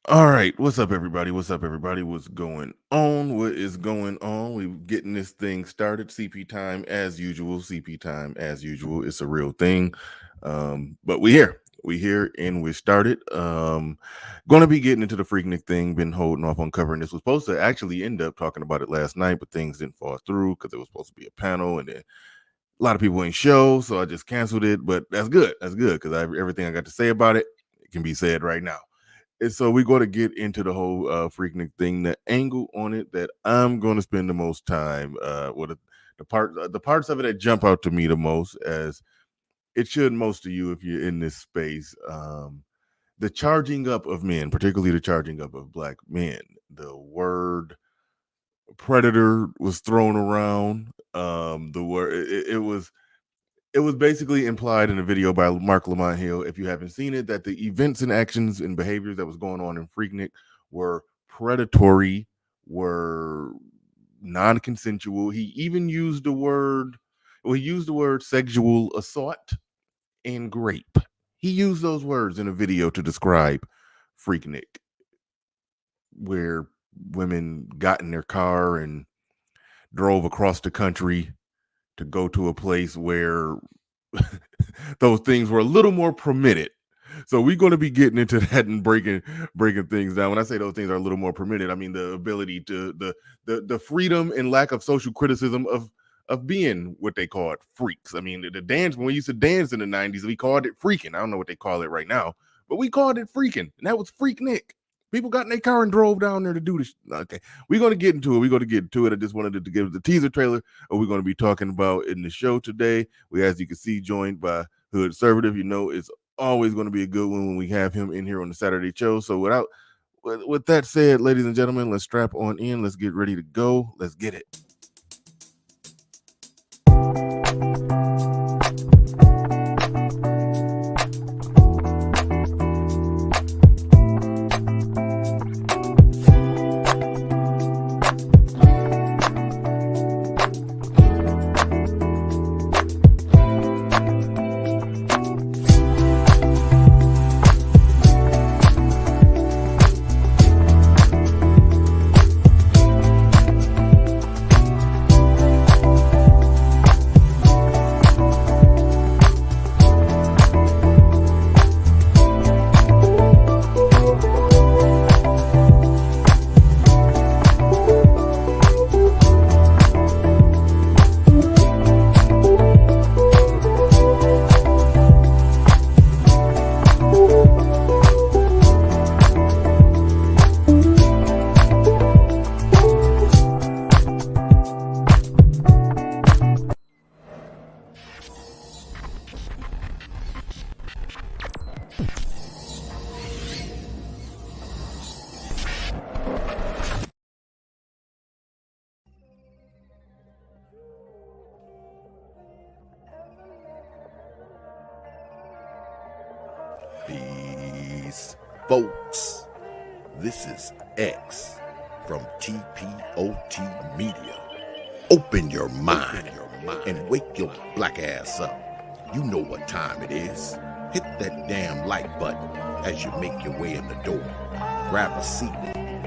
All right, what's up, everybody? What's up, everybody? What's going on? What is going on? We're getting this thing started. CP time as usual. CP time as usual. It's a real thing. But we here, and we started. Gonna be getting into the Freaknik thing. Been holding off on covering this. Was supposed to actually end up talking about it last night, but things didn't fall through because it was supposed to be a panel, and then a lot of people ain't show, so I just canceled it. But that's good. That's good because everything I got to say about it can be said right now. And so we're going to get into the whole Freaknik thing, the angle on it that I'm going to spend the most time with the parts of it that jump out to me the most, as it should most of you if you're in this space. The charging up of men, particularly the charging up of black men. The word predator was thrown around. The word it was basically implied in a video by Mark Lamont Hill, if you haven't seen it, that the events and actions and behaviors that was going on in Freaknik were predatory, were non-consensual. He even used the word, sexual assault and grape. He used those words in a video to describe Freaknik, where women got in their car and drove across the country to go to a place where those things were a little more permitted. So we're going to be getting into that and breaking things down. When I say those things are a little more permitted, I mean the ability to the freedom and lack of social criticism of being what they called freaks. I mean the dance, when we used to dance in the 90s, we called it freaking. I don't know what they call it right now, but we called it freaking, and that was Freaknik. People got in their car and drove down there to do this. Okay, we're going to get into it. I just wanted to give the teaser trailer of what we're going to be talking about in the show today. We, as you can see, joined by Hood Conservative. You know, it's always going to be a good one when we have him in here on the Saturday show. So with that said, ladies and gentlemen, let's strap on in. Let's get ready to go. Let's get it. Peace, folks. This is X from TPOT Media. Open your mind and wake your black ass up. You know what time it is. Hit that damn like button as you make your way in the door. Grab a seat,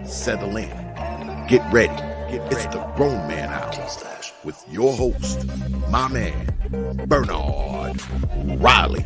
settle in, get ready. It's the Grown Man Hour with your host, my man, Bernard Riley.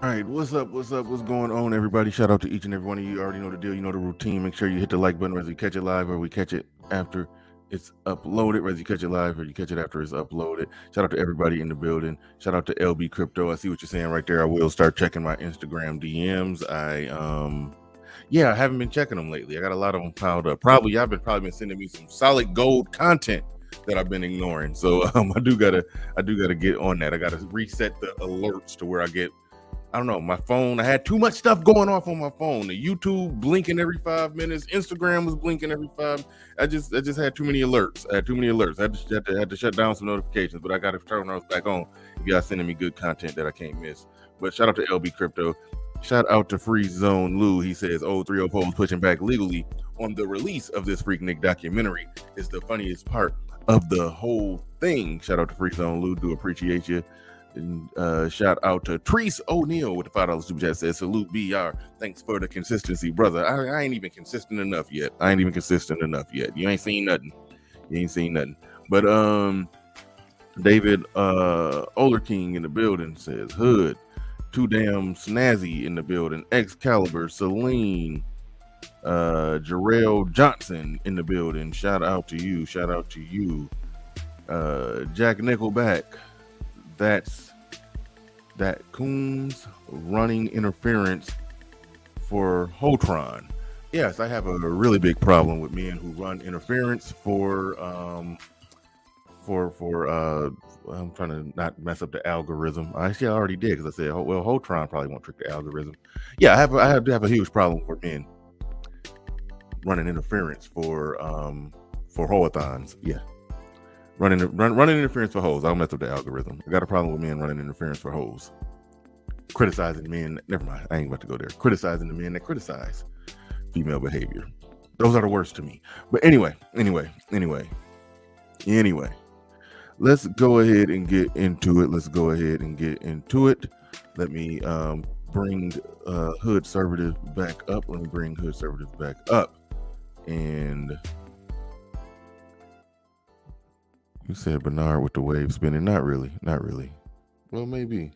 All right, what's up? What's going on, everybody? Shout out to each and every one of you. You already know the deal. You know the routine. Make sure you hit the like button whether you catch it live or we catch it after it's uploaded, whether you catch it live or you catch it after it's uploaded. Shout out to everybody in the building. Shout out to LB Crypto. I see what you're saying right there. I will start checking my Instagram DMs. I haven't been checking them lately. I got a lot of them piled up. Y'all been sending me some solid gold content that I've been ignoring. So I do gotta get on that. I gotta reset the alerts to where I get, I don't know, my phone. I had too much stuff going off on my phone. The YouTube blinking every 5 minutes. Instagram was blinking every 5. I just had too many alerts. I had to shut down some notifications, but I got to turn those back on if y'all sending me good content that I can't miss. But shout out to LB Crypto. Shout out to Free Zone Lou. He says, 304 is pushing back legally on the release of this Freaknik documentary is the funniest part of the whole thing. Shout out to Freak Zone Lou, do appreciate you. And shout out to Treese O'Neal with the $5 super chat, says salute BR. Thanks for the consistency, brother. I ain't even consistent enough yet. You ain't seen nothing. But David Oler King in the building says Hood. Too damn snazzy in the building. Excalibur, Celine, Jarrell Johnson in the building. Shout out to you. Jack Nickelback. That's that Coons running interference for Hotron. Yes, I have a really big problem with men who run interference for I'm trying to not mess up the algorithm. Actually, I already did because I said, well, Hotron probably won't trick the algorithm. Yeah, I have a huge problem for men running interference for hoathons. Yeah. Running interference for hoes. I'll mess up the algorithm. I got a problem with men running interference for hoes. Criticizing men. Never mind. I ain't about to go there. Criticizing the men that criticize female behavior. Those are the worst to me. But anyway. Let's go ahead and get into it. Let me bring Hood Servative back up. And you said Bernard with the wave spinning. Not really. Well, maybe.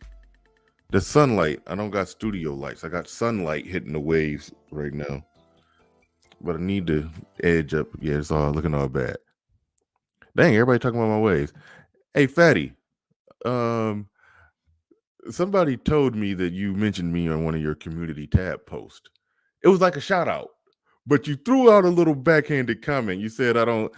The sunlight. I don't got studio lights. I got sunlight hitting the waves right now. But I need to edge up. Yeah, it's all looking all bad. Dang, everybody talking about my waves. Hey, Fatty. Somebody told me that you mentioned me on one of your community tab posts. It was like a shout out, but you threw out a little backhanded comment. You said I don't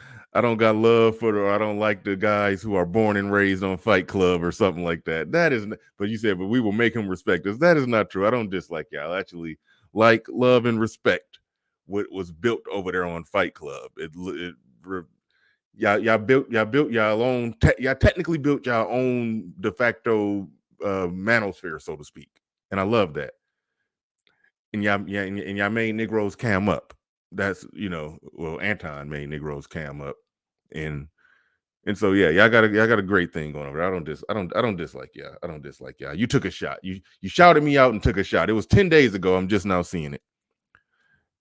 got love for I don't like the guys who are born and raised on Fight Club or something like that. That is, but you said, but we will make him respect us. That is not true. I don't dislike y'all. I actually like, love, and respect what was built over there on Fight Club. Y'all built y'all own. Y'all technically built y'all own de facto manosphere, so to speak, and I love that. And y'all made Negroes cam up. That's Anton made Negroes cam up, and so yeah, y'all got a great thing going over there. I don't dislike y'all. You took a shot. You shouted me out and took a shot. It was 10 days ago. I'm just now seeing it.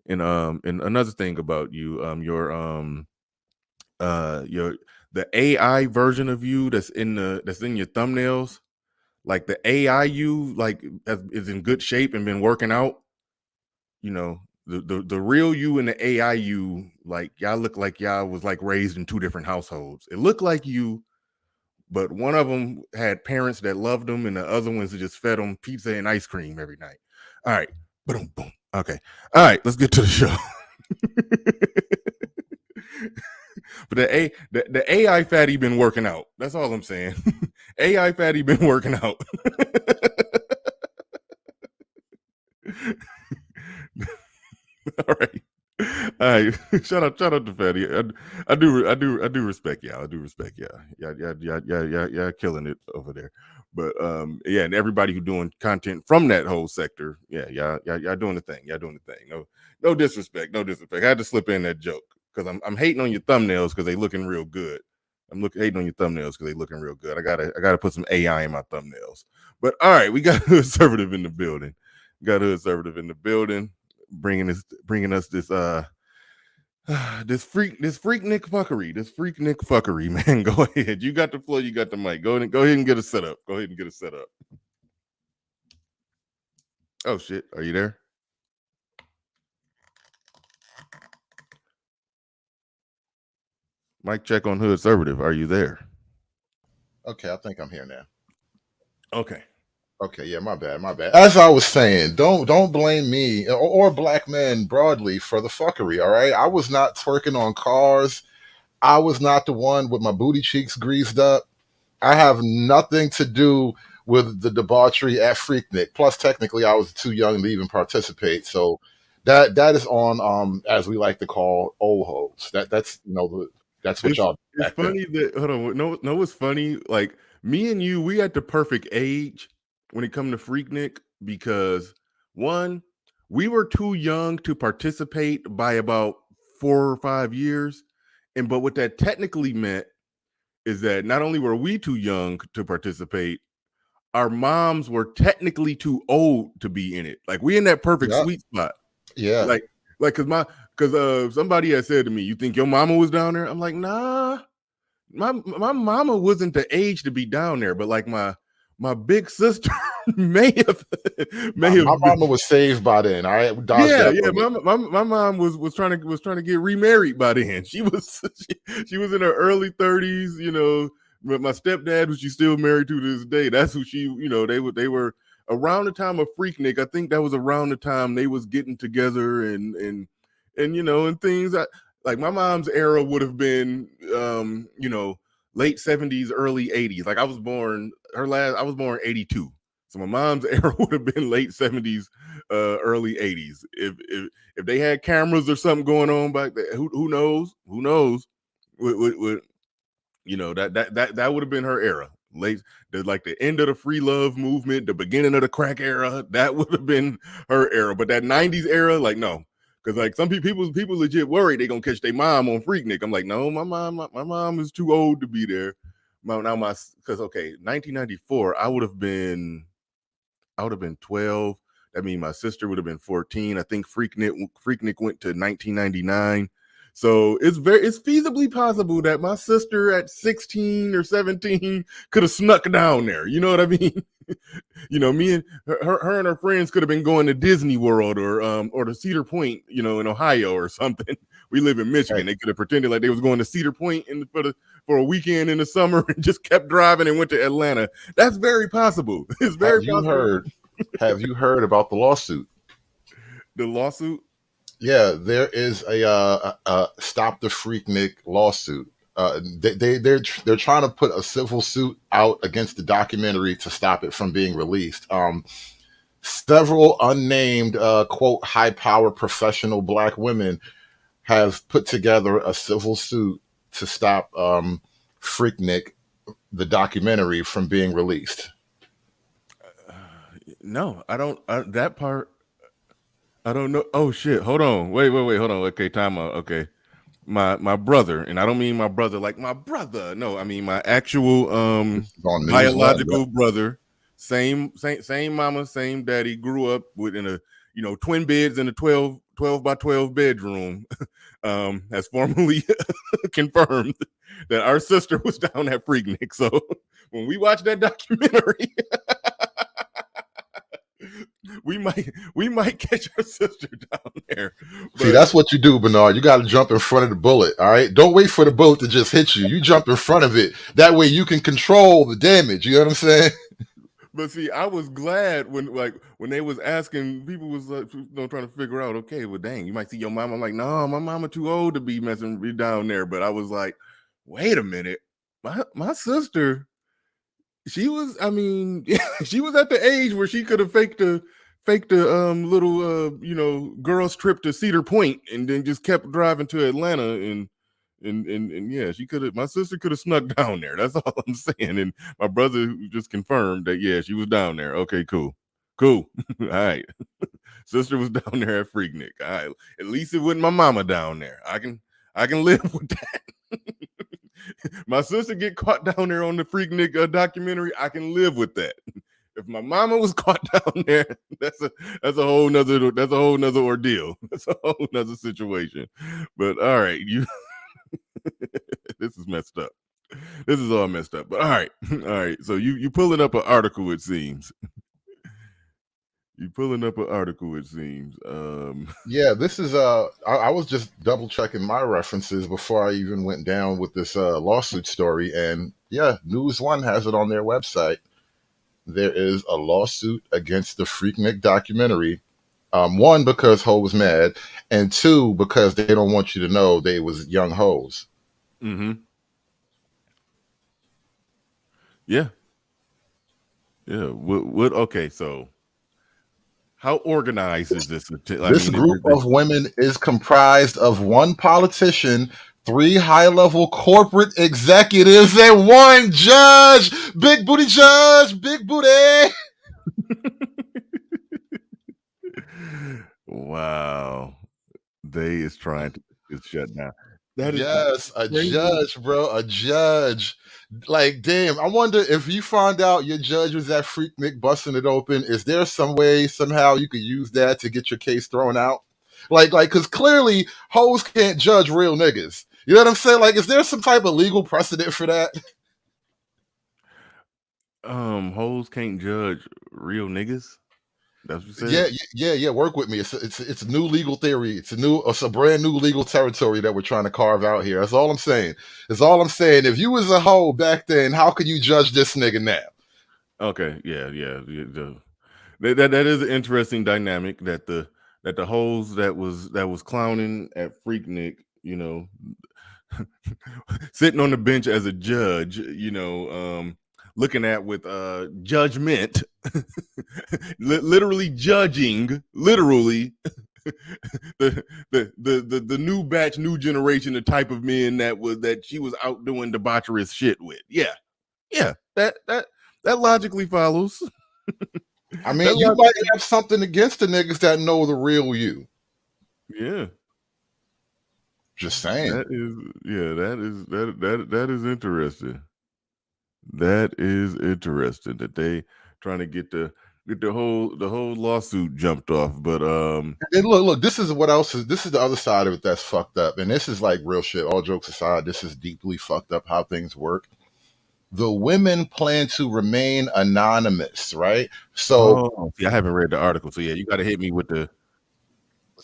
And another thing about you, the AI version of you that's in your thumbnails, like the AI you is in good shape and been working out. The real you and the AI you, like y'all look like y'all was like raised in two different households. It looked like you, but one of them had parents that loved them, and the other ones just fed them pizza and ice cream every night. All right, boom. Okay, all right, let's get to the show. But the AI fatty been working out. That's all I'm saying. AI fatty been working out. All right. Shout out to Fatty. I do respect y'all. Y'all killing it over there. But yeah, and everybody who doing content from that whole sector, yeah, y'all doing the thing. No disrespect. I had to slip in that joke because I'm hating on your thumbnails because they looking real good. Hating on your thumbnails because they looking real good. I gotta put some AI in my thumbnails. But all right, we got Hood Conservative in the building. Bringing us this Freaknik fuckery, man. Go ahead. You got the floor. You got the mic. Go ahead and get a setup. Oh shit, are you there? Mic check on Hood Conservative. Are you there? Okay, I think I'm here now. Okay, yeah, my bad. As I was saying, don't blame me or black men broadly for the fuckery, all right? I was not twerking on cars. I was not the one with my booty cheeks greased up. I have nothing to do with the debauchery at Freaknik. Plus, technically, I was too young to even participate. So that is on as we like to call old hoes. That's what y'all. It's funny that hold on. No, it's funny. Like me and you, we at the perfect age when it come to Freaknik because one, we were too young to participate by about 4 or 5 years. And but what that technically meant is that not only were we too young to participate, our moms were technically too old to be in it. Like we in that perfect sweet spot. Yeah. Like because somebody had said to me, "You think your mama was down there?" I'm like, "Nah, my mama wasn't the age to be down there, but like my big sister may have My been." mama was saved by then. All right, we dodged Yeah, that yeah. bullet. My mom was trying to get remarried by then. She was she was in her early 30s. You know, but my stepdad, who she's still married to this day, that's who she. You know, they were around the time of Freaknik. I think that was around the time they was getting together and you know and things. Like my mom's era would have been you know late 70s, early 80s. Like I was born I was born 82. So my mom's era would have been late 70s, early 80s. If they had cameras or something going on back there, who knows? Who knows? Would you know that would have been her era. Like the end of the free love movement, the beginning of the crack era. That would have been her era. But that 90s era, like no. Because like some people legit worried they gonna catch their mom on Freaknik. I'm like, no, my mom is too old to be there. Because okay, 1994, I would have been 12. I mean, my sister would have been 14. I think Freaknik went to 1999. So it's feasibly possible that my sister at 16 or 17 could have snuck down there. You know what I mean? You know, me and her and her friends could have been going to Disney World or to Cedar Point, you know, in Ohio or something. We live in Michigan. Hey, They could have pretended like they was going to Cedar Point for a weekend in the summer and just kept driving and went to Atlanta. That's very possible. It's have very you possible. heard? Have you heard about the lawsuit? The lawsuit. Yeah, there is a stop the Freaknik lawsuit. They're trying to put a civil suit out against the documentary to stop it from being released. Several unnamed quote high power professional black women have put together a civil suit to stop Freaknik, the documentary, from being released. No, I don't. That part, I don't know. Oh shit! Hold on. Wait. Hold on. Okay, time out. Okay, my brother, and I don't mean my brother like my brother. No, I mean my actual This is on News One. Yep. biological brother. Same mama, same daddy. Grew up within a twin beds in a 12 by 12 bedroom. Has formally confirmed that our sister was down at Freaknik. So when we watched that documentary. We might catch our sister down there. See, But that's what you do, Bernard. You got to jump in front of the bullet. All right. Don't wait for the bullet to just hit you. You jump in front of it. That way you can control the damage. You know what I'm saying? see, I was glad when they was asking, people was like, trying to figure out, okay, well, dang, you might see your mama. I'm like, no, my mama too old to be messing me down there. But I was like, wait a minute, my sister, she was, I mean, she was at the age where she could have faked a little girls trip to Cedar Point and then just kept driving to Atlanta and yeah, she could have. My sister could have snuck down there. That's all I'm saying. And my brother just confirmed that yeah, she was down there. Okay, cool. All right, sister was down there at Freaknik. All right, at least it wasn't my mama down there. I can live with that. My sister get caught down there on the Freaknik documentary. I can live with that. If my mama was caught down there, that's a whole nother ordeal. That's a whole nother situation. But all right, this is messed up. This is all messed up. But all right. So you pulling up an article, it seems. You pulling up an article, it seems. Yeah, this is I was just double checking my references before I even went down with this lawsuit story, and yeah, News One has it on their website. There is a lawsuit against the Freaknik documentary. One, because Ho was mad, and two, because they don't want you to know they was young hoes. Mm-hmm. Yeah. Yeah. What okay, so how organized is this? I This mean, group of women is comprised of one politician, three high-level corporate executives, and one judge. Big booty judge, big booty. wow. They is trying to is shut down. That is Yes, a crazy. judge, bro, a judge. Like, damn, I wonder if you find out your judge was at Freaknik busting it open, is there some way, somehow you could use that to get your case thrown out? Because clearly hoes can't judge real niggas. You know what I'm saying? Like, is there some type of legal precedent for that? Hoes can't judge real niggas. That's what you said. Yeah. Work with me. It's a new legal theory. It's a brand new legal territory that we're trying to carve out here. That's all I'm saying. That's all I'm saying. If you was a hoe back then, how could you judge this nigga now? Okay, yeah. That is an interesting dynamic that the hoes that was clowning at Freaknik, sitting on the bench as a judge, looking at with judgment, literally judging, literally the new batch, new generation, the type of men that she was out doing debaucherous shit with. Yeah, that logically follows. I mean, you might have something against the niggas that know the real you. Yeah. Just saying. That is interesting. That is interesting that they trying to get the whole lawsuit jumped off. But And look, this is what else is this is the other side of it that's fucked up. And this is like real shit. All jokes aside, this is deeply fucked up how things work. The women plan to remain anonymous, right? So I haven't read the article, so yeah, you got to hit me with the.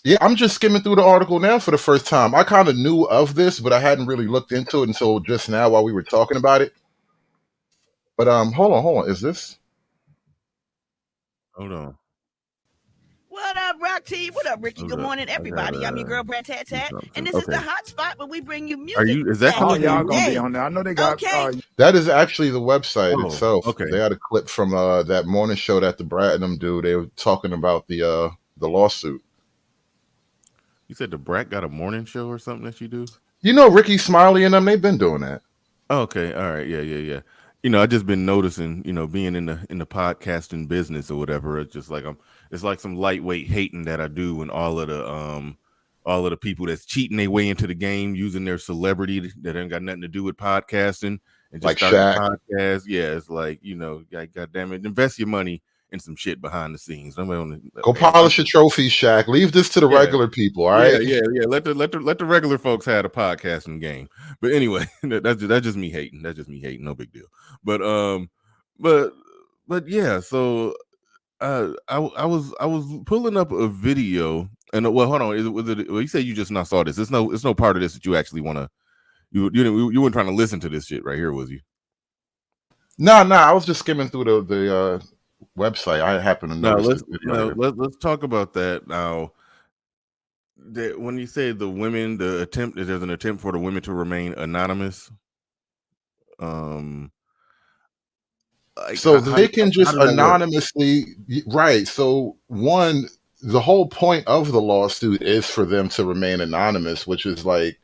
Yeah, I'm just skimming through the article now for the first time. I kind of knew of this, but I hadn't really looked into it until just now while we were talking about it. But hold on, is this? Hold on. What up, Rock T? What up, Ricky? Good morning, everybody. I'm your girl, Brad Tat Tat, and this is the hot spot where we bring you music. Is that y'all gonna be on there? I know they got. That is actually the website itself. Okay. They had a clip from that morning show that the Brad and them do. They were talking about the lawsuit. You said the Brat got a morning show or something that you do? You know, Ricky, Smiley, and them, they've been doing that. Okay, all right, yeah. I just been noticing, being in the podcasting business or whatever. It's just like it's like some lightweight hating that I do when all of the people that's cheating their way into the game using their celebrity that ain't got nothing to do with podcasting and just Like start Shaq. a podcast. Yeah, it's like, God damn it, invest your money in some shit behind the scenes. Go polish your trophies, Shaq. Leave this to the regular people, all right? Yeah. Let the regular folks have a podcasting game. But anyway, that's just me hating. That's just me hating. No big deal. But yeah. So I was pulling up a video, and well, hold on. Was it? Well, you say you just not saw this. It's no part of this that you actually want to. You weren't trying to listen to this shit right here, was you? No. I was just skimming through the website. I happen to notice. Let's talk about that now. When you say the women, there's an attempt for the women to remain anonymous. So they can just anonymously, right? So the whole point of the lawsuit is for them to remain anonymous, which is like,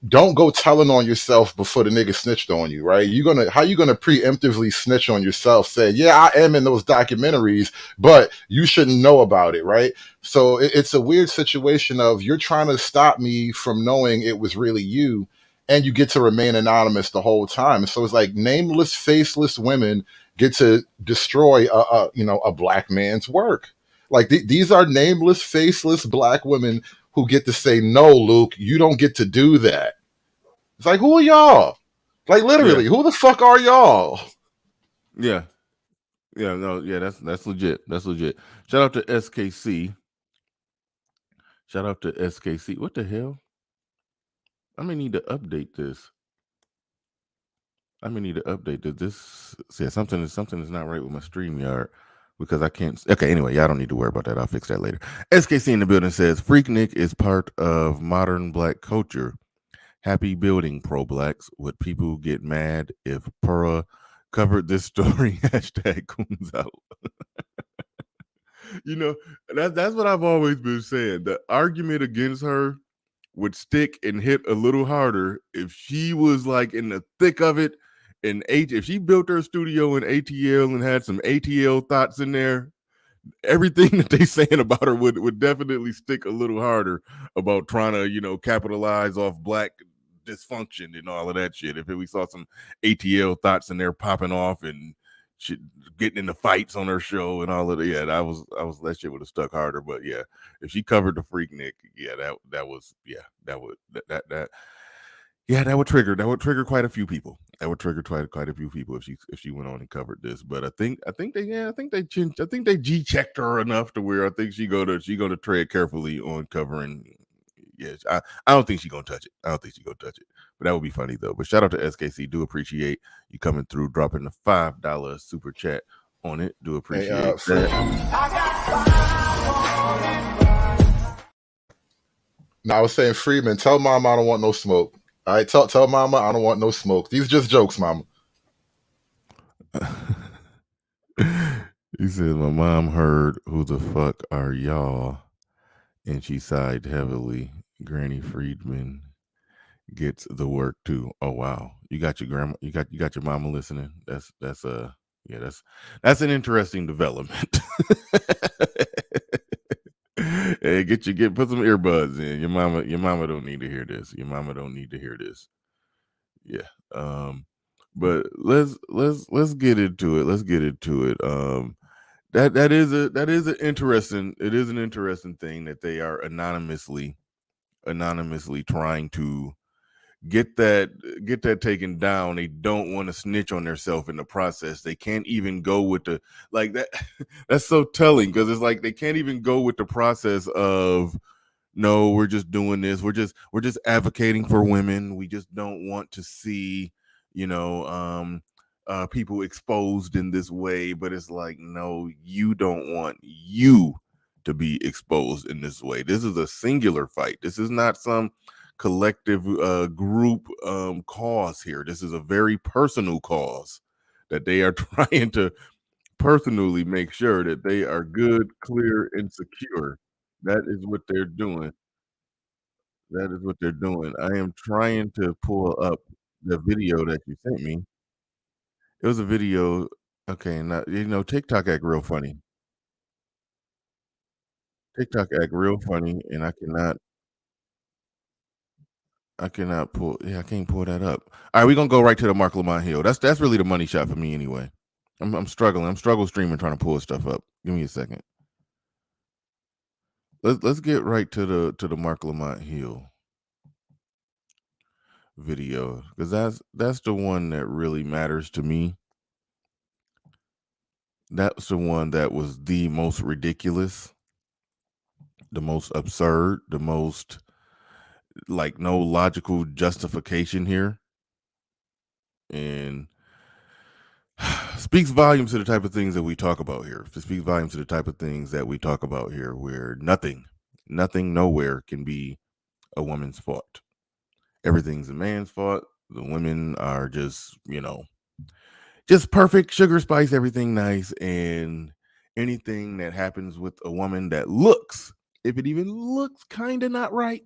don't go telling on yourself before the nigga snitched on you, right? How you gonna preemptively snitch on yourself? Say, yeah, I am in those documentaries, but you shouldn't know about it, right? So it's a weird situation of you're trying to stop me from knowing it was really you, and you get to remain anonymous the whole time. So it's like nameless, faceless women get to destroy a black man's work. Like these are nameless, faceless black women who get to say, no, Luke, you don't get to do that. It's like, who are y'all? Like, literally, who the fuck are y'all? Yeah. That's legit. That's legit. Shout out to SKC. What the hell? I may need to update this. Something is not right with my StreamYard. Because I can't. Okay, anyway, y'all don't need to worry about that. I'll fix that later. SKC in the building says Freaknik is part of modern black culture. Happy building, pro blacks. Would people get mad if Pura covered this story? Hashtag coons out. That's what I've always been saying. The argument against her would stick and hit a little harder if she was like in the thick of it. And if she built her studio in ATL and had some ATL thoughts in there, everything that they saying about her would definitely stick a little harder about trying to capitalize off black dysfunction and all of that shit. If we saw some ATL thoughts in there popping off and shit, getting into fights on her show and all of that, yeah, that shit would have stuck harder. But yeah, if she covered the Freaknik, yeah, that would trigger quite a few people. That would trigger quite a few people if she went on and covered this. But I think they G checked her enough to where I think she go to tread carefully on covering. Yes, I don't think she's gonna touch it. But that would be funny though. But shout out to SKC. Do appreciate you coming through, dropping the $5 super chat on it. Do appreciate that. No, I was saying, Freeman, tell Mama I don't want no smoke. All right, tell Mama I don't want no smoke. These are just jokes, Mama. He said, my mom heard "Who the fuck are y'all?" and she sighed heavily. Granny Friedman gets the work too. Oh wow, you got your grandma, you got your mama listening. That's an interesting development. Hey, put some earbuds in. Your mama don't need to hear this. Yeah. But let's get into it. That is an interesting thing that they are anonymously trying to get that taken down. They don't want to snitch on themselves in the process. They can't even go with the like that. That's so telling because it's like they can't even go with the process of no, we're just doing this. We're just advocating for women. We just don't want to see, people exposed in this way. But it's like, no, you don't want you to be exposed in this way. This is a singular fight. This is not some collective group cause here. This is a very personal cause that they are trying to personally make sure that they are good, clear, and secure. That is what they're doing. I am trying to pull up the video that you sent me. It was a video. Okay, now TikTok act real funny. And I cannot pull. Yeah, I can't pull that up. All right, we're gonna go right to the Mark Lamont Hill. That's really the money shot for me anyway. I'm struggling. I'm struggle streaming trying to pull stuff up. Give me a second. Let's get right to the Mark Lamont Hill video because that's the one that really matters to me. That's the one that was the most ridiculous, the most absurd, the most like no logical justification here, and speaks volumes to the type of things that we talk about here. It speaks volumes to the type of things that we talk about here, where nothing, nowhere can be a woman's fault. Everything's a man's fault. The women are just, just perfect, sugar spice, everything nice. And anything that happens with a woman that looks, if it even looks kind of not right,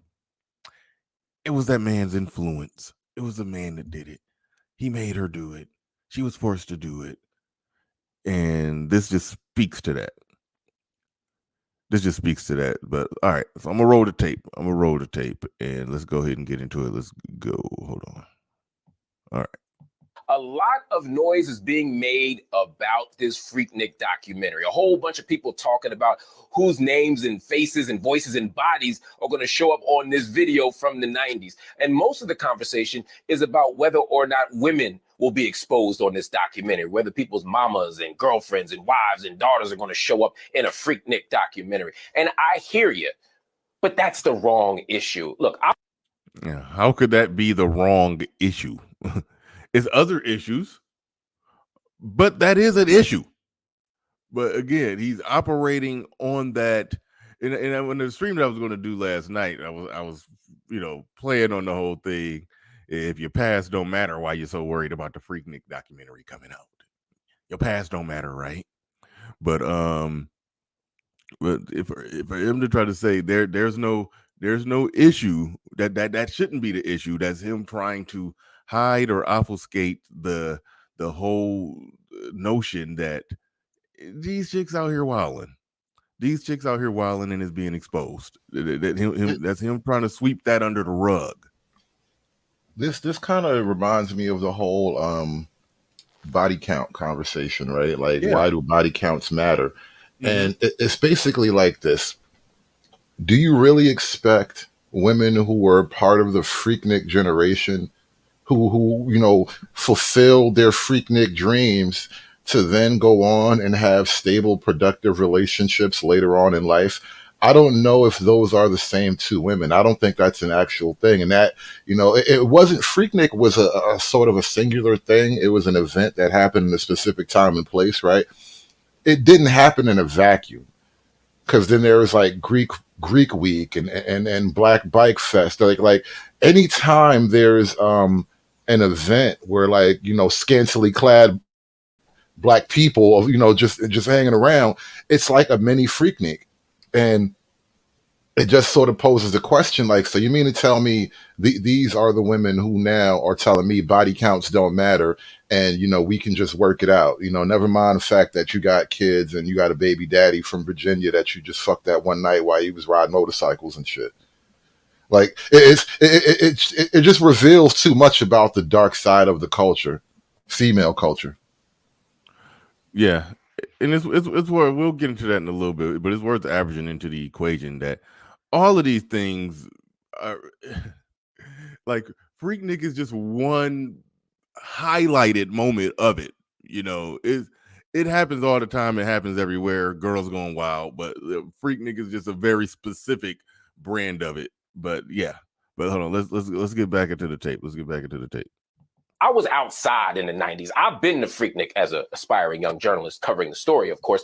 it was that man's influence. It was the man that did it. He made her do it. She was forced to do it. And this just speaks to that. But all right, so I'm gonna roll the tape. And let's go ahead and get into it. Let's go. Hold on. All right. A lot of noise is being made about this Freaknik documentary. A whole bunch of people talking about whose names and faces and voices and bodies are going to show up on this video from the 90s. And most of the conversation is about whether or not women will be exposed on this documentary, whether people's mamas and girlfriends and wives and daughters are going to show up in a Freaknik documentary. And I hear you, but that's the wrong issue. Look, yeah, how could that be the wrong issue? It's other issues, but that is an issue. But again, he's operating on that. And when the stream that I was going to do last night, I was playing on the whole thing. If your past don't matter, why you're so worried about the Freaknik documentary coming out? Your past don't matter, right? But if for him to try to say there's no issue that shouldn't be the issue. That's him trying to hide or obfuscate the whole notion that these chicks out here wilding. These chicks out here wilding and is being exposed. That's him trying to sweep that under the rug. This kind of reminds me of the whole body count conversation, right? Like, why do body counts matter? And it's basically like this. Do you really expect women who were part of the Freaknik generation, who fulfilled their Freaknik dreams, to then go on and have stable, productive relationships later on in life? I don't know if those are the same two women. I don't think that's an actual thing. And that, it wasn't, Freaknik was a sort of a singular thing. It was an event that happened in a specific time and place, right? It didn't happen in a vacuum. Because then there was like Greek Week and Black Bike Fest. Like anytime there's an event where scantily clad Black people just hanging around, it's like a mini Freaknik. And it just sort of poses the question, like, so you mean to tell me these are the women who now are telling me body counts don't matter, and we can just work it out? Never mind the fact that you got kids and you got a baby daddy from Virginia that you just fucked that one night while he was riding motorcycles and shit. Like it just reveals too much about the dark side of the culture, female culture. Yeah, and it's where we'll get into that in a little bit, but it's worth averaging into the equation that all of these things are like Freaknik is just one highlighted moment of it. It happens all the time. It happens everywhere. Girls going wild, but Freaknik is just a very specific brand of it. But hold on. Let's get back into the tape. I was outside in the 90s. I've been to Freaknik as an aspiring young journalist covering the story, of course.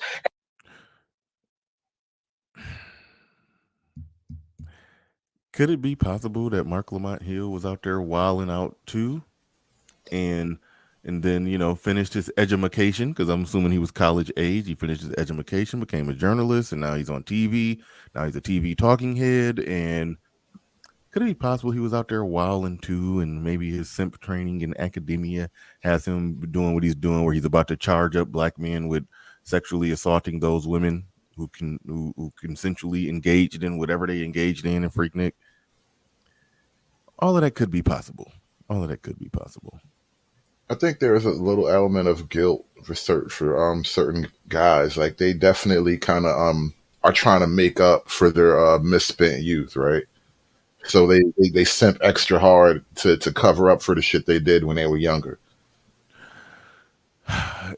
Could it be possible that Mark Lamont Hill was out there wilding out too? And then, finished his education, because I'm assuming he was college age. He finished his education, became a journalist, and now he's on TV. Now he's a TV talking head. And could it be possible he was out there wilding too, and maybe his simp training in academia has him doing what he's doing, where he's about to charge up Black men with sexually assaulting those women who consensually engaged in whatever they engaged in Freaknik? All of that could be possible. I think there's a little element of guilt for certain guys. Like, they definitely kind of are trying to make up for their misspent youth, right? So they simp extra hard to cover up for the shit they did when they were younger.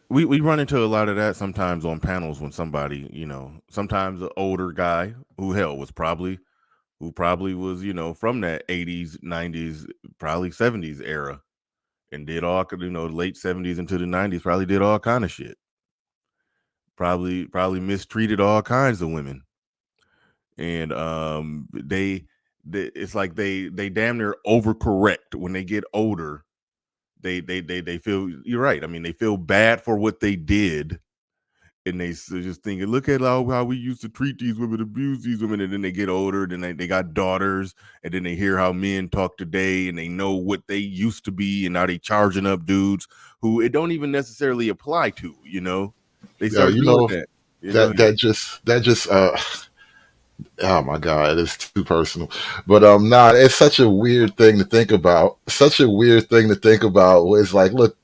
We run into a lot of that sometimes on panels when somebody, sometimes an older guy who was probably was, from that 80s, 90s, probably 70s era, and did all, late 70s into the 90s, probably did all kind of shit. Probably mistreated all kinds of women. And it's like they damn near overcorrect when they get older. They feel, you're right. I mean, they feel bad for what they did, and they just thinking, look at how we used to treat these women, abuse these women, and then they get older, then they got daughters, and then they hear how men talk today, and they know what they used to be, and now they charging up dudes who it don't even necessarily apply to. They start doing that. That just oh my God, it's too personal. But it's such a weird thing to think about. It's like, look,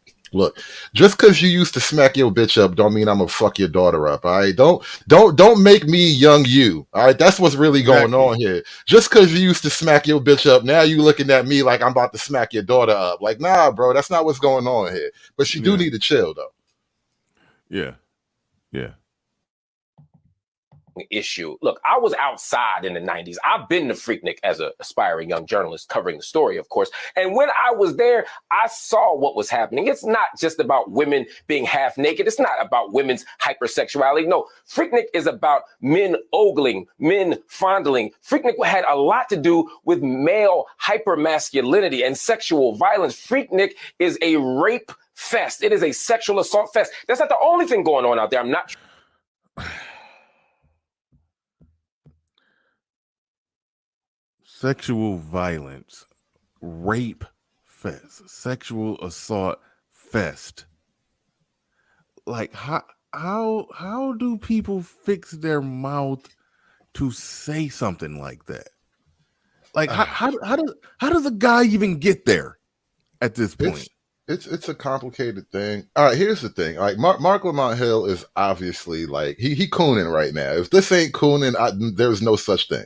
just because you used to smack your bitch up don't mean I'm gonna fuck your daughter up. All right, don't make me young you. All right, that's what's really going on here. Just because you used to smack your bitch up, now you looking at me like I'm about to smack your daughter up. Like, nah, bro, that's not what's going on here. But she do need to chill though. Yeah. Issue. Look, I was outside in the 90s. I've been to Freaknik as an aspiring young journalist covering the story, of course. And when I was there, I saw what was happening. It's not just about women being half naked. It's not about women's hypersexuality. No, Freaknik is about men ogling, men fondling. Freaknik had a lot to do with male hypermasculinity and sexual violence. Freaknik is a rape fest. It is a sexual assault fest. That's not the only thing going on out there. I'm not... Sexual violence, rape fest, sexual assault fest. Like, how do people fix their mouth to say something like that? Like how does a guy even get there at this point? It's a complicated thing. All right, here's the thing. Like Mark Lamont Hill is obviously like he cooning right now. If this ain't cooning, there's no such thing.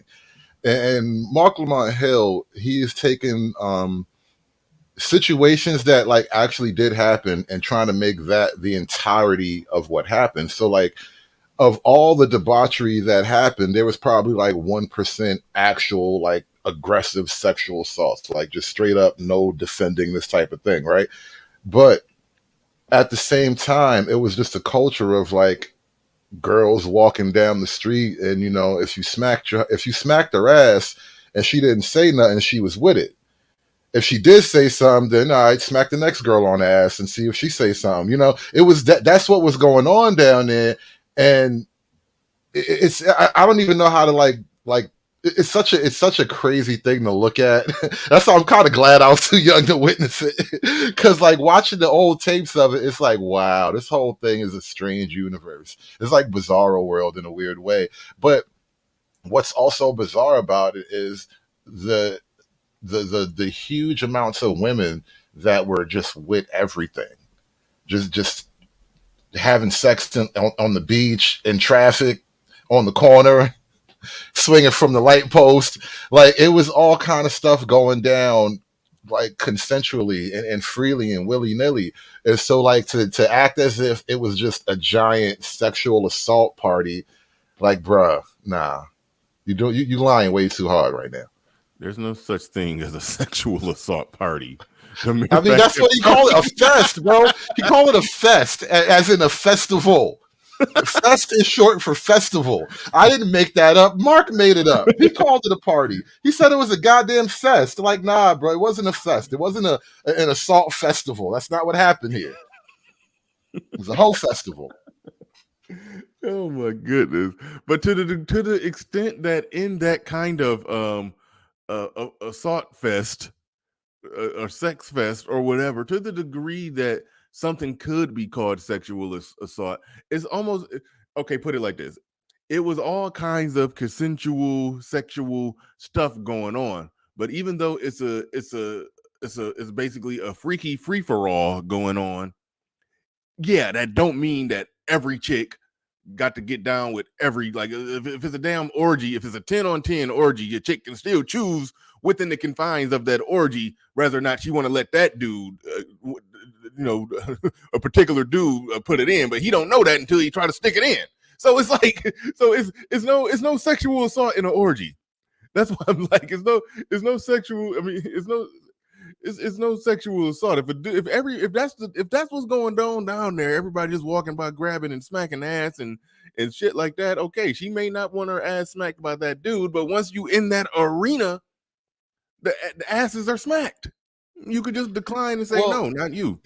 And Mark Lamont Hill, he is taking situations that like actually did happen and trying to make that the entirety of what happened. So like of all the debauchery that happened, there was probably like 1% actual like aggressive sexual assaults, like just straight up no defending this type of thing, right? But at the same time, it was just a culture of like girls walking down the street, and you know, if you smacked her ass and she didn't say nothing, she was with it. If she did say something, then I'd smack the next girl on the ass and see if she say something. You know, it was that's what was going on down there, and I don't even know how to like it's such a crazy thing to look at. That's why I'm kind of glad I was too young to witness it, because like watching the old tapes of it, it's like, wow, this whole thing is a strange universe. It's like Bizarro World in a weird way. But what's also bizarre about it is the huge amounts of women that were just with everything, just having sex on the beach, in traffic, on the corner, swinging from the light post. Like it was all kind of stuff going down like consensually and freely and willy-nilly. And so like to act as if it was just a giant sexual assault party, like bruh, nah. You lying way too hard right now. There's no such thing as a sexual assault party. I mean, that's what he called it, a fest, bro. He called it a fest, as in a festival. Fest is short for festival. I didn't make that up. Mark made it up. He called it a party. He said it was a goddamn fest. Like, nah, bro, it wasn't a fest. It wasn't an assault festival. That's not what happened here. It was a whole festival. Oh my goodness! But to the extent that in that kind of assault fest or sex fest or whatever, to the degree that something could be called sexual assault, it's almost okay. Put it like this: it was all kinds of consensual sexual stuff going on. But even though it's basically a freaky free for all going on, yeah, that don't mean that every chick got to get down with every, like if it's a damn orgy, if it's a 10-on-10 orgy, your chick can still choose within the confines of that orgy whether or not she want to let that dude a particular dude put it in, but he don't know that until he try to stick it in. So it's like, so it's no sexual assault in an orgy. That's why I'm like, it's no sexual, I mean, it's no sexual assault. If that's what's going down there, everybody just walking by grabbing and smacking ass and shit like that. Okay, she may not want her ass smacked by that dude, but once you in that arena, the asses are smacked. You could just decline and say, no, not you.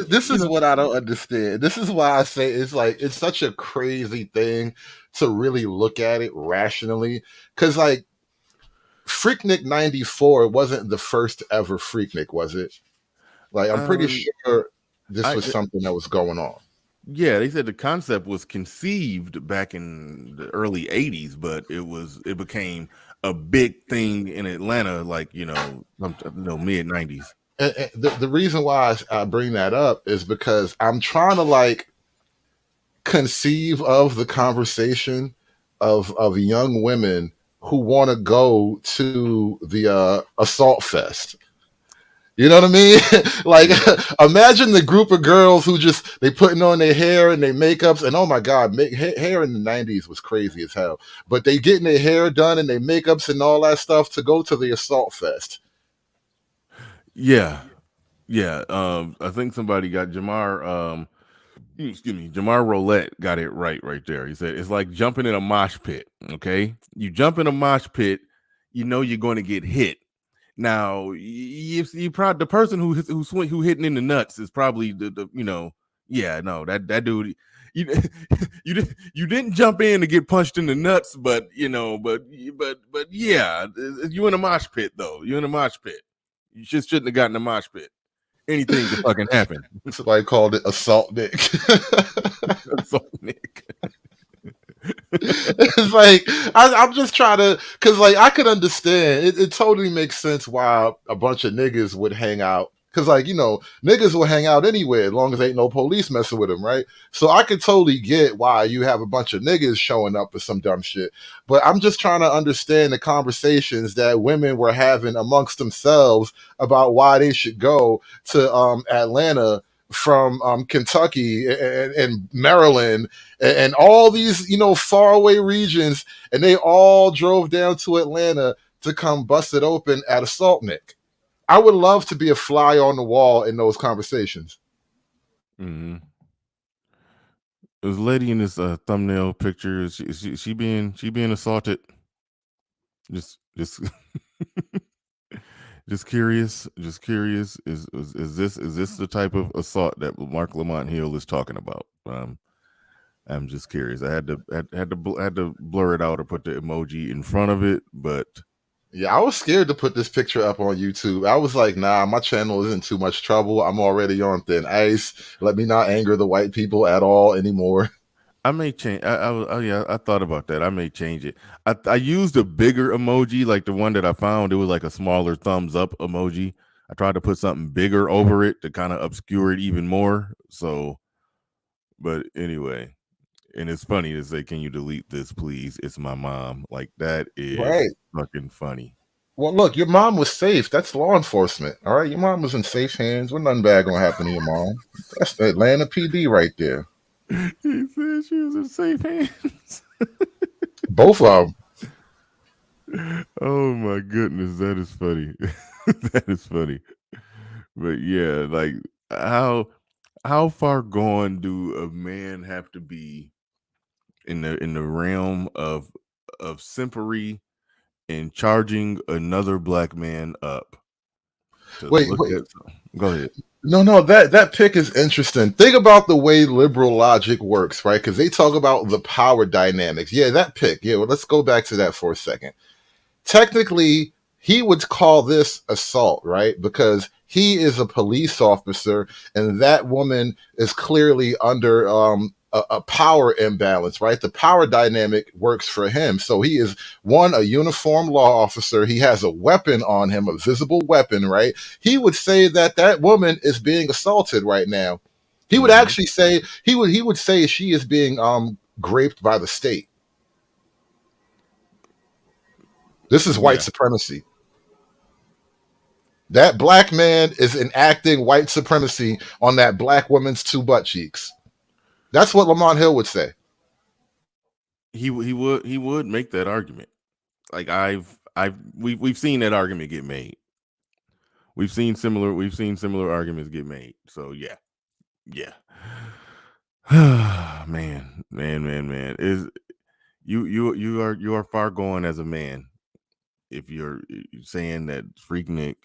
This is what I don't understand. This is why I say it's like it's such a crazy thing to really look at it rationally, because like Freaknik 94 wasn't the first ever Freaknik, was it? Like, I'm pretty sure this was something that was going on. Yeah, they said the concept was conceived back in the early 80s, but it became a big thing in Atlanta, like, mid 90s. And the reason why I bring that up is because I'm trying to like conceive of the conversation of young women who want to go to the assault fest. You know what I mean? Like, imagine the group of girls who they putting on their hair and their makeups, and oh my God, hair in the 90s was crazy as hell. But they getting their hair done and their makeups and all that stuff to go to the assault fest. Yeah. I think somebody got Jamar Roulette got it right there. He said it's like jumping in a mosh pit. Okay, you jump in a mosh pit, you know you're going to get hit. Now, you probably the person who hitting in the nuts is probably that dude. You didn't jump in to get punched in the nuts, but yeah, you in a mosh pit though. You in a mosh pit. You shouldn't have gotten a mosh pit. Anything could fucking happen. Somebody called it assault dick. Nick. It's like I'm just trying to, because like I could understand it totally makes sense why a bunch of niggas would hang out, because like niggas will hang out anywhere as long as ain't no police messing with them, right? So I could totally get why you have a bunch of niggas showing up for some dumb shit, but I'm just trying to understand the conversations that women were having amongst themselves about why they should go to Atlanta from Kentucky and Maryland and all these, faraway regions, and they all drove down to Atlanta to come bust it open at Assault Nick. I would love to be a fly on the wall in those conversations. Mm-hmm. There's a lady in this thumbnail picture. She being assaulted. Just just curious. Is this the type of assault that Mark Lamont Hill is talking about? I'm just curious. I had to blur it out or put the emoji in front of it, but yeah, I was scared to put this picture up on YouTube. I was like, nah, my channel isn't too much trouble. I'm already on thin ice. Let me not anger the white people at all anymore. I may change. I thought about that. I may change it. I used a bigger emoji, like the one that I found. It was like a smaller thumbs up emoji. I tried to put something bigger over it to kind of obscure it even more. So, but anyway, and it's funny to say, "Can you delete this, please? It's my mom." Like that is right. Fucking funny. Well, look, your mom was safe. That's law enforcement. All right, your mom was in safe hands. Well, nothing bad gonna happen to your mom. That's the Atlanta PD right there. He said she was in safe hands. Both of them. Oh my goodness, that is funny. That is funny. But yeah, like how far gone do a man have to be in the realm of simpery and charging another black man up? Wait. Go ahead. No, that pick is interesting. Think about the way liberal logic works, right? Because they talk about the power dynamics. Yeah, that pick. Yeah, well, let's go back to that for a second. Technically, he would call this assault, right? Because he is a police officer, and that woman is clearly under a power imbalance, right? The power dynamic works for him. So he is a uniformed law officer. He has a weapon on him, a visible weapon, right? He would say that woman is being assaulted right now. He would actually say he would say she is being raped by the state. This is white supremacy. That black man is enacting white supremacy on that black woman's two butt cheeks. That's what Lamont Hill would say. He would make that argument. Like we've seen that argument get made. We've seen similar arguments get made. So yeah. man. Is you are far gone as a man if you're saying that Freaknik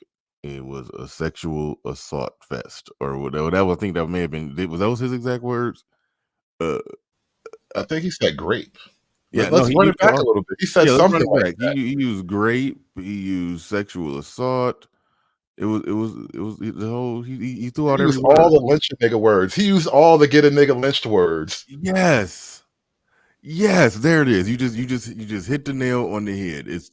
it was a sexual assault fest or whatever. I think that may have been was his exact words. I think he said grape. Yeah, let's run it back a little bit. He said something like that. He used grape. He used sexual assault. It was the whole. He threw out every word. All the lynch a nigga words. He used all the get a nigga lynched words. Yes, there it is. You just hit the nail on the head. It's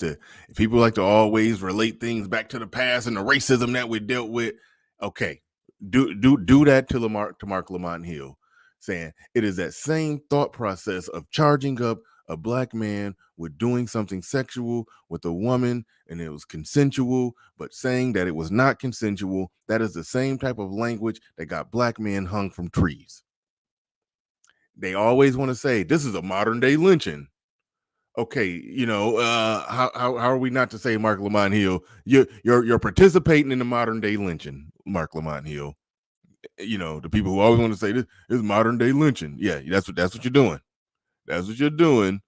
people like to always relate things back to the past and the racism that we dealt with. Okay, do that to Mark Lamont Hill, saying it is that same thought process of charging up a black man with doing something sexual with a woman and it was consensual, but saying that it was not consensual. That is the same type of language that got black men hung from trees. They always want to say this is a modern day lynching. Okay, how are we not to say, Mark Lamont Hill, you're participating in the modern day lynching, Mark Lamont Hill. The people who always want to say this is modern day lynching. Yeah, that's what you're doing. That's what you're doing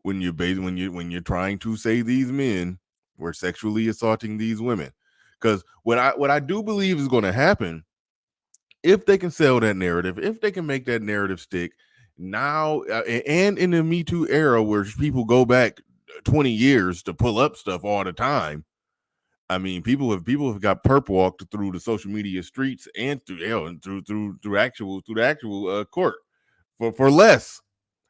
when you're trying to say these men were sexually assaulting these women. Because what I do believe is going to happen, if they can sell that narrative, if they can make that narrative stick now, and in the Me Too era where people go back 20 years to pull up stuff all the time. I mean, people have got perp walked through the social media streets and through actual court. for less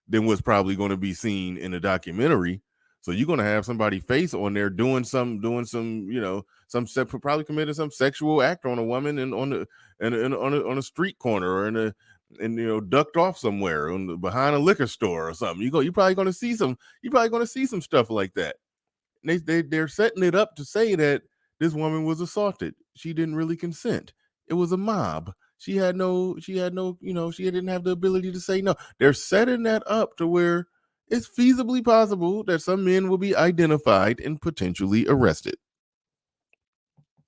than what's probably going to be seen in a documentary. So you're going to have somebody face on there doing some, probably committing some sexual act on a woman and on a street corner or ducked off somewhere behind a liquor store or something. You're probably going to see some stuff like that. They're setting it up to say that this woman was assaulted. She didn't really consent. It was a mob. She didn't have the ability to say no. They're setting that up to where it's feasibly possible that some men will be identified and potentially arrested.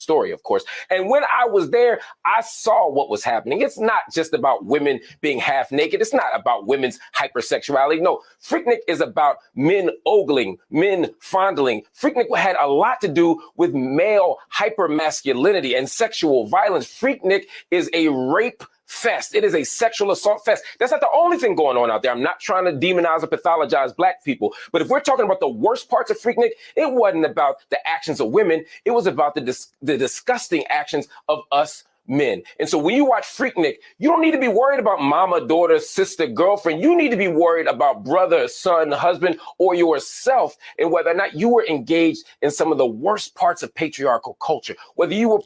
Story, of course. And when I was there, I saw what was happening. It's not just about women being half naked. It's not about women's hypersexuality. No, Freaknik is about men ogling, men fondling. Freaknik had a lot to do with male hypermasculinity and sexual violence. Freaknik is a rape fest. It is a sexual assault fest. That's not the only thing going on out there. I'm not trying to demonize or pathologize Black people, but if we're talking about the worst parts of Freaknik, it wasn't about the actions of women. It was about the disgusting actions of us men. And so when you watch Freaknik, you don't need to be worried about mama, daughter, sister, girlfriend. You need to be worried about brother, son, husband, or yourself, and whether or not you were engaged in some of the worst parts of patriarchal culture, whether you were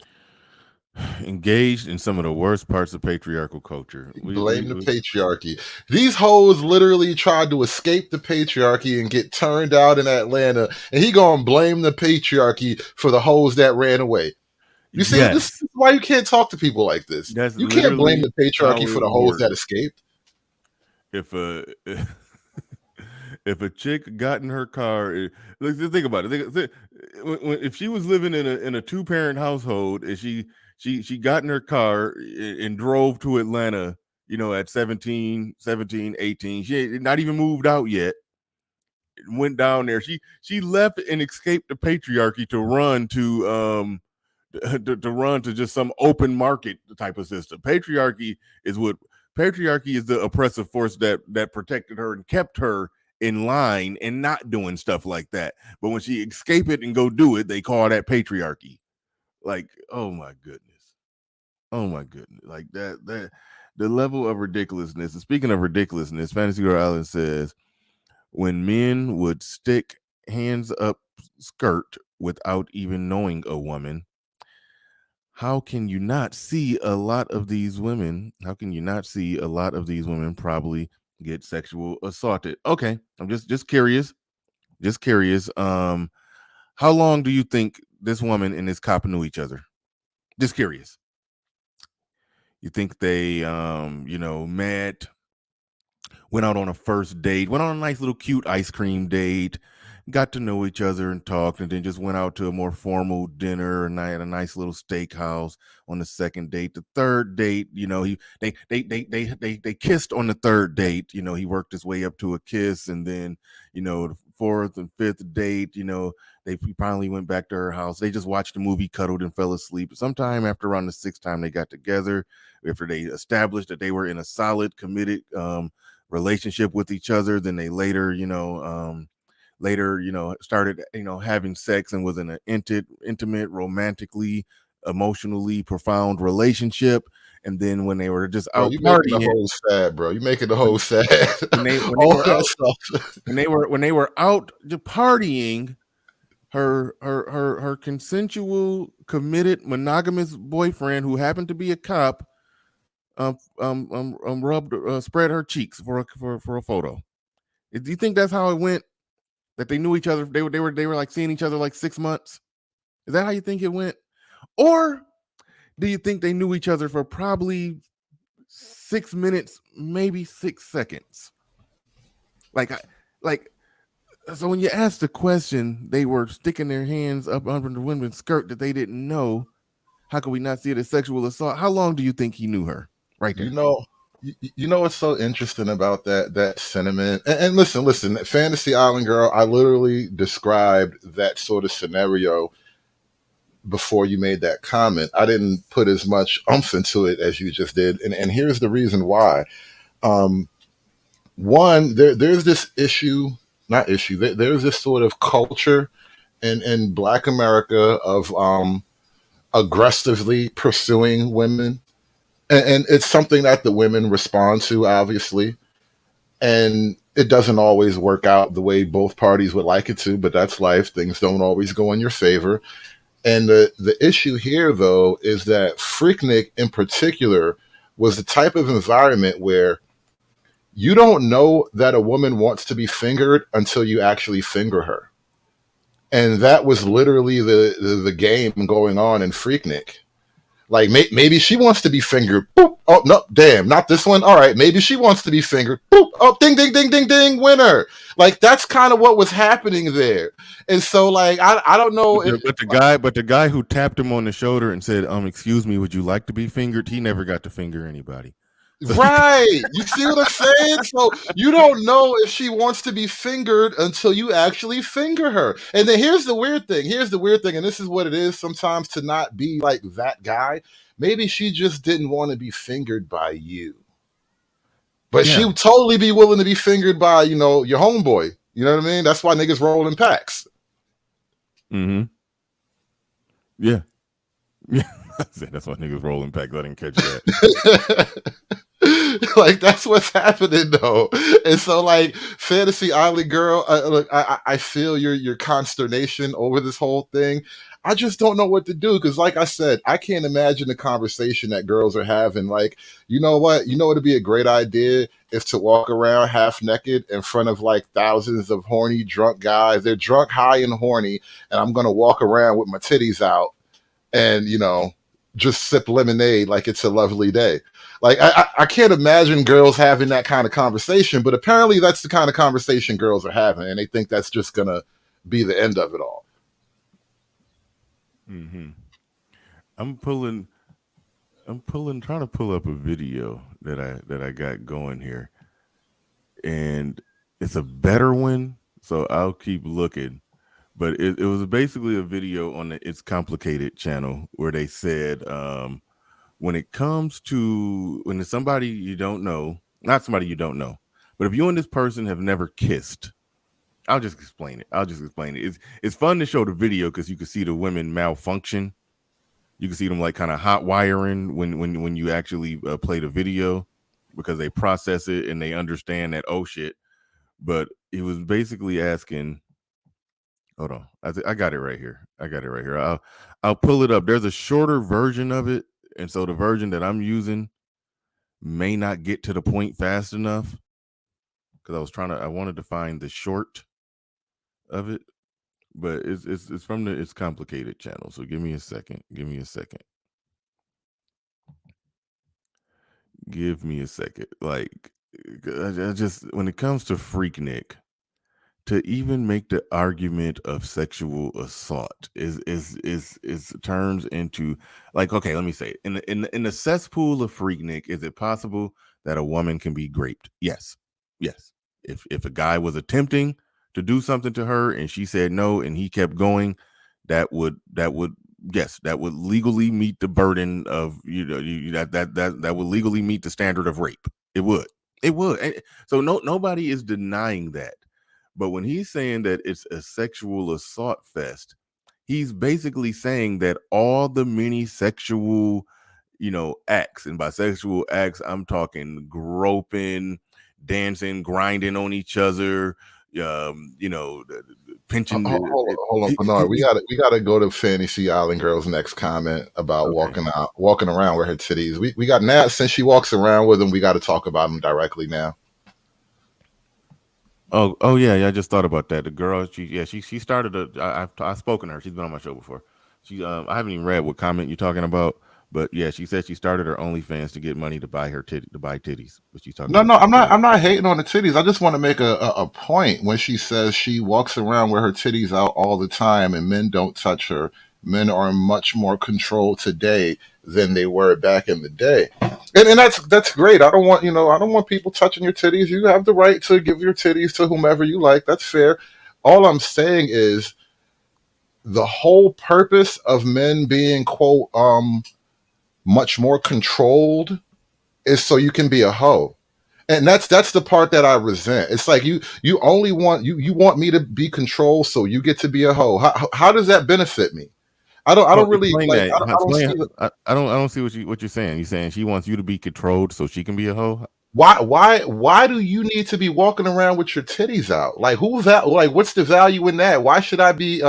engaged in some of the worst parts of patriarchal culture. Blame the patriarchy. These hoes literally tried to escape the patriarchy and get turned out in Atlanta, and he gonna blame the patriarchy for the hoes that ran away. You see, This is why you can't talk to people like this. You can't blame the patriarchy for the hoes that escaped. If a chick got in her car, think about it. If she was living in a 2-parent household and she got in her car and drove to Atlanta, at 17, 18. She had not even moved out yet. Went down there. She left and escaped the patriarchy to run to just some open market type of system. Patriarchy is the oppressive force that protected her and kept her in line and not doing stuff like that. But when she escape it and go do it, they call that patriarchy. Like, oh my goodness. Like that the level of ridiculousness. And speaking of ridiculousness, Fantasy Girl Allen says, when men would stick hands up skirt without even knowing a woman, how can you not see a lot of these women probably get sexual assaulted? Okay, I'm just curious. How long do you think this woman and this cop knew each other? Just curious. You think they met, went out on a first date, went on a nice little cute ice cream date, got to know each other and talked, and then just went out to a more formal dinner and at a nice little steakhouse on the second date. The third date, they kissed on the third date. He worked his way up to a kiss, and then the fourth and fifth date, they finally went back to her house. They just watched the movie, cuddled, and fell asleep. Sometime after around the sixth time they got together, after they established that they were in a solid, committed relationship with each other, then they later started having sex and was in an intimate, romantically, emotionally profound relationship. And then when they were just out partying, the whole sad, bro. You making the whole sad. When they were out partying, her consensual, committed, monogamous boyfriend, who happened to be a cop, spread her cheeks for a photo. Do you think that's how it went? That they knew each other? They were like seeing each other like 6 months. Is that how you think it went? Or do you think they knew each other for probably 6 minutes, maybe 6 seconds? So when you ask the question, they were sticking their hands up under the women's skirt that they didn't know. How could we not see it as sexual assault? How long do you think he knew her? Right there. You know what's so interesting about that sentiment? And listen, Fantasy Island Girl, I literally described that sort of scenario before you made that comment. I didn't put as much oomph into it as you just did. And here's the reason why. One, there's this there's this sort of culture in Black America of aggressively pursuing women. And it's something that the women respond to, obviously. and it doesn't always work out the way both parties would like it to, but that's life. Things don't always go in your favor. And the issue here, though, is that Freaknik in particular was the type of environment where you don't know that a woman wants to be fingered until you actually finger her. And that was literally the game going on in Freaknik. Like, maybe she wants to be fingered. Boop. Oh, no, damn, not this one. All right, maybe she wants to be fingered. Boop. Oh, ding, ding, ding, ding, ding, winner. Like, that's kind of what was happening there. And so, like, I don't know. But the guy who tapped him on the shoulder and said, excuse me, would you like to be fingered? He never got to finger anybody. Right. You see what I'm saying? So you don't know if she wants to be fingered until you actually finger her. And then here's the weird thing. And this is what it is sometimes to not be like that guy. Maybe she just didn't want to be fingered by you. But she would totally be willing to be fingered by, your homeboy. You know what I mean? That's why niggas roll in packs. Mm-hmm. Yeah. Yeah. That's why niggas roll in packs. I didn't catch that. Like, that's what's happening, though. And so, like, Fantasy Island girl, look, I feel your consternation over this whole thing. I just don't know what to do because, like I said, I can't imagine the conversation that girls are having. Like, you know what? You know what would be a great idea is to walk around half naked in front of like thousands of horny, drunk guys. They're drunk, high, and horny, and I'm gonna walk around with my titties out and just sip lemonade like it's a lovely day. Like, I can't imagine girls having that kind of conversation, but apparently that's the kind of conversation girls are having, and they think that's just gonna be the end of it all. Mm-hmm. I'm trying to pull up a video that I got going here, and it's a better one, so I'll keep looking. But it was basically a video on the It's Complicated channel where they said, when it comes to when it's somebody you don't know, not somebody you don't know, but if you and this person have never kissed, I'll just explain it. It's fun to show the video because you can see the women malfunction. You can see them like kind of hot wiring when you actually play the video because they process it and they understand that, oh shit. But it was basically asking, hold on, I got it right here. I'll pull it up. There's a shorter version of it. And so the version that I'm using may not get to the point fast enough because I wanted to find the short of it, but it's from the It's Complicated channel. So give me a second. Like, I just, when it comes to Freaknik, to even make the argument of sexual assault is turns into like, okay, let me say it. In the cesspool of Freaknik, is it possible that a woman can be raped? Yes. If a guy was attempting to do something to her and she said no and he kept going, that would legally meet the burden of that would legally meet the standard of rape. It would. So nobody is denying that. But when he's saying that it's a sexual assault fest, he's basically saying that all the many sexual, acts, and by sexual acts, I'm talking groping, dancing, grinding on each other, pinching. Hold on, Bernard. We gotta go to Fantasy Island Girl's next comment about walking around with her titties. We got now, since she walks around with them, we got to talk about them directly now. Oh yeah. I just thought about that. The girl, she started I've spoken to her. She's been on my show before. I haven't even read what comment you're talking about, but yeah, she said she started her OnlyFans to get money to buy titties. But she's talking. No, I'm not hating on the titties. I just want to make a point when she says she walks around with her titties out all the time and men don't touch her. Men are much more controlled today than they were back in the day. And that's great. I don't want people touching your titties. You have the right to give your titties to whomever you like. That's fair. All I'm saying is the whole purpose of men being, quote, much more controlled is so you can be a hoe. And that's the part that I resent. It's like you only want you want me to be controlled so you get to be a hoe. How does that benefit me? I don't really like, I don't see what you're saying. You're saying she wants you to be controlled so she can be a hoe? Why do you need to be walking around with your titties out? Like, who's that? Like, what's the value in that? Why should I be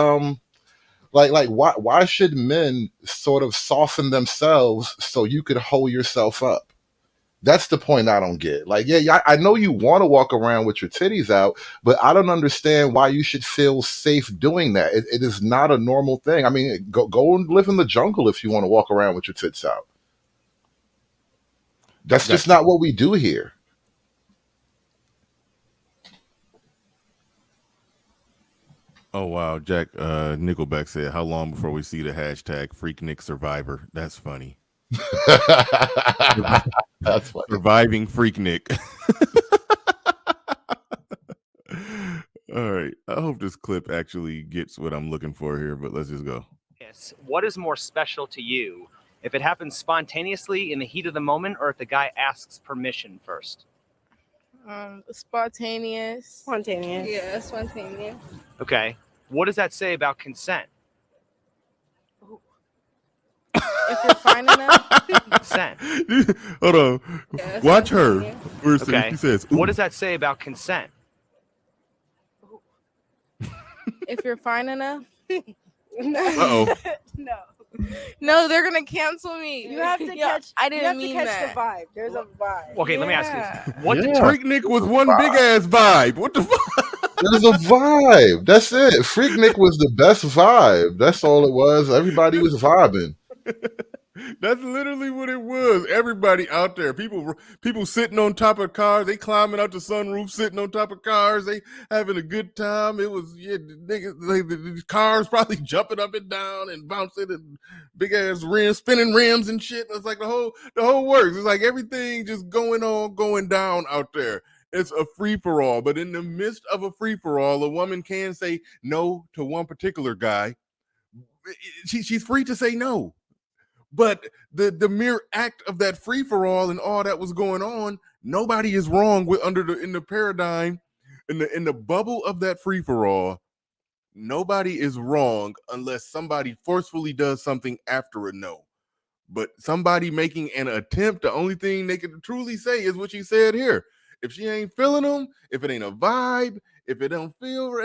why should men sort of soften themselves so you could hold yourself up? That's the point I don't get. Like, yeah, I know you want to walk around with your titties out, but I don't understand why you should feel safe doing that. It is not a normal thing. I mean, go and live in the jungle if you want to walk around with your tits out. That's just not what we do here. Oh wow, Jack Nickelback said, "How long before we see the hashtag Freaknik Survivor?" That's funny. That's funny. Surviving Freaknik. All right. I hope this clip actually gets what I'm looking for here, but let's just go. What is more special to you? If it happens spontaneously in the heat of the moment, or if the guy asks permission first? Spontaneous. Spontaneous. Yeah, spontaneous. Okay. What does that say about consent? If you're fine enough. Consent. Hold on. Yeah, watch her. Okay. She says, what does that say about consent? If you're fine enough. Uh-oh. No, they're gonna cancel me. You have to catch. I didn't mean mean that. The vibe. There's a vibe. Okay, let me ask you this. What did Freaknik was one big ass vibe? What the fuck? There's a vibe. That's it. Freaknik was the best vibe. That's all it was. Everybody was vibing. That's literally what it was. Everybody out there, people sitting on top of cars, they climbing out the sunroof, sitting on top of cars, they having a good time. It was the cars probably jumping up and down and bouncing and big ass rims, spinning rims and shit. It's like the whole works. It's like everything just going down out there. It's a free for all, but in the midst of a free for all, a woman can say no to one particular guy. She's free to say no. But the mere act of that free for all and all that was going on, nobody is wrong with in the paradigm, in the bubble of that free for all. Nobody is wrong unless somebody forcefully does something after a no. But somebody making an attempt, the only thing they can truly say is what you said here. If she ain't feeling them, if it ain't a vibe, if it don't feel,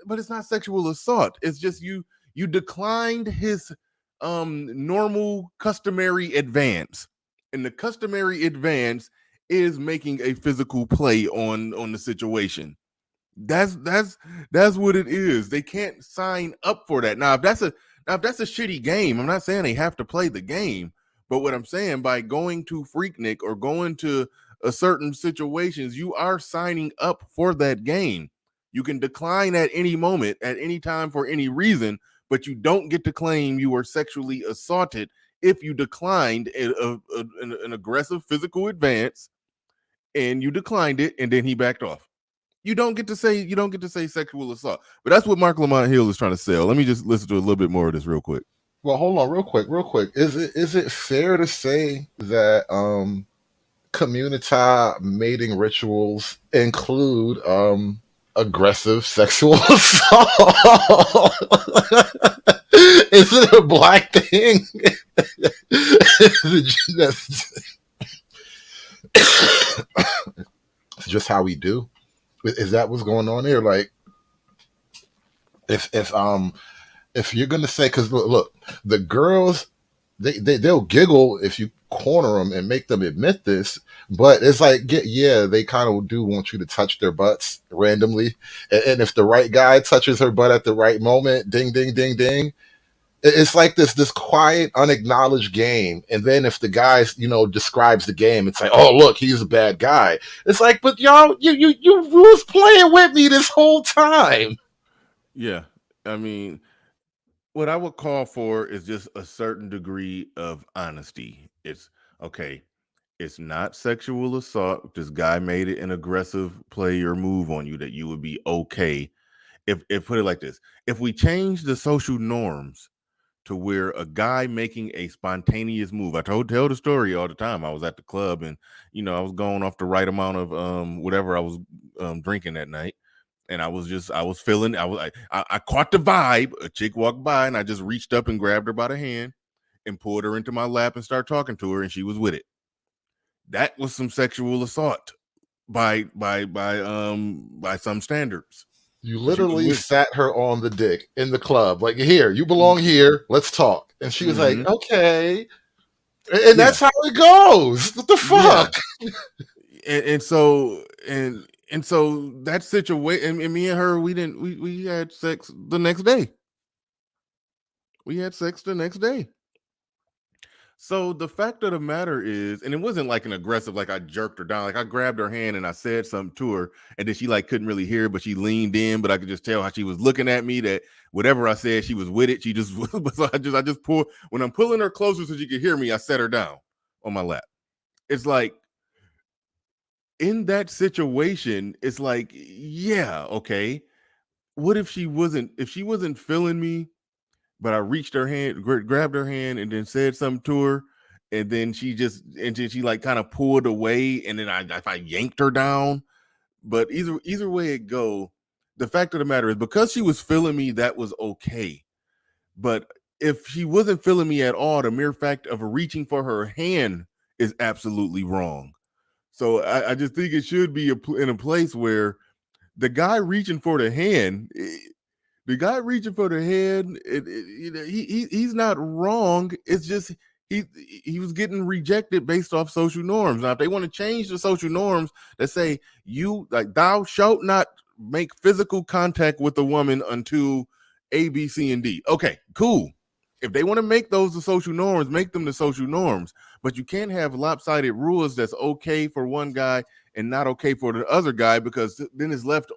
but it's not sexual assault. It's just you declined his normal customary advance, and the customary advance is making a physical play on the situation. That's what it is. They can't sign up for that. Now if that's a shitty game, I'm not saying they have to play the game, but what I'm saying, by going to Freaknik or going to a certain situations, you are signing up for that game. You can decline at any moment, at any time, for any reason, but you don't get to claim you were sexually assaulted if you declined an aggressive physical advance and you declined it and then he backed off. You don't get to say sexual assault. But that's what Mark Lamont Hill is trying to sell. Let me just listen to a little bit more of this real quick. Well, hold on, real quick. Is it fair to say that community mating rituals include aggressive sexual assault? Is it a black thing? It's just how we do. Is that what's going on here? Like, if you're gonna say, because look, the girls, they'll giggle if you corner them and make them admit this, but it's like, yeah, they kind of do want you to touch their butts randomly, and if the right guy touches her butt at the right moment, ding ding ding ding, it's like this quiet unacknowledged game. And then if the guy describes the game, it's like, oh look, he's a bad guy. It's like, but y'all, you was playing with me this whole time. Yeah, I mean, what I would call for is just a certain degree of honesty. It's okay. It's not sexual assault. This guy made it an aggressive play or move on you, that you would be okay. If put it like this, if we change the social norms to where a guy making a spontaneous move, I tell the story all the time. I was at the club and I was going off the right amount of whatever I was drinking that night. And I was feeling, I caught the vibe. A chick walked by and I just reached up and grabbed her by the hand and pulled her into my lap and started talking to her, and she was with it. that was some sexual assault by some standards. You literally sat her on the dick in the club, like, here, you belong here. Let's talk. And she was like, okay. And that's how it goes. What the fuck? And so that situation, and me and her, we had sex the next day. So the fact of the matter is, and it wasn't like an aggressive, like I jerked her down, like I grabbed her hand and I said something to her, and then she like couldn't really hear, but she leaned in, but I could just tell how she was looking at me, that whatever I said, she was with it. She just, so I just pulled, when I'm pulling her closer so she could hear me, I set her down on my lap. It's like, in that situation, it's like, yeah, okay. What if she wasn't feeling me, but I reached her hand, grabbed her hand, and then said something to her, and then she like kind of pulled away, and then I yanked her down. But either way it go, the fact of the matter is, because she was feeling me, that was okay. But if she wasn't feeling me at all, the mere fact of reaching for her hand is absolutely wrong. So I just think it should be in a place where the guy reaching for the hand, he's not wrong. It's just he was getting rejected based off social norms. Now, if they want to change the social norms that say thou shalt not make physical contact with a woman until A, B, C, and D. Okay, cool. If they want to make those the social norms, make them the social norms. But you can't have lopsided rules that's okay for one guy and not okay for the other guy, because then it's left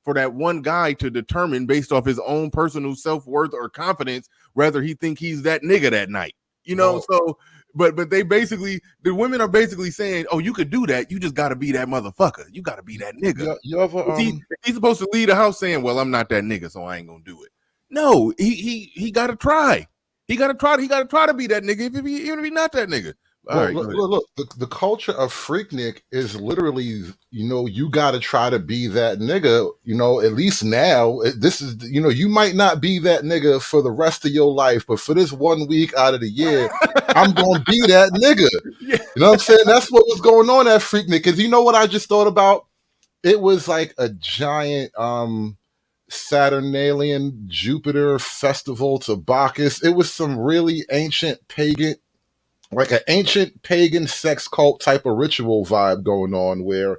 for that one guy to determine based off his own personal self-worth or confidence, whether he think he's that nigga that night. So but the women are basically saying, oh, you could do that, you just gotta be that motherfucker. You gotta be that nigga. He's supposed to leave the house saying, well, I'm not that nigga, so I ain't gonna do it. No, he gotta try. He gotta try to be that nigga, even if he's not that nigga. Look, the culture of Freaknik is literally, you got to try to be that nigga, at least now. This is, you might not be that nigga for the rest of your life, but for this 1 week out of the year, I'm going to be that nigga. You know what I'm saying? That's what was going on at Freaknik. Because you know what I just thought about? It was like a giant Saturnalian Jupiter festival to Bacchus. It was some really ancient pagan, like an ancient pagan sex cult type of ritual vibe going on, where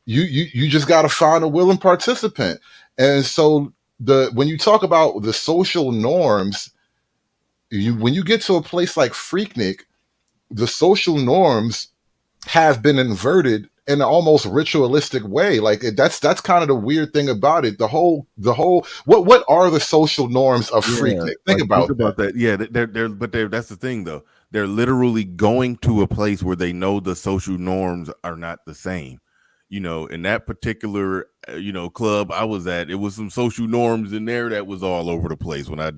you just got to find a willing participant. And so when you talk about the social norms, when you get to a place like Freaknik, the social norms have been inverted in an almost ritualistic way. Like that's kind of the weird thing about it. The whole what are the social norms of Freaknik? Think about that. Yeah, that's the thing though. They're literally going to a place where they know the social norms are not the same. In that particular club I was at, it was some social norms in there that was all over the place when I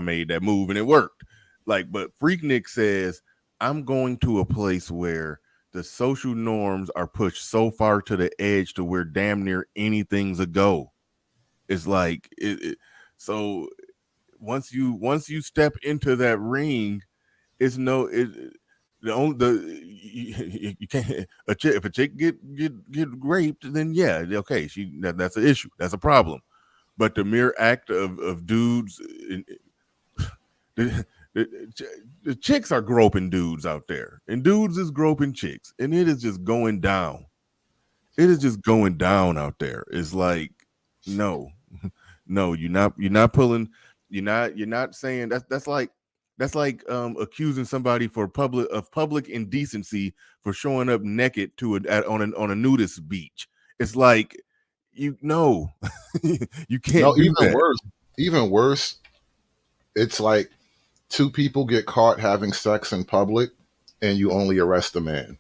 made that move, and it worked. But Freaknik says, I'm going to a place where the social norms are pushed so far to the edge to where damn near anything's a go. It's like so once you step into that ring, you can't. If a chick get raped, then yeah, okay, that's an issue, that's a problem. But the mere act of dudes, the chicks are groping dudes out there, and dudes is groping chicks, and it is just going down. It is just going down out there. It's like, no, you're not pulling. You're not saying that's like accusing somebody for public indecency for showing up naked on a nudist beach. It's like, you can't do that. Even worse, it's like two people get caught having sex in public and you only arrest a man.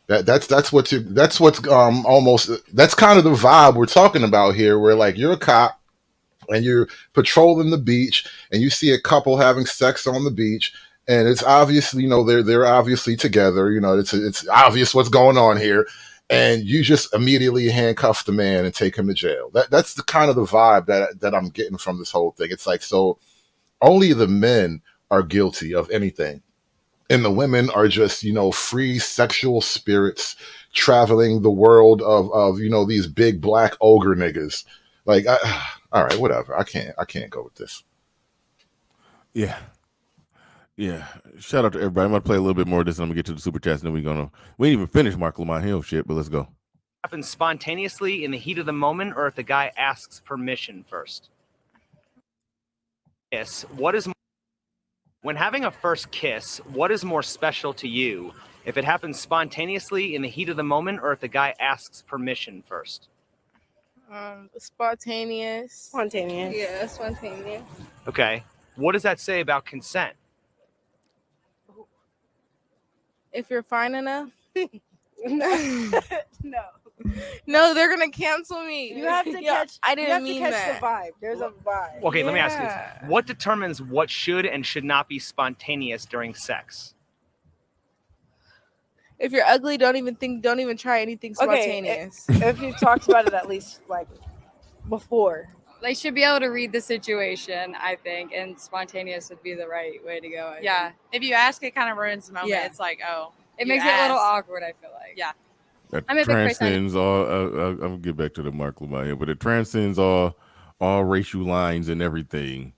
That's kind of the vibe we're talking about here, where like you're a cop and you're patrolling the beach and you see a couple having sex on the beach, and it's obviously, they're obviously together, it's obvious what's going on here, and you just immediately handcuff the man and take him to jail. That's the kind of the vibe that I'm getting from this whole thing. It's like, so only the men are guilty of anything. and the women are just, free sexual spirits traveling the world of these big black ogre niggas. Like, all right, whatever. I can't go with this. Yeah. Yeah. Shout out to everybody. I'm gonna play a little bit more of this and I'm gonna get to the super chats, and then we ain't even finished Mark Lamont Hill shit, but let's go. Happens spontaneously in the heat of the moment, or if the guy asks permission first. Yes. When having a first kiss, what is more special to you? If it happens spontaneously in the heat of the moment, or if the guy asks permission first? Spontaneous. Spontaneous. Yeah, spontaneous. Okay. What does that say about consent? If you're fine enough. No. No, they're gonna cancel me. You have to catch. I didn't you mean have to catch that. the vibe. There's a vibe. Okay, let me ask you this. What determines what should and should not be spontaneous during sex? If you're ugly, don't even try anything spontaneous. If you've talked about it at least like before. They should be able to read the situation, I think, and spontaneous would be the right way to go. I think. If you ask, it kind of ruins the moment. Yeah. It's like, oh, It makes it a little awkward, I feel like. Yeah. That I'm a big transcends all. I'll get back to the Mark Lamont here, but it transcends all racial lines and everything.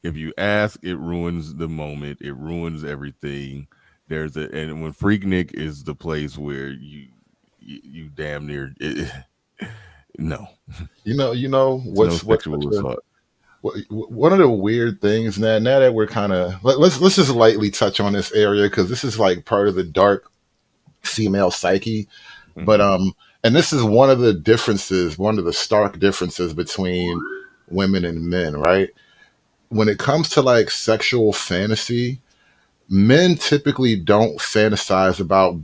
If you ask, it ruins the moment. It ruins everything. And when Freaknik is the place where you damn near no. What's one of the weird things now that we're kind of let's just lightly touch on this area because this is like part of the dark female psyche. But and this is one of the stark differences between women and men, right? When it comes to like sexual fantasy, men typically don't fantasize about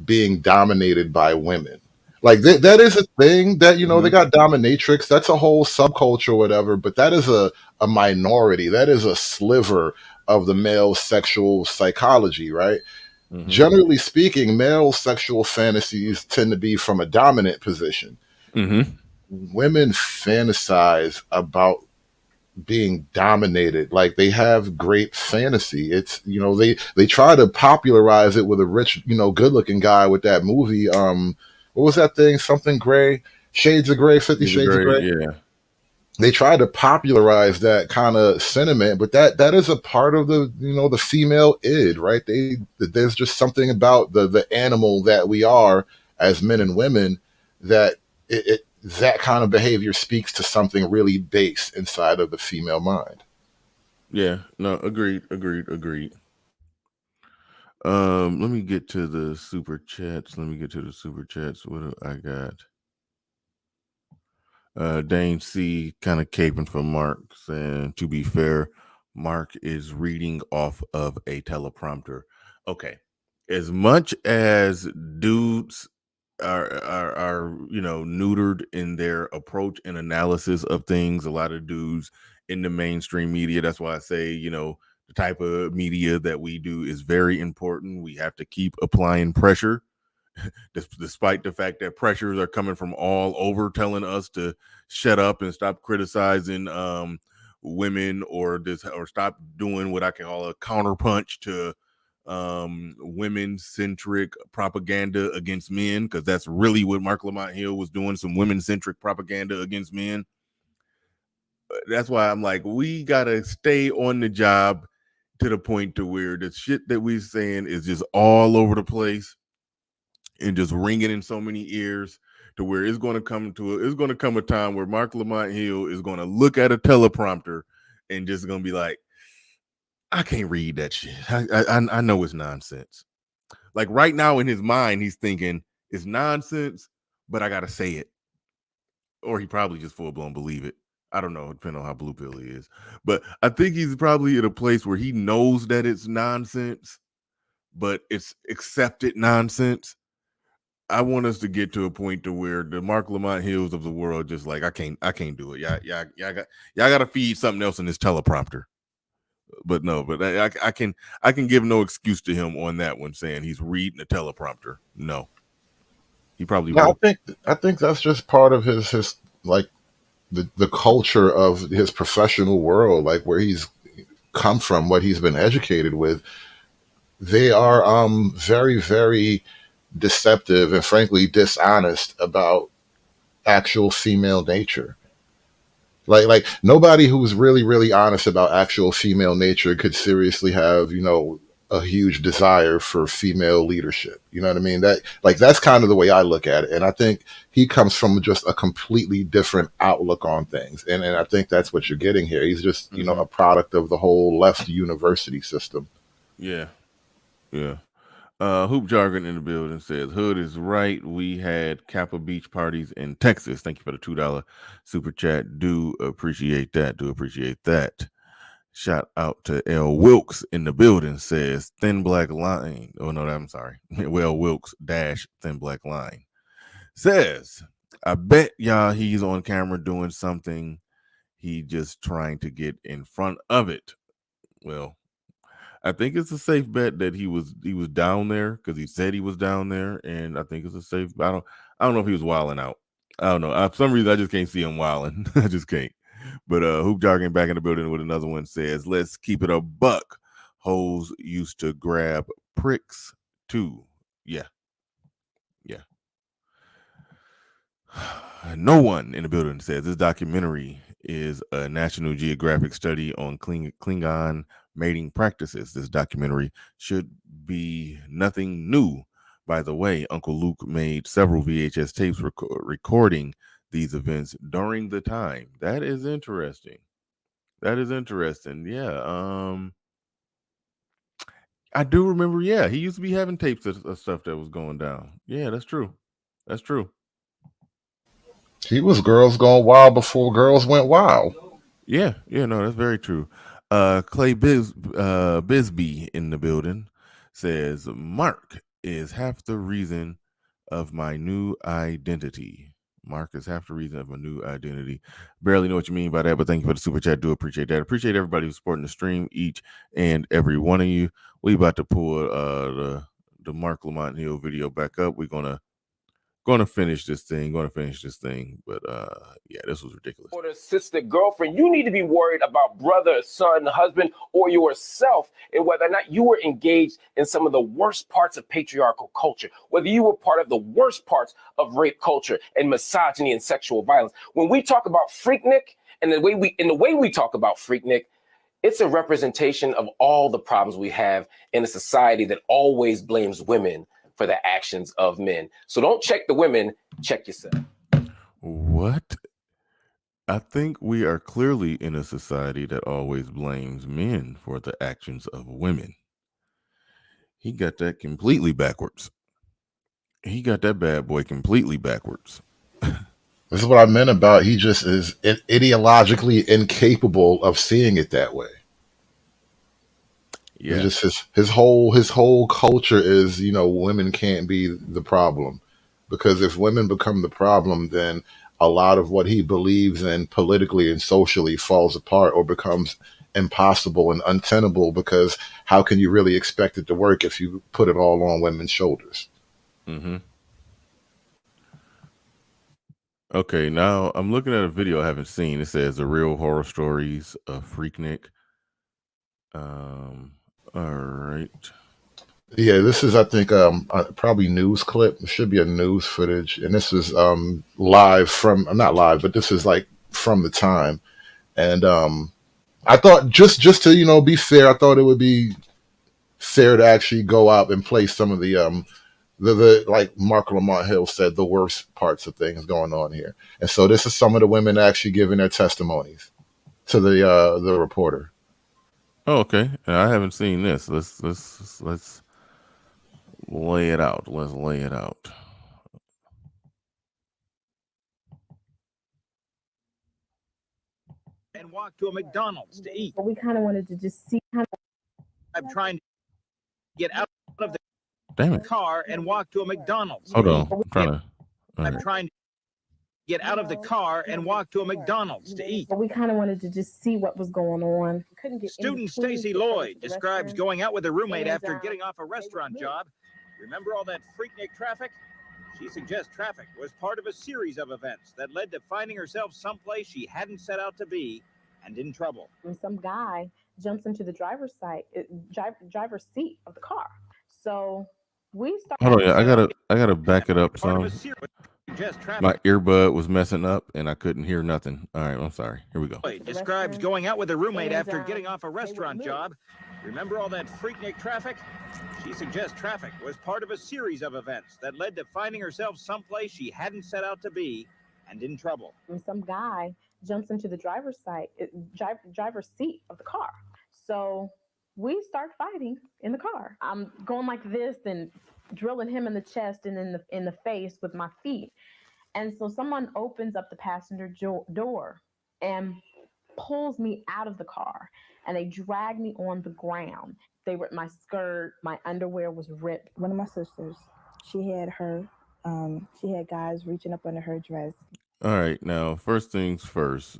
being dominated by women. Like that is a thing that, they got dominatrix. That's a whole subculture or whatever, but that is a minority. That is a sliver of the male sexual psychology, right? Generally speaking, male sexual fantasies tend to be from a dominant position. Women fantasize about being dominated. Like they have great fantasy. It's, they try to popularize it with a rich, good looking guy with that movie. What was that thing? Something gray, Shades of Gray, 50 Shades of Gray. Yeah. They try to popularize that kind of sentiment, but that is a part of the, the female id, right? There's just something about the animal that we are as men and women that that kind of behavior speaks to something really base inside of the female mind. Yeah, no, agreed. Let me get to the super chats. What do I got? Dane C kind of caping for Mark, saying, to be fair, Mark is reading off of a teleprompter. Okay. As much as dudes are neutered in their approach and analysis of things, a lot of dudes in the mainstream media, that's why I say, the type of media that we do is very important. We have to keep applying pressure. Despite the fact that pressures are coming from all over telling us to shut up and stop criticizing women or stop doing what I can call a counterpunch to women-centric propaganda against men, because that's really what Mark Lamont Hill was doing, some women-centric propaganda against men. That's why I'm like, we gotta stay on the job to the point to where the shit that we're saying is just all over the place and just ringing in so many ears to where it's going to come a time where Mark Lamont Hill is going to look at a teleprompter and just going to be like, I can't read that shit. I know it's nonsense. Like right now in his mind, he's thinking it's nonsense, but I got to say it. Or he probably just full blown believe it. I don't know, depending on how blue pill he is. But I think he's probably at a place where he knows that it's nonsense, but it's accepted nonsense. I want us to get to a point to where the Mark Lamont Hills of the world just like, I can't do it. Y'all got to feed something else in this teleprompter. But no, but I can give no excuse to him on that one, saying he's reading a teleprompter. No, he probably won't. I think that's just part of his like the culture of his professional world, like where he's come from, what he's been educated with. they are very, very deceptive and frankly dishonest about actual female nature. Like nobody who's really, really honest about actual female nature could seriously have, a huge desire for female leadership. You know what I mean? That's kind of the way I look at it. And I think he comes from just a completely different outlook on things. And I think that's what you're getting here. He's just, a product of the whole left university system. Yeah. Yeah. Hoop Jargon in the building says, Hood is right. We had Kappa Beach parties in Texas. Thank you for the $2 super chat. Do appreciate that. Do appreciate that. Shout out to L. Wilkes in the building says, Thin Black Line. Oh, no, I'm sorry. Well, Wilkes dash Thin Black Line says, I bet y'all he's on camera doing something. He just trying to get in front of it. Well, I think it's a safe bet that he was down there because he said he was down there, and I think it's a safe. I don't know if he was wilding out. I don't know. For some reason, I just can't see him wilding. I just can't. But Hoop Jargon back in the building with another one says, "Let's keep it a buck. Hoes used to grab pricks too. Yeah, yeah." No one in the building says this documentary is a National Geographic study on Klingon mating practices. This documentary should be nothing new. By the way, Uncle Luke made several VHS tapes recording these events during the time. That is interesting. That is interesting. Yeah. I do remember. Yeah, he used to be having tapes of stuff that was going down. Yeah, that's true. That's true. He was girls gone wild before girls went wild. Yeah, no, that's very true. Clay Bisbee in the building says, Mark is half the reason of my new identity. Mark is half the reason of my new identity. Barely know what you mean by that, but thank you for the super chat. Do appreciate that. Appreciate everybody who's supporting the stream, each and every one of you. We about to pull the Mark Lamont Hill video back up. We're gonna finish this thing. But yeah, this was ridiculous. Or sister, girlfriend, you need to be worried about brother, son, husband, or yourself, and whether or not you were engaged in some of the worst parts of patriarchal culture, whether you were part of the worst parts of rape culture and misogyny and sexual violence. When we talk about Freaknik, and the way we talk about Freaknik, it's a representation of all the problems we have in a society that always blames women for the actions of men. So don't check the women, check yourself. What? I think we are clearly in a society that always blames men for the actions of women. He got that completely backwards. He got that bad boy completely backwards. This is what I meant about he just is ideologically incapable of seeing it that way. Yeah, it's just his whole culture is, women can't be the problem, because if women become the problem, then a lot of what he believes in politically and socially falls apart or becomes impossible and untenable, because how can you really expect it to work if you put it all on women's shoulders? Mm-hmm. Okay, now I'm looking at a video I haven't seen. It says The Real Horror Stories of Freaknik. All right. Yeah, this is, I think, probably news clip. It should be a news footage, and this is live from, not live, but this is like from the time. And I thought just to be fair, I thought it would be fair to actually go out and play some of the like Mark Lamont Hill said, the worst parts of things going on here. And so this is some of the women actually giving their testimonies to the reporter. Oh, okay. I haven't seen this. Let's lay it out. Let's lay it out. And walk to a McDonald's to eat. We kind of wanted to just see. I'm trying to get out of the car and walk to a McDonald's. Hold on. I'm trying to get out of the car and walk to a McDonald's to eat. We kind of wanted to just see what was going on. Couldn't get Student Stacy Lloyd describes going out with a roommate after getting off a restaurant job. Remember all that Freaknik traffic? She suggests traffic was part of a series of events that led to finding herself someplace she hadn't set out to be and in trouble. Some guy jumps into the driver's seat of the car. So we start. Hold on, yeah, I gotta back it up some. My earbud was messing up and I couldn't hear nothing. All right, I'm sorry. Here we go. Describes going out with a roommate after getting off a restaurant job. Remember all that Freaknik traffic? She suggests traffic was part of a series of events that led to finding herself someplace she hadn't set out to be and in trouble. Some guy jumps into the driver's seat of the car. So we start fighting in the car. I'm going like this and drilling him in the chest and in the face with my feet. And so someone opens up the passenger door and pulls me out of the car, and they drag me on the ground. They ripped my skirt, my underwear was ripped. One of my sisters, she had guys reaching up under her dress. All right, now first things first.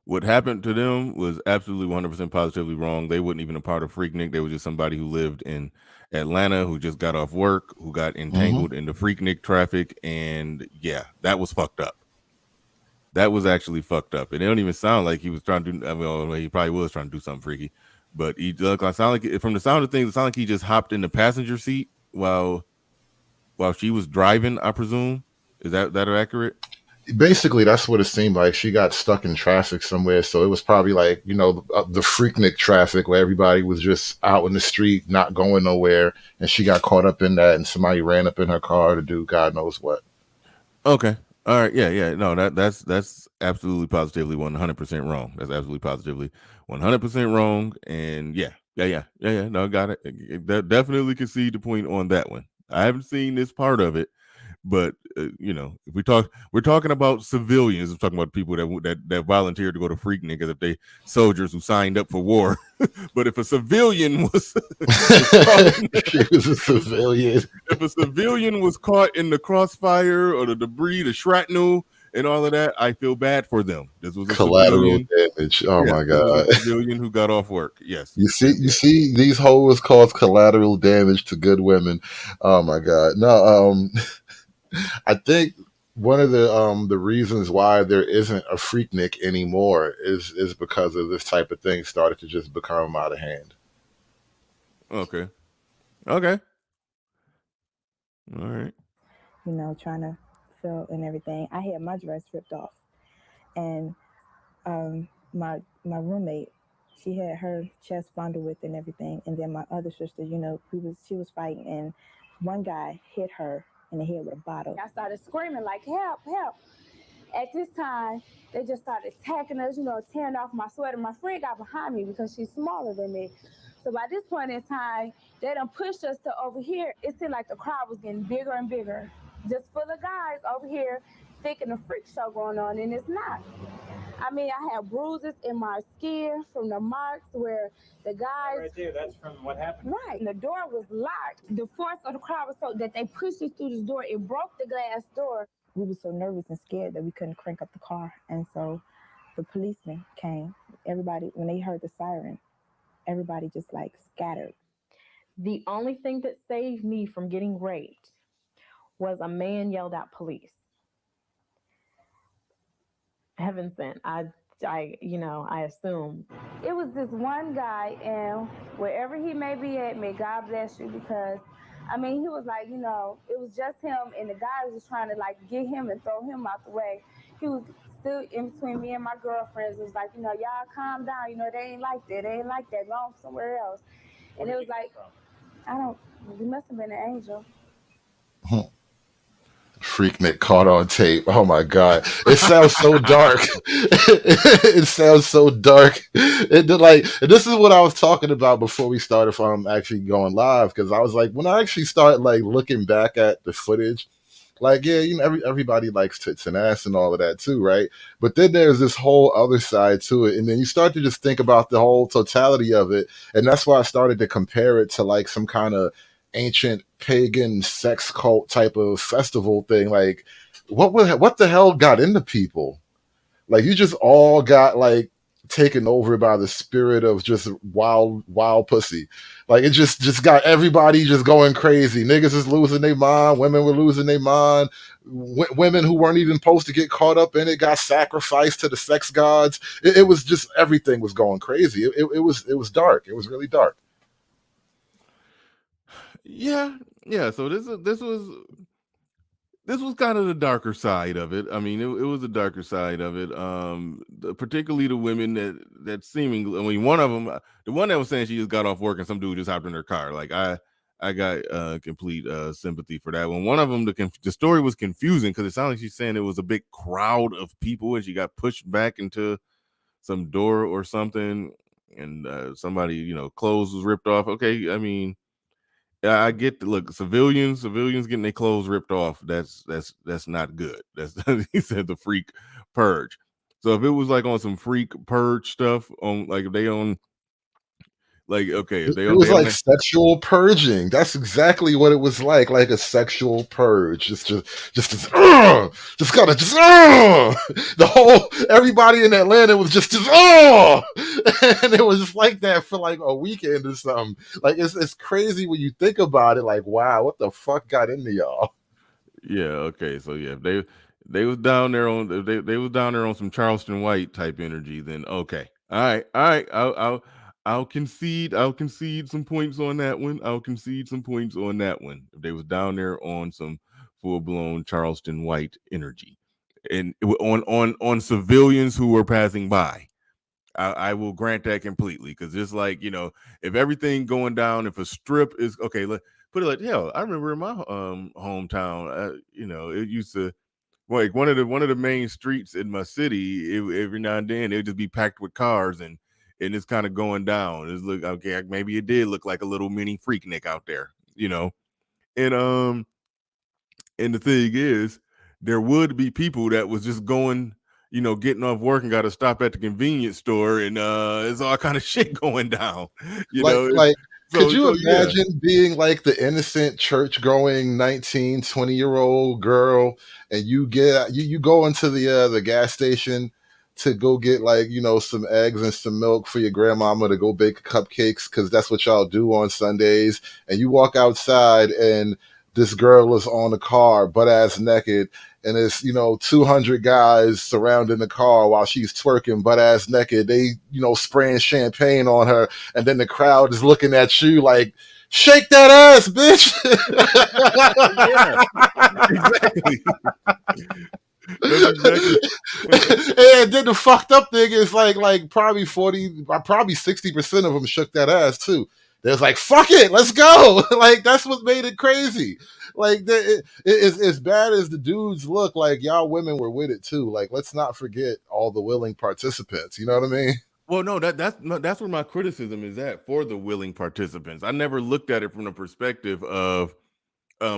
What happened to them was absolutely 100% positively wrong. They weren't even a part of Freaknik. They were just somebody who lived in Atlanta, who just got off work, who got entangled in the Freaknik traffic, and yeah, that was fucked up. That was actually fucked up. And it don't even sound like he was trying to do. I mean, he probably was trying to do something freaky, but he sound like, from the sound of things, it sounded like he just hopped in the passenger seat while she was driving, I presume. Is that accurate? Basically, that's what it seemed like. She got stuck in traffic somewhere, so it was probably like, you know, the Freaknik traffic where everybody was just out in the street, not going nowhere, and she got caught up in that, and somebody ran up in her car to do God knows what. Okay. All right. Yeah. No, that's absolutely positively 100% wrong. That's absolutely positively 100% wrong. And yeah. No, I got it. That definitely concede the point on that one. I haven't seen this part of it, but you know, if we're talking about civilians. We're talking about people that volunteered to go to Freaknik as if they soldiers who signed up for war. But if a civilian was, she was a civilian. If a civilian was caught in the crossfire or the debris, the shrapnel, and all of that, I feel bad for them. This was a collateral damage. Oh my God! A civilian who got off work. Yes. You see, these hoes cause collateral damage to good women. Oh my God! No, I think one of the reasons why there isn't a Freaknik anymore is because of this type of thing started to just become out of hand. Okay. All right. You know, trying to fill and everything. I had my dress ripped off, and my roommate, she had her chest fondled with and everything, and then my other sister, you know, she was fighting, and one guy hit her in the head with a bottle. I started screaming like, help, help. At this time, they just started attacking us, you know, tearing off my sweater. My friend got behind me because she's smaller than me. So by this point in time, they done pushed us to over here. It seemed like the crowd was getting bigger and bigger. Just full of guys over here thinking a freak show going on, and it's not. I mean, I have bruises in my skin from the marks where the guys... Right there, that's from what happened. Right, and the door was locked. The force of the crowd was so that they pushed us through this door. It broke the glass door. We were so nervous and scared that we couldn't crank up the car. And so the policemen came. Everybody, when they heard the siren, everybody just like scattered. The only thing that saved me from getting raped was a man yelled out police. Heaven sent. I assume. It was this one guy, and wherever he may be at, may God bless you, because I mean, he was like, you know, it was just him, and the guy was just trying to like get him and throw him out the way. He was still in between me and my girlfriends. It was like, you know, y'all calm down. You know, they ain't like that. They ain't like that. Go somewhere else. And it was like, he must have been an angel. Freaknik caught on tape. Oh my God. It sounds so dark. It sounds so dark. This is what I was talking about before we started from actually going live. Cause I was like, when I actually started like looking back at the footage, like, yeah, you know, everybody likes tits and ass and all of that too, right? But then there's this whole other side to it. And then you start to just think about the whole totality of it. And that's why I started to compare it to like some kind of ancient pagan sex cult type of festival thing. Like, what the hell got into people? Like, you just all got like taken over by the spirit of just wild pussy. Like it just got everybody just going crazy. Niggas is losing their mind. Women were losing their mind. Women who weren't even supposed to get caught up in it got sacrificed to the sex gods. It was just everything was going crazy. It was dark. It was really dark. Yeah. So this was kind of the darker side of it. I mean, it was the darker side of it. Particularly the women that seemingly, I mean, one of them, the one that was saying she just got off work and some dude just hopped in her car. Like I got complete sympathy for that one. One of them, the story was confusing because it sounded like she's saying it was a big crowd of people and she got pushed back into some door or something, and somebody, clothes was ripped off. Okay, I mean, I get the look. Civilians getting their clothes ripped off. That's not good. That's he said the freak purge. So if it was like on some freak purge stuff, on like if they on, like, okay, if It was like sexual purging. That's exactly what it was like a sexual purge. Just gotta the whole everybody in Atlanta was just and it was just like that for like a weekend or something. Like it's crazy when you think about it. Like, wow, what the fuck got into y'all? Yeah. Okay. So yeah, if they was down there on they was down there on some Charleston White type energy, then okay. All right. I'll concede some points on that one. If they was down there on some full blown Charleston White energy, and on civilians who were passing by, I will grant that completely, because just like, if everything going down, if a strip is okay, put it like, hell, I remember in my hometown, it used to, like, one of the main streets in my city, every now and then it would just be packed with cars, and it's kind of going down. It's look okay, maybe it did look like a little mini Freaknik out there, and the thing is, there would be people that was just going, getting off work and got to stop at the convenience store, and there's all kind of shit going down. Could you imagine being like the innocent church going 19, 20-year-old girl, and you go into the gas station to go get some eggs and some milk for your grandmama to go bake cupcakes, because that's what y'all do on Sundays, and you walk outside and this girl is on the car butt ass naked, and it's 200 guys surrounding the car while she's twerking butt ass naked. They spraying champagne on her, and then the crowd is looking at you like, shake that ass, bitch. And then the fucked up thing is like probably 60% of them shook that ass too. There's like, fuck it, let's go. Like, that's what made it crazy. Like, it's as bad as the dudes look, like, y'all women were with it too. Like, let's not forget all the willing participants. You know what I mean? Well, no, that's where my criticism is at for the willing participants. I never looked at it from the perspective of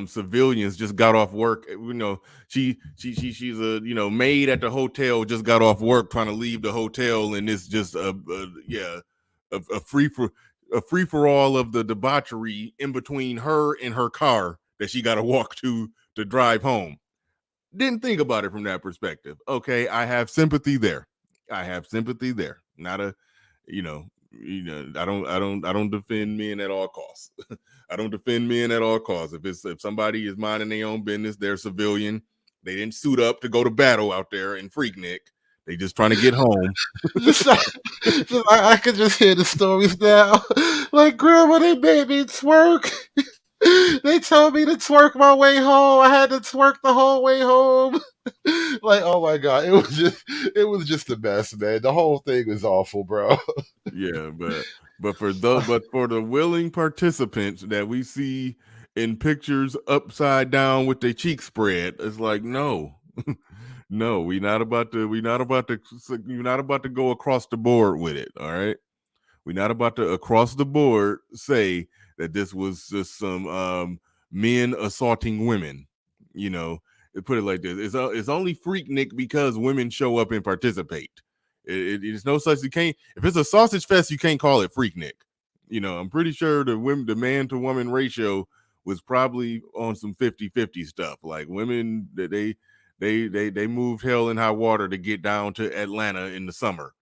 civilians just got off work. She's a maid at the hotel, just got off work trying to leave the hotel, and it's just a free for all of the debauchery in between her and her car that she got to walk to drive home. Didn't think about it from that perspective. Okay, I have sympathy there. Not a, I don't defend men at all costs. I don't defend men at all costs. If somebody is minding their own business, they're civilian. They didn't suit up to go to battle out there in Freaknik. They just trying to get home. I could just hear the stories now. Like, grandma, they made me twerk. They told me to twerk my way home. I had to twerk the whole way home. Like, oh my god, it was just a mess, man. The whole thing was awful, bro. Yeah, but for the willing participants that we see in pictures upside down with their cheeks spread, it's like, no. No, we're not about to go across the board with it. All right, we're not about to across the board say that this was just some men assaulting women. Put it like this: it's only Freaknik because women show up and participate. It's no such, you can't, if it's a sausage fest, you can't call it Freaknik. I'm pretty sure the man to woman ratio was probably on some 50-50 stuff. Like, women, they moved hell and high water to get down to Atlanta in the summer.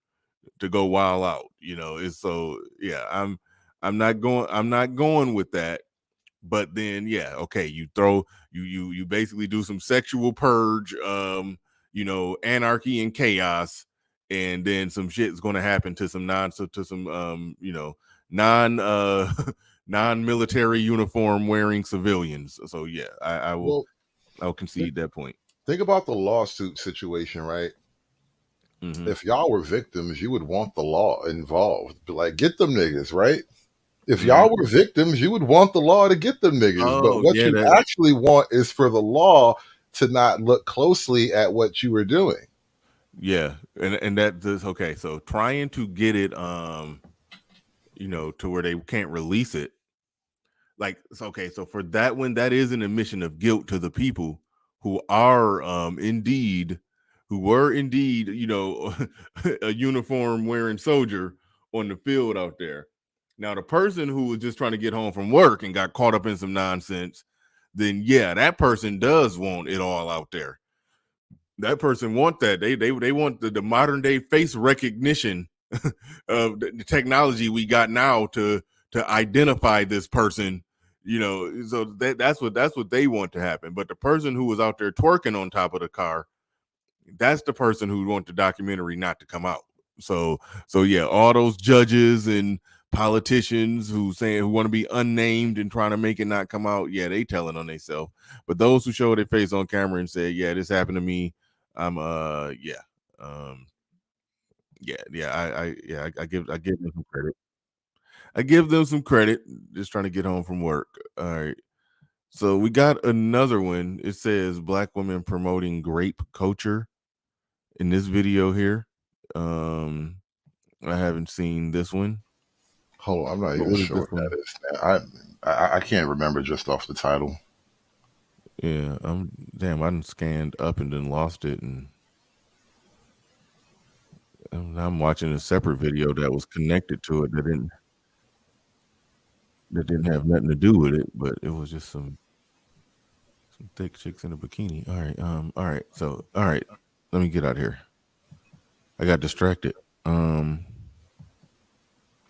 go wild out. It's so yeah. I'm not going with that. But then okay, you basically do some sexual purge, anarchy and chaos, and then some shit's going to happen to some non-military uniform wearing civilians. So yeah, I'll concede that point. Think about the lawsuit situation, right? Mm-hmm. If y'all were victims, you would want the law involved. Like, get them niggas, right? If y'all were victims, you would want the law to get them niggas. But what you actually want is for the law to not look closely at what you were doing. Yeah, and that does okay. So trying to get it, to where they can't release it. Like, okay, so for that one, that is an admission of guilt to the people who are indeed, a uniform wearing soldier on the field out there. Now, the person who was just trying to get home from work and got caught up in some nonsense, then that person does want it all out there. That person want that. They want the modern day face recognition of the technology we got now to identify this person. So that's what they want to happen. But the person who was out there twerking on top of the car, that's the person who want the documentary not to come out. So yeah, all those judges and politicians who want to be unnamed and trying to make it not come out, they telling on themselves. But those who show their face on camera and say, this happened to me, I give them some credit. I give them some credit, just trying to get home from work. All right. So we got another one. It says Black women promoting grape culture in this video here. I haven't seen this one. Hold on, I'm not even sure what that is. I can't remember just off the title. Yeah, I done scanned up and then lost it, and I'm watching a separate video that was connected to it that didn't have nothing to do with it, but it was just some thick chicks in a bikini. All right. So, all right, let me get out of here. I got distracted.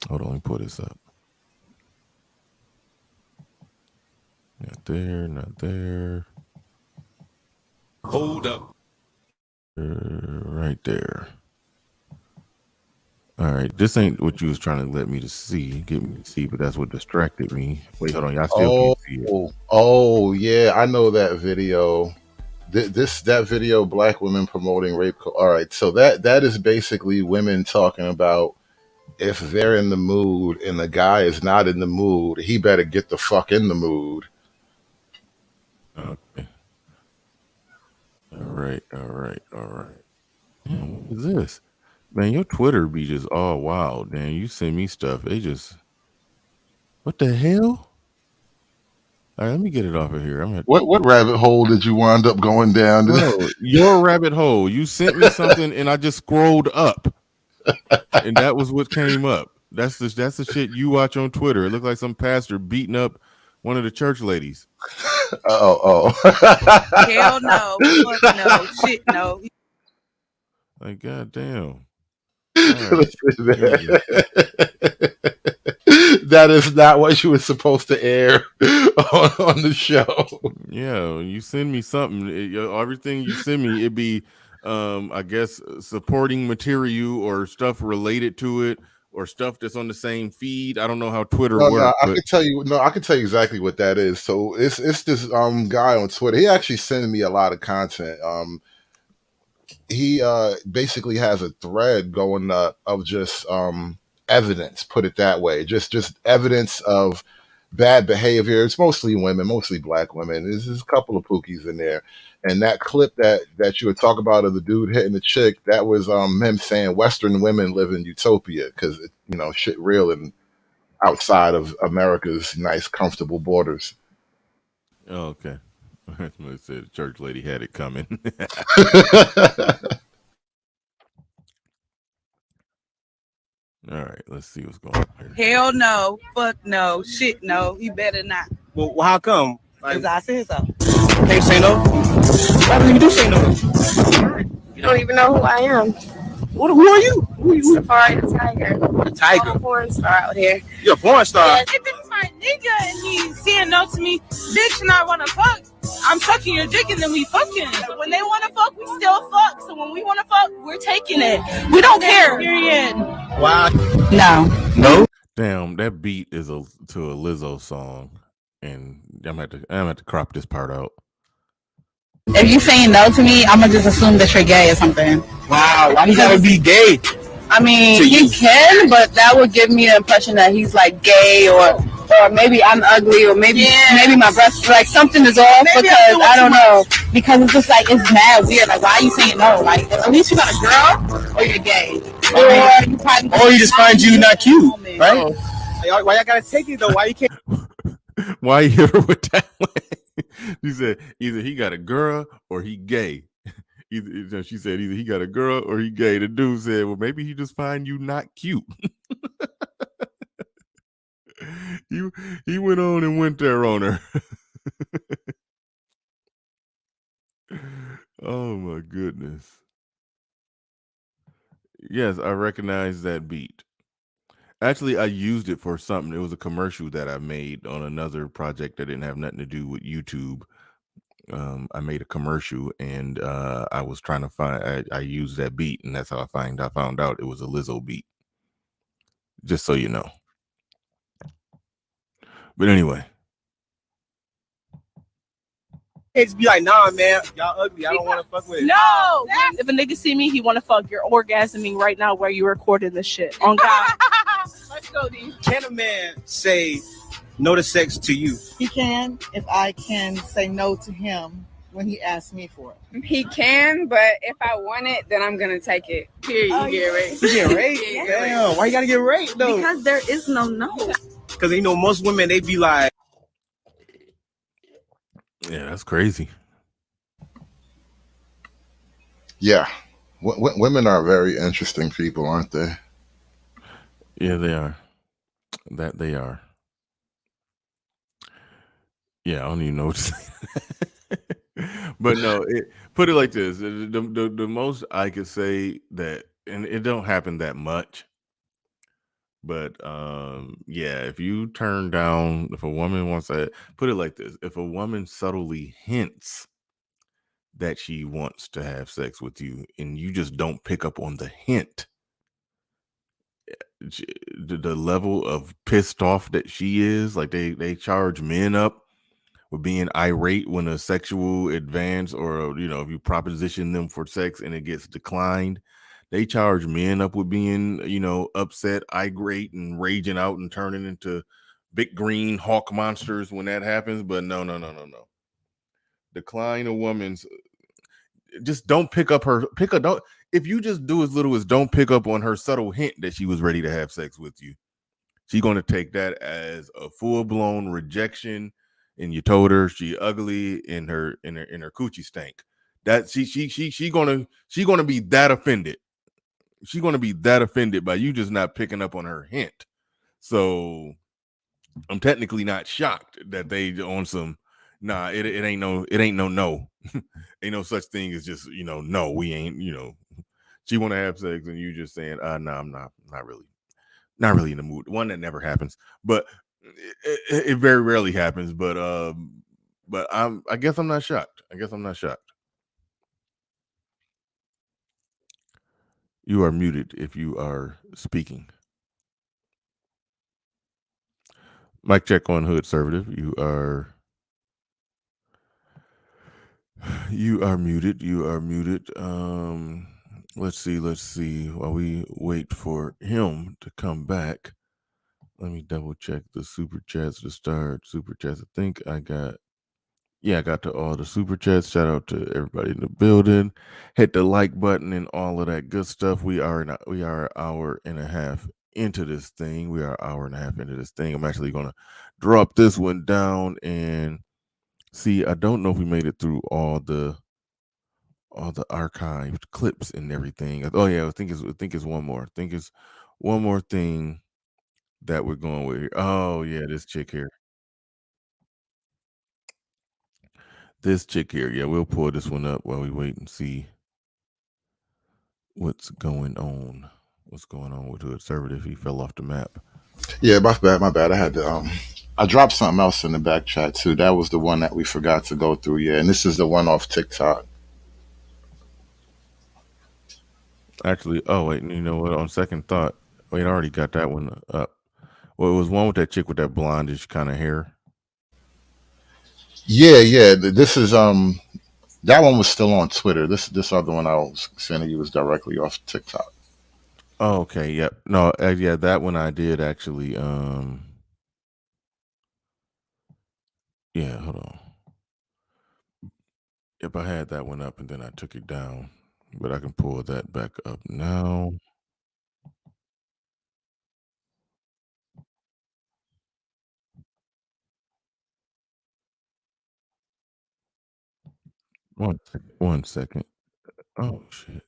Hold on, let me pull this up. Not there. Hold up. Right there. All right, this ain't what you was trying to get me to see, but that's what distracted me. Wait, hold on, y'all still can't see it. Oh, yeah, I know that video. That video, Black women promoting rape. All right, so that is basically women talking about if they're in the mood and the guy is not in the mood, he better get the fuck in the mood. Okay. All right. Man, what is this? Man, your Twitter be just all wild, man. You send me stuff. What the hell? All right, let me get it off of here. What rabbit hole did you wind up going down? Bro, your rabbit hole. You sent me something and I just scrolled up. And that was what came up. That's the shit you watch on Twitter. It looked like some pastor beating up one of the church ladies. Oh. Hell no. Fuck no. Shit no. Like, goddamn. That is not what you were supposed to air on the show. Yeah, you send me something. Everything you send me, it'd be, I guess, supporting material or stuff related to it, or stuff that's on the same feed. I don't know how Twitter works. I can tell you. No, I can tell you exactly what that is. So it's this guy on Twitter. He actually sends me a lot of content. He basically has a thread going of just evidence, put it that way, just evidence of bad behavior. It's mostly women, mostly Black women. There's a couple of pookies in there. And that clip that you would talk about of the dude hitting the chick, that was him saying Western women live in utopia because shit real and outside of America's nice, comfortable borders. Oh, okay. I said the church lady had it coming. All right, let's see what's going on here. Hell no. Fuck no. Shit no. You better not. Well, how come? Because I said so. Can't say no? Why would you do say no? You don't even know who I am. Who are you? Safari the Tiger. The Tiger. I'm a porn star out here. You're a porn star. Yeah, if it's my nigga and he's saying no to me, bitch, and I want to fuck, I'm sucking your dick and then we fucking. When they want to fuck, we still fuck. So when we want to fuck, we're taking it. We don't care. Period. Wow. No. Damn, that beat is to a Lizzo song, and I'm gonna have to crop this part out. If you saying no to me, I'm gonna just assume that you're gay or something. Wow, why do you gotta be gay? I mean, he can, but that would give me the impression that he's like gay, or maybe I'm ugly, or maybe my breasts, like something is off, maybe because I don't know. Because it's just like it's mad weird. Like, why are you saying no? Like, at least you got a girl, or you're gay, Or he just finds you not cute, right? Why y'all gotta take it though? Why you can't? Why you hit her with that? She said either he got a girl or he gay. She said either he got a girl or he gay. The dude said, well, maybe he just find you not cute. He went on and went there on her. Oh my goodness. Yes, I recognize that beat. Actually, I used it for something. It was a commercial that I made on another project that didn't have nothing to do with YouTube. I made a commercial, and I was trying to find. I used that beat, and that's how I found out it was a Lizzo beat. Just so you know. But anyway, Kids be like, nah, man, y'all ugly. I don't want to fuck with it. No, if a nigga see me, he want to fuck. You're orgasming right now where you recording this shit. On God. Let's go, D. Can a man say no to sex to you? He can, if I can say no to him when he asks me for it. He can, but if I want it, then I'm gonna take it. Period. You get raped. You get raped? Damn, why you gotta get raped though? Because there is no. Because you know most women, they be like, yeah, that's crazy. Yeah, women are very interesting people, aren't they? Yeah, they are. That they are. Yeah, I don't even know what to say. But no, put it like this: the most I could say that, and it don't happen that much. But yeah, if you turn down, if a woman wants to, put it like this: if a woman subtly hints that she wants to have sex with you, and you just don't pick up on the hint, the level of pissed off that she is, like they charge men up with being irate when a sexual advance, or if you proposition them for sex and it gets declined, they charge men up with being upset, irate, and raging out and turning into big green hawk monsters when that happens. But no. Decline a woman's, just don't pick up don't, if you just do as little as don't pick up on her subtle hint that she was ready to have sex with you, she's going to take that as a full-blown rejection, and you told her she ugly and her coochie stank. That she gonna be that offended. She's gonna be that offended by you just not picking up on her hint. So I'm technically not shocked that they on some it ain't no ain't no such thing as just no, we ain't, she want to have sex and you just saying no, I'm not really in the mood. One, that never happens, but it very rarely happens. But I guess I'm not shocked. You are muted if you are speaking. Mic check on Hood Conservative. You are muted. Let's see. While we wait for him to come back, let me double check the super chats to start. Super chats. I think I got to all the super chats. Shout out to everybody in the building. Hit the like button and all of that good stuff. We are an hour and a half into this thing. I'm actually gonna drop this one down and see. I don't know if we made it through all the archived clips and everything. Oh yeah, I think it's one more. I think it's one more thing that we're going with here. Oh yeah, this chick here. Yeah, we'll pull this one up while we wait and see what's going on? What's going on with Hood Servative? He fell off the map. Yeah, my bad. I had to I dropped something else in the back chat too. That was the one that we forgot to go through. Yeah, and this is the one off TikTok. Actually, oh wait, you know what? On second thought, wait, I already got that one up. Well, it was one with that chick with that blondish kind of hair. Yeah. This is that one was still on Twitter. This other one I was sending you was directly off TikTok. Oh, okay. Yep. No, yeah, that one I did actually. Yeah, hold on. Yep, I had that one up and then I took it down, but I can pull that back up now. One second. Oh shit.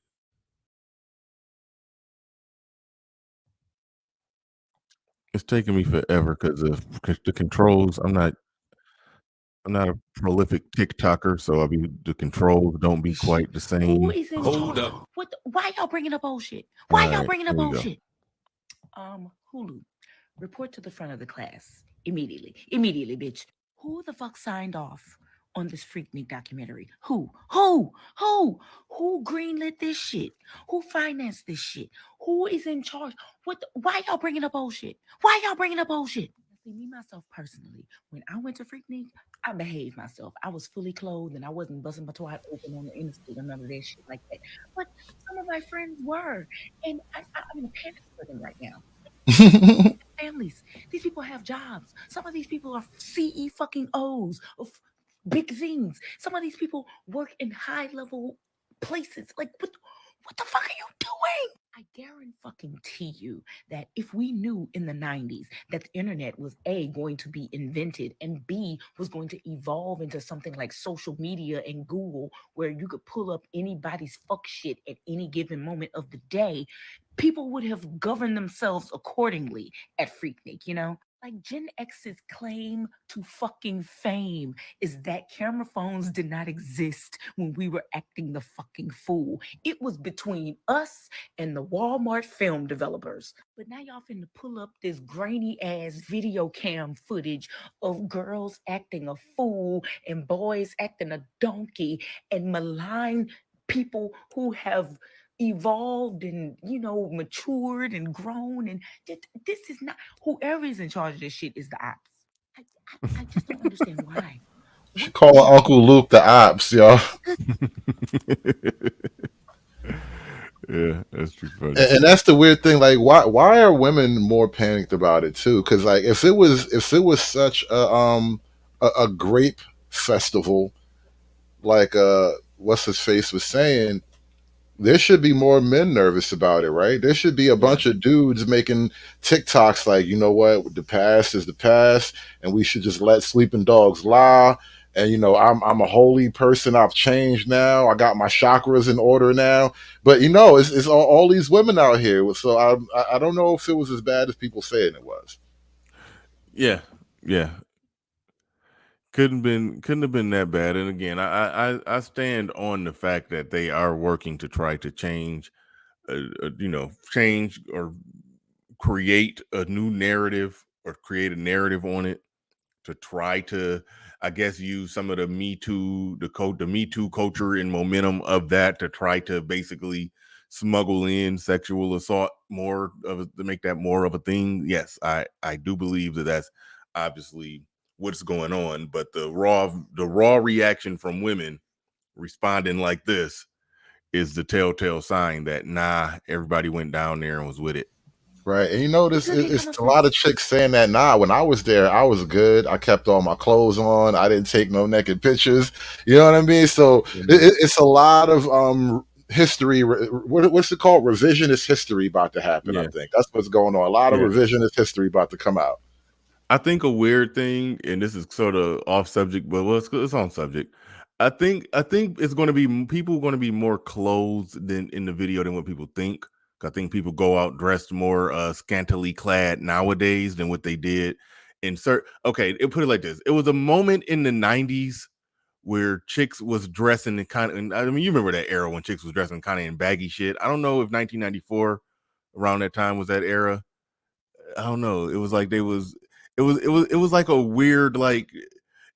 It's taking me forever because of the controls. I'm not a prolific TikToker, so the controls don't be quite the same. Who is in charge? Why y'all bringing up old shit? Why y'all bringing up old shit? Hulu, report to the front of the class immediately, bitch. Who the fuck signed off on this Freaknik documentary? Who greenlit this shit? Who financed this shit? Who is in charge? Why y'all bringing up old shit? See, me, myself, personally, when I went to Freaknik, I behaved myself. I was fully clothed and I wasn't busting my twat open on the interstate or none of that shit like that. But some of my friends were. And I'm in a panic for them right now. Families. These people have jobs. Some of these people are CE fucking O's of big things. Some of these people work in high level places. Like, what the fuck are you doing? I guarantee you that if we knew in the 90s that the internet was A, going to be invented, and B, was going to evolve into something like social media and Google, where you could pull up anybody's fuck shit at any given moment of the day, people would have governed themselves accordingly at Freaknik, you know? Like Gen X's claim to fucking fame is that camera phones did not exist when we were acting the fucking fool. It was between us and the Walmart film developers. But now y'all finna pull up this grainy ass video cam footage of girls acting a fool and boys acting a donkey and malign people who have evolved and matured and grown, and this is not, whoever is in charge of this shit is the ops. I just don't understand why. She calling Uncle Luke the ops, y'all. Yeah, that's too funny. And that's the weird thing. Like, why are women more panicked about it too? Because like, if it was such a grape festival, like what's his face was saying, there should be more men nervous about it, right? There should be a bunch of dudes making TikToks like, you know what, the past is the past, and we should just let sleeping dogs lie. And I'm a holy person. I've changed now. I got my chakras in order now. But it's all these women out here. So I don't know if it was as bad as people saying it was. Yeah. Couldn't have been that bad. And again, I stand on the fact that they are working to try to change, change or create a new narrative or create a narrative on it to try to, I guess, use some of the Me Too, the Me Too culture and momentum of that to try to basically smuggle in sexual assault to make that more of a thing. Yes, I do believe that that's obviously what's going on, but the raw reaction from women responding like this is the telltale sign that everybody went down there and was with it. Right. And it's a lot of chicks saying that when I was there, I was good. I kept all my clothes on. I didn't take no naked pictures. You know what I mean? So it's a lot of history. What's it called? Revisionist history about to happen. I think that's what's going on. A lot of revisionist history about to come out. I think a weird thing, and this is sort of off subject, but it's on subject. I think it's going to be people going to be more clothed than in the video than what people think. I think people go out dressed more scantily clad nowadays than what they did. Okay, put it like this: it was a moment in the 90s where chicks was dressing in kind of, I mean, you remember that era when chicks was dressing kind of in baggy shit. I don't know if 1994 around that time was that era. I don't know. It was like it was like a weird, like,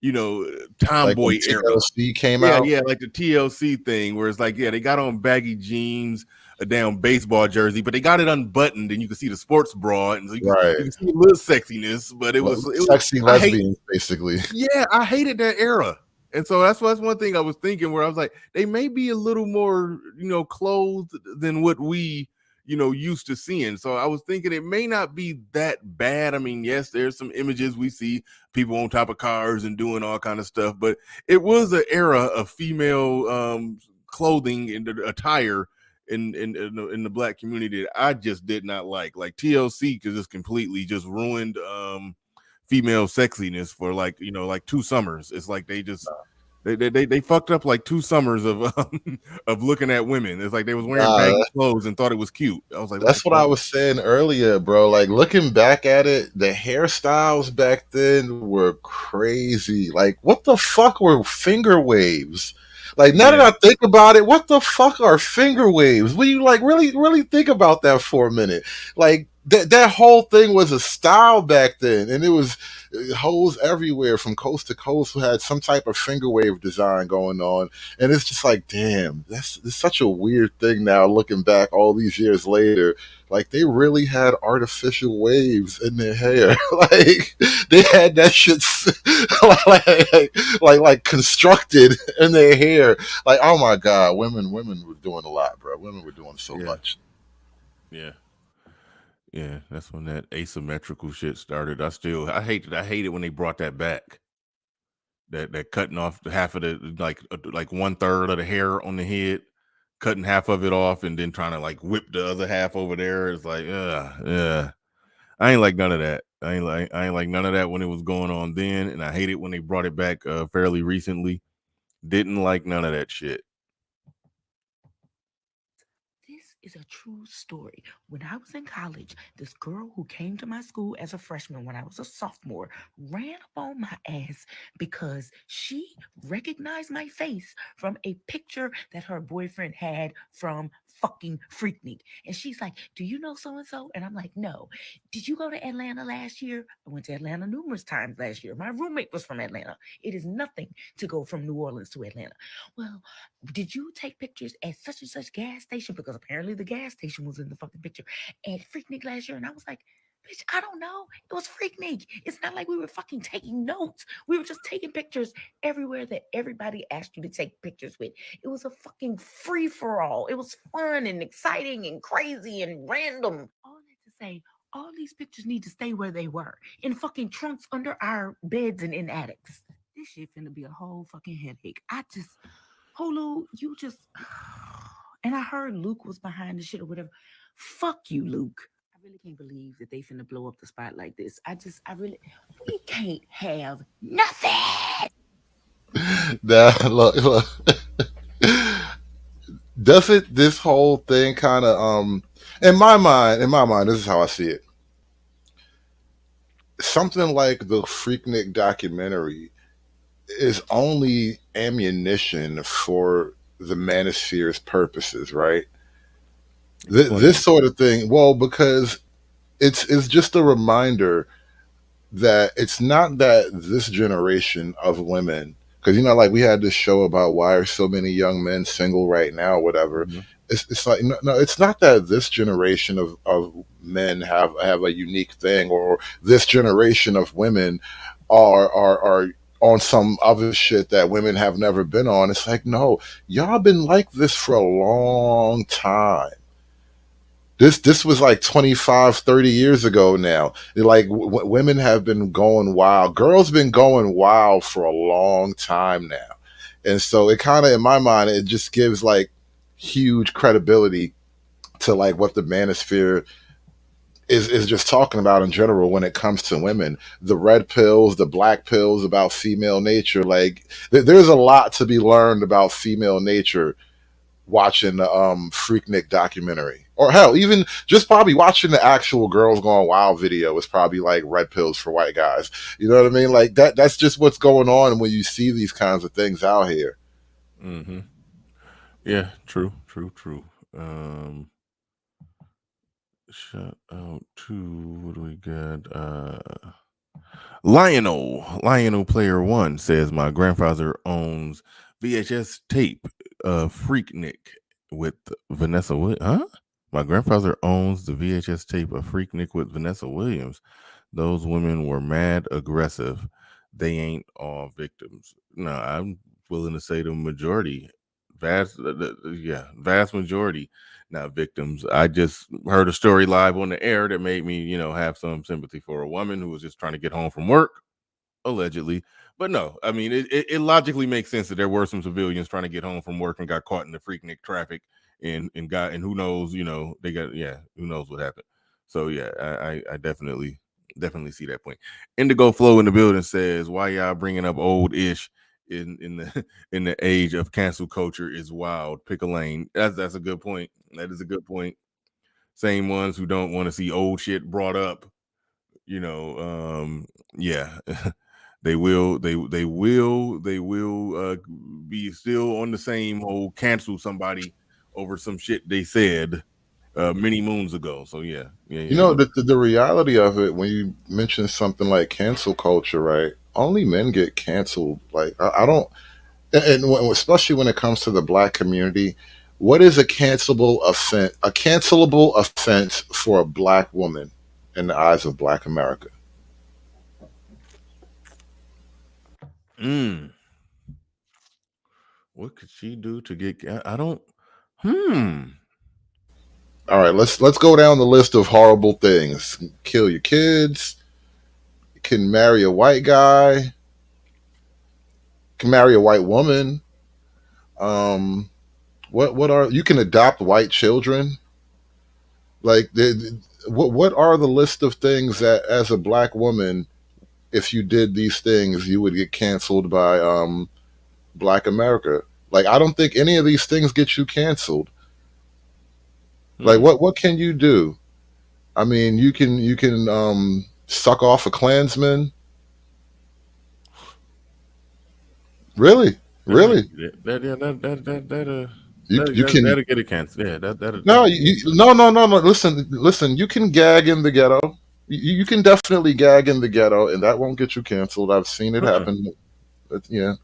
you know, Like when tomboy era. TLC came out. Yeah, like the TLC thing where it's like, yeah, they got on baggy jeans, a damn baseball jersey, but they got it unbuttoned and you can see the sports bra, and so you can see a little sexiness, but it was sexy lesbians, basically. Yeah, I hated that era. And so that's one thing I was thinking, where I was like, they may be a little more, you know, clothed than what we, you know, used to seeing. So I was thinking it may not be that bad. I mean, yes, there's some images we see people on top of cars and doing all kind of stuff, but it was an era of female clothing and attire in the black community that I just did not like TLC, because it's completely just ruined female sexiness for, like, you know, like 2 summers. It's like they just they fucked up like 2 summers of of looking at women. It's like they was wearing baggy clothes and thought it was cute. I was like, that's what I was saying earlier, bro. Like, looking back at it, the hairstyles back then were crazy. Like, what the fuck were finger waves? Like, now that I think about it, what the fuck are finger waves? Will you, like, really think about that for a minute? Like, that whole thing was a style back then, and it was hoes everywhere from coast to coast who had some type of finger wave design going on. And it's just like, damn, it's such a weird thing now, looking back all these years later. Like, they really had artificial waves in their hair. Like, they had that shit like constructed in their hair. Like, oh my God, women were doing a lot, bro. Women were doing so much. Yeah, that's when that asymmetrical shit started. I hate it when they brought that back. That cutting off half of the, like 1/3 of the hair on the head, cutting half of it off, and then trying to like whip the other half over there. It's like, yeah. I ain't like none of that. I ain't like none of that when it was going on then, and I hate it when they brought it back fairly recently. Didn't like none of that shit. Is a true story. When I was in college, this girl who came to my school as a freshman when I was a sophomore ran up on my ass because she recognized my face from a picture that her boyfriend had from fucking Freaknik. And she's like, "Do you know so-and-so?" And I'm like, "No." "Did you go to Atlanta last year?" I went to Atlanta numerous times last year. My roommate was from Atlanta. It is nothing to go from New Orleans to Atlanta. "Well, did you take pictures at such and such gas station?" Because apparently the gas station was in the fucking picture at Freaknik last year. And I was like, "Bitch, I don't know. It was Freaknik. It's not like we were fucking taking notes. We were just taking pictures everywhere that everybody asked you to take pictures with. It was a fucking free-for-all. It was fun and exciting and crazy and random." All that to say, all these pictures need to stay where they were, in fucking trunks under our beds and in attics. This shit finna be a whole fucking headache. Hulu, you just... And I heard Luke was behind the shit or whatever. Fuck you, Luke. I really can't believe that they finna blow up the spot like this. We can't have nothing. Look. Doesn't this whole thing kind of, in my mind, this is how I see it. Something like the Freaknik documentary is only ammunition for the manosphere's purposes, right? This sort of thing, well, because it's just a reminder that it's not that this generation of women, because, you know, like we had this show about why are so many young men single right now, whatever. Mm-hmm. It's like, no, it's not that this generation of men have a unique thing, or this generation of women are on some other shit that women have never been on. It's like, no, y'all been like this for a long time. This was like 25, 30 years ago now. Like, women have been going wild. Girls been going wild for a long time now. And so it kind of, in my mind, it just gives like huge credibility to like what the manosphere is just talking about in general when it comes to women. The red pills, the black pills about female nature. Like, there's a lot to be learned about female nature watching the Freaknik documentary. Or hell, even just probably watching the actual Girls Gone Wild video is probably like red pills for white guys. You know what I mean? Like that's just what's going on when you see these kinds of things out here. Mm-hmm. Yeah, true. Shout out to, what do we got? Lionel Player One says my grandfather owns VHS tape Freaknik with Vanessa Williams. Huh? My grandfather owns the VHS tape of Freaknik with Vanessa Williams. Those women were mad aggressive. They ain't all victims. No, I'm willing to say the majority, vast majority, not victims. I just heard a story live on the air that made me, have some sympathy for a woman who was just trying to get home from work, allegedly. But no, I mean, it logically makes sense that there were some civilians trying to get home from work and got caught in the Freaknik traffic and who knows, they got, who knows what happened. So yeah, I definitely see that point. Indigo Flow in the building says, why y'all bringing up old ish in the age of cancel culture is wild. Pick a lane. That's a good point. That is a good point. Same ones who don't want to see old shit brought up, yeah. They will be still on the same whole cancel somebody over some shit they said many moons ago. So yeah. The reality of it, when you mention something like cancel culture, right? Only men get canceled. Like I don't, and especially when it comes to the Black community, what is a cancelable offense? A cancelable offense for a Black woman in the eyes of Black America? What could she do to get? I don't. All right, let's go down the list of horrible things. Kill your kids. Can marry a white guy. Can marry a white woman. What are, you can adopt white children? Like what are the list of things that as a Black woman, if you did these things, you would get canceled by Black America? Like I don't think any of these things get you canceled. Like what can you do? I mean, you can suck off a Klansman. Really? That'll get it canceled. Yeah, no. Listen. You can gag in the ghetto. You can definitely gag in the ghetto, and that won't get you canceled. I've seen it happen. Yeah.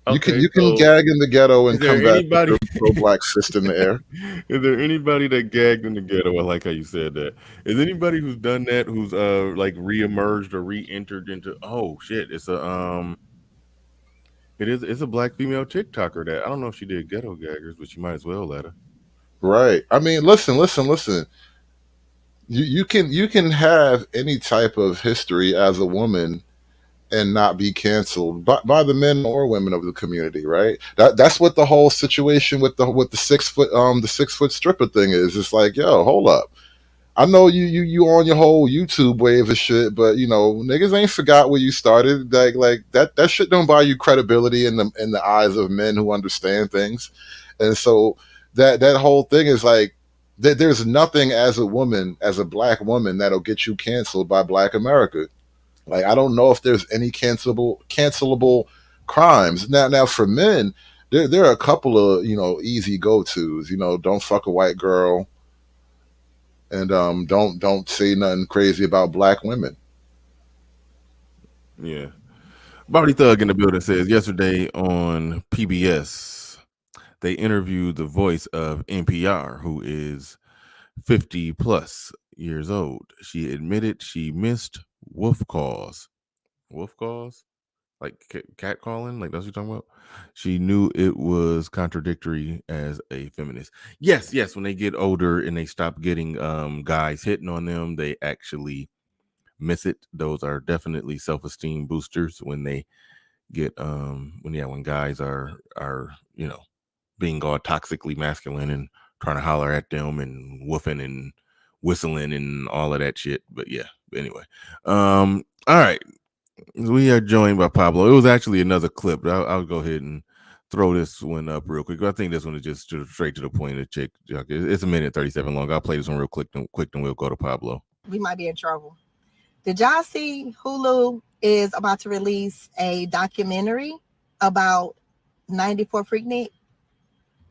Okay, you can gag in the ghetto and come back anybody with your pro-Black fist in the air. Is there anybody that gagged in the ghetto? I like how you said that. Is anybody who's done that who's like re-emerged or re-entered into? Oh shit! It's a Black female TikToker that I don't know if she did ghetto gaggers, but she might as well let her. Right. I mean, listen. You can have any type of history as a woman and not be canceled by the men or women of the community, right? That's what the whole situation with the 6 foot the 6 foot stripper thing is. It's like, yo, hold up. I know you on your whole YouTube wave of shit, but niggas ain't forgot where you started. Like that shit don't buy you credibility in the eyes of men who understand things. And so that whole thing is like there's nothing as a woman, as a Black woman, that'll get you canceled by Black America. Like I don't know if there's any cancelable crimes. Now for men, there are a couple of easy go-tos. Don't fuck a white girl, and don't say nothing crazy about Black women. Yeah. Bobby Thug in the building says yesterday on PBS they interviewed the voice of NPR, who is 50 plus years old. She admitted she missed wolf calls. Wolf calls? Like cat calling? Like that's what you're talking about? She knew it was contradictory as a feminist. Yes, when they get older and they stop getting guys hitting on them, they actually miss it. Those are definitely self-esteem boosters when they get when guys are being all toxically masculine and trying to holler at them and woofing and whistling and all of that shit. But yeah, anyway. All right. We are joined by Pablo. It was actually another clip, but I'll go ahead and throw this one up real quick. I think this one is just straight to the point. Of chick, it's a minute 37 long. I'll play this one real quick, and we'll go to Pablo. We might be in trouble. Did y'all see Hulu is about to release a documentary about 94 Freaknik?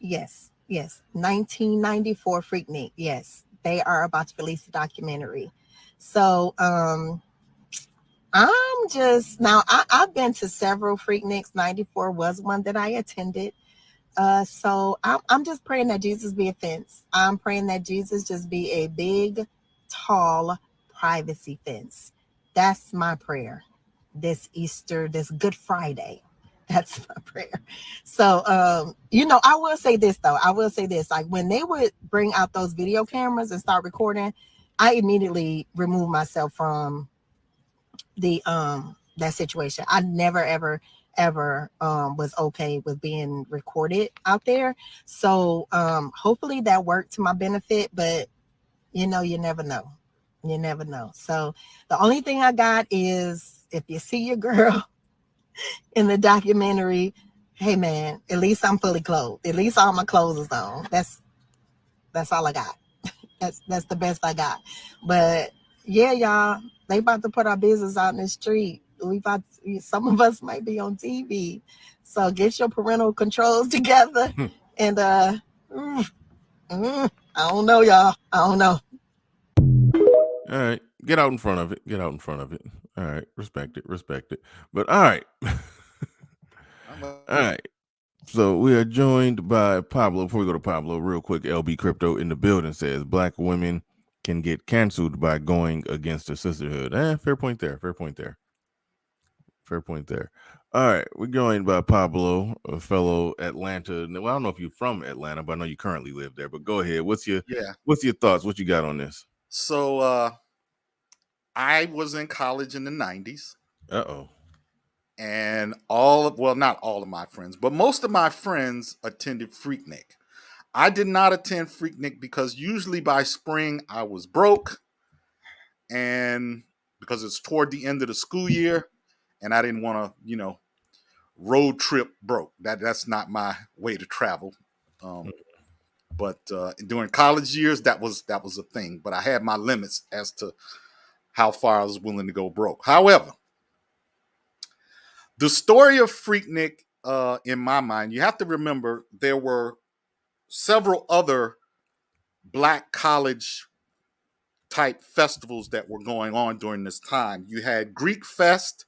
Yes. 1994 Freaknik. Yes, they are about to release a documentary. So I'm just now I've been to several Freakniks. 94 was one that I attended. So I'm just praying that Jesus be a fence. I'm praying that Jesus just be a big, tall privacy fence. That's my prayer this Easter, this Good Friday. That's my prayer. So, I will say this though. Like when they would bring out those video cameras and start recording, I immediately removed myself from the that situation. I never ever was okay with being recorded out there. So hopefully that worked to my benefit, but you never know. So the only thing I got is if you see your girl in the documentary, hey man, at least I'm fully clothed. At least all my clothes is on. That's all I got. That's the best I got. But yeah, y'all, they about to put our business out in the street. Some of us might be on TV. So get your parental controls together. And I don't know, y'all. I don't know. All right, get out in front of it. All right, respect it. But all right. All right. So we are joined by Pablo. Before we go to Pablo, real quick, LB Crypto in the building says Black women can get canceled by going against the sisterhood. Fair point there. All right, we're joined by Pablo, a fellow Atlanta. Well, I don't know if you're from Atlanta, but I know you currently live there. But go ahead. What's your thoughts? What you got on this? So I was in college in the 90s. And not all of my friends, but most of my friends attended Freaknik. I did not attend Freaknik because usually by spring I was broke, and because it's toward the end of the school year, and I didn't want to, road trip broke. That's not my way to travel. But during college years, that was a thing. But I had my limits as to how far I was willing to go broke. However, the story of Freaknik, in my mind, you have to remember there were several other Black college type festivals that were going on during this time. You had Greek Fest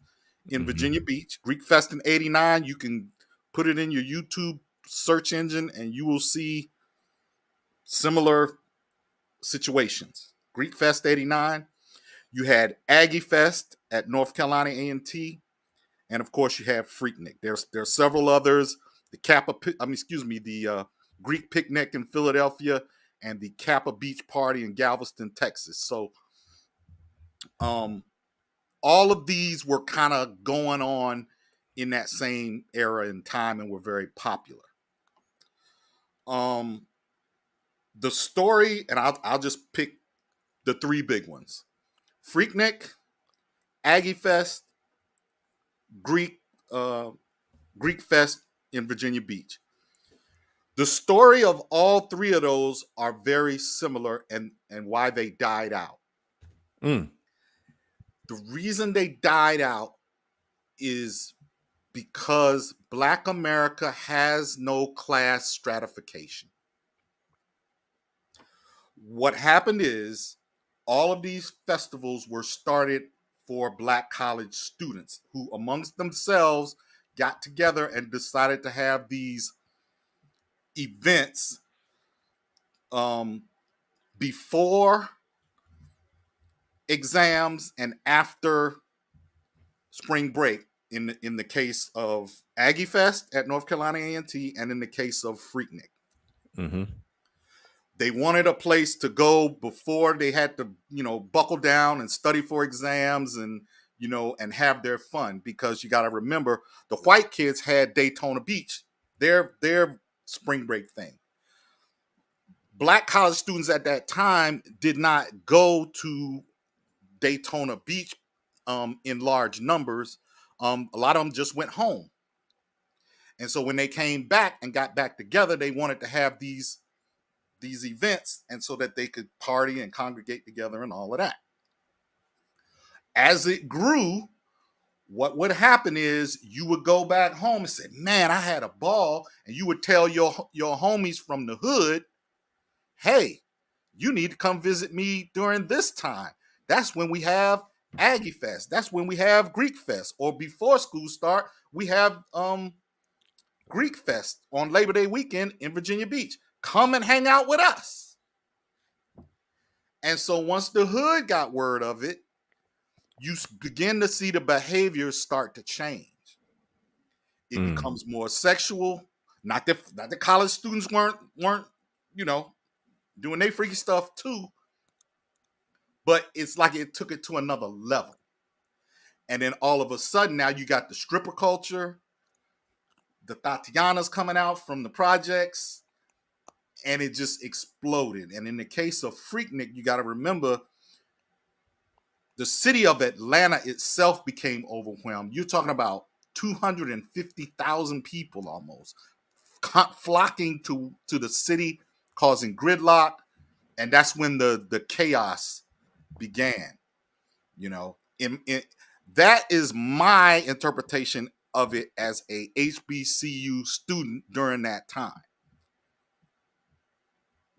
in Virginia Beach, Greek Fest in '89. You can put it in your YouTube search engine and you will see similar situations. Greek Fest '89. You had Aggie Fest at North Carolina A&T. And of course, you have Freaknik. There's several others. The Greek Picnic in Philadelphia and the Kappa Beach Party in Galveston, Texas. So, all of these were kind of going on in that same era and time, and were very popular. The story, and I'll just pick the three big ones: Freaknik, Aggie Fest, Greek Fest in Virginia Beach. The story of all three of those are very similar, and why they died out. The reason they died out is because Black America has no class stratification. What happened is all of these festivals were started for Black college students who amongst themselves got together and decided to have these events before exams and after spring break. In the case of Aggie Fest at North Carolina A&T, and in the case of Freaknik. They wanted a place to go before they had to, buckle down and study for exams and have their fun, because you got to remember the white kids had Daytona Beach, their spring break thing. Black college students at that time did not go to Daytona Beach in large numbers. A lot of them just went home. And so when they came back and got back together, they wanted to have these events, and so that they could party and congregate together and all of that. As it grew, what would happen is you would go back home and say, man, I had a ball. And you would tell your homies from the hood, hey, you need to come visit me during this time. That's when we have Aggie Fest. That's when we have Greek Fest. Or before school start, we have Greek Fest on Labor Day weekend in Virginia Beach. Come and hang out with us. And so once the hood got word of it, you begin to see the behaviors start to change. It becomes more sexual. Not that the college students weren't, doing their freaky stuff too. But it's like it took it to another level. And then all of a sudden, now you got the stripper culture, the Tatianas coming out from the projects, and it just exploded. And in the case of Freaknik, you got to remember, the city of Atlanta itself became overwhelmed. You're talking about 250,000 people almost flocking to the city, causing gridlock. And that's when the chaos began. That is my interpretation of it as a HBCU student during that time.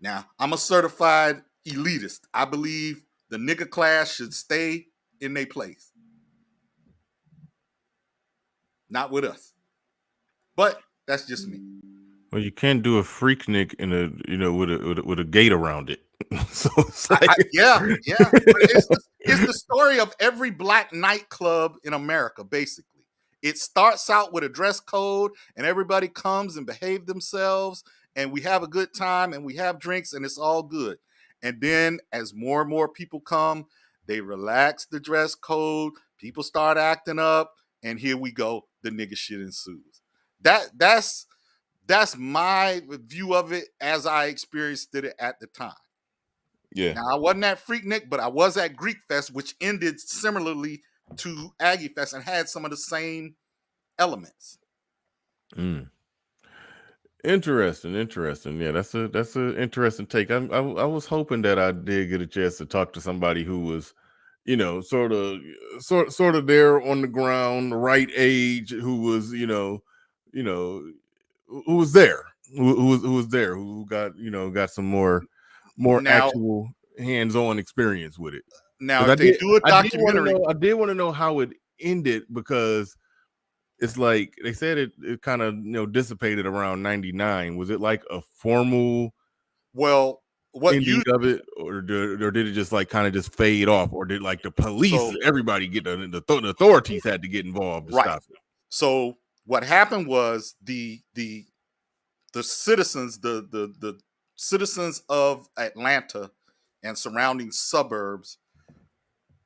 Now, I'm a certified elitist. I believe the nigga class should stay in their place. Not with us. But that's just me. Well, you can't do a Freaknik in a with a gate around it. So it's like... It's the story of every black nightclub in America, basically. It starts out with a dress code and everybody comes and behave themselves and we have a good time and we have drinks and it's all good. And then as more and more people come, they relax the dress code, people start acting up, and here we go, the nigga shit ensues. That's my view of it as I experienced it at the time. Yeah. Now, I wasn't at Freaknik, but I was at Greek Fest, which ended similarly to Aggie Fest and had some of the same elements. Interesting. Yeah, that's a interesting take. I was hoping that I did get a chance to talk to somebody who was, sort of there on the ground, the right age, who was, who was there, who was there, who got some more now, actual hands-on experience with it. Now, if they do a documentary, I did want to know how it ended, because it's like they said it kind of dissipated around 99. Was it like a formal ending of it, or did it just like kind of just fade off, or did like the police, everybody get the authorities had to get involved to stop it? So what happened was the citizens, the citizens of Atlanta and surrounding suburbs,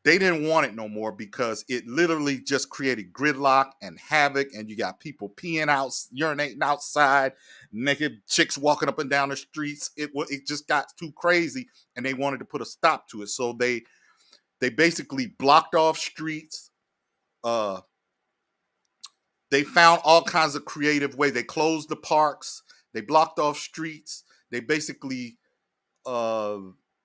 they didn't want it no more because it literally just created gridlock and havoc, and you got people peeing out, urinating outside, naked chicks walking up and down the streets. It just got too crazy, and they wanted to put a stop to it. So they basically blocked off streets. They found all kinds of creative ways. They closed the parks. They blocked off streets. They basically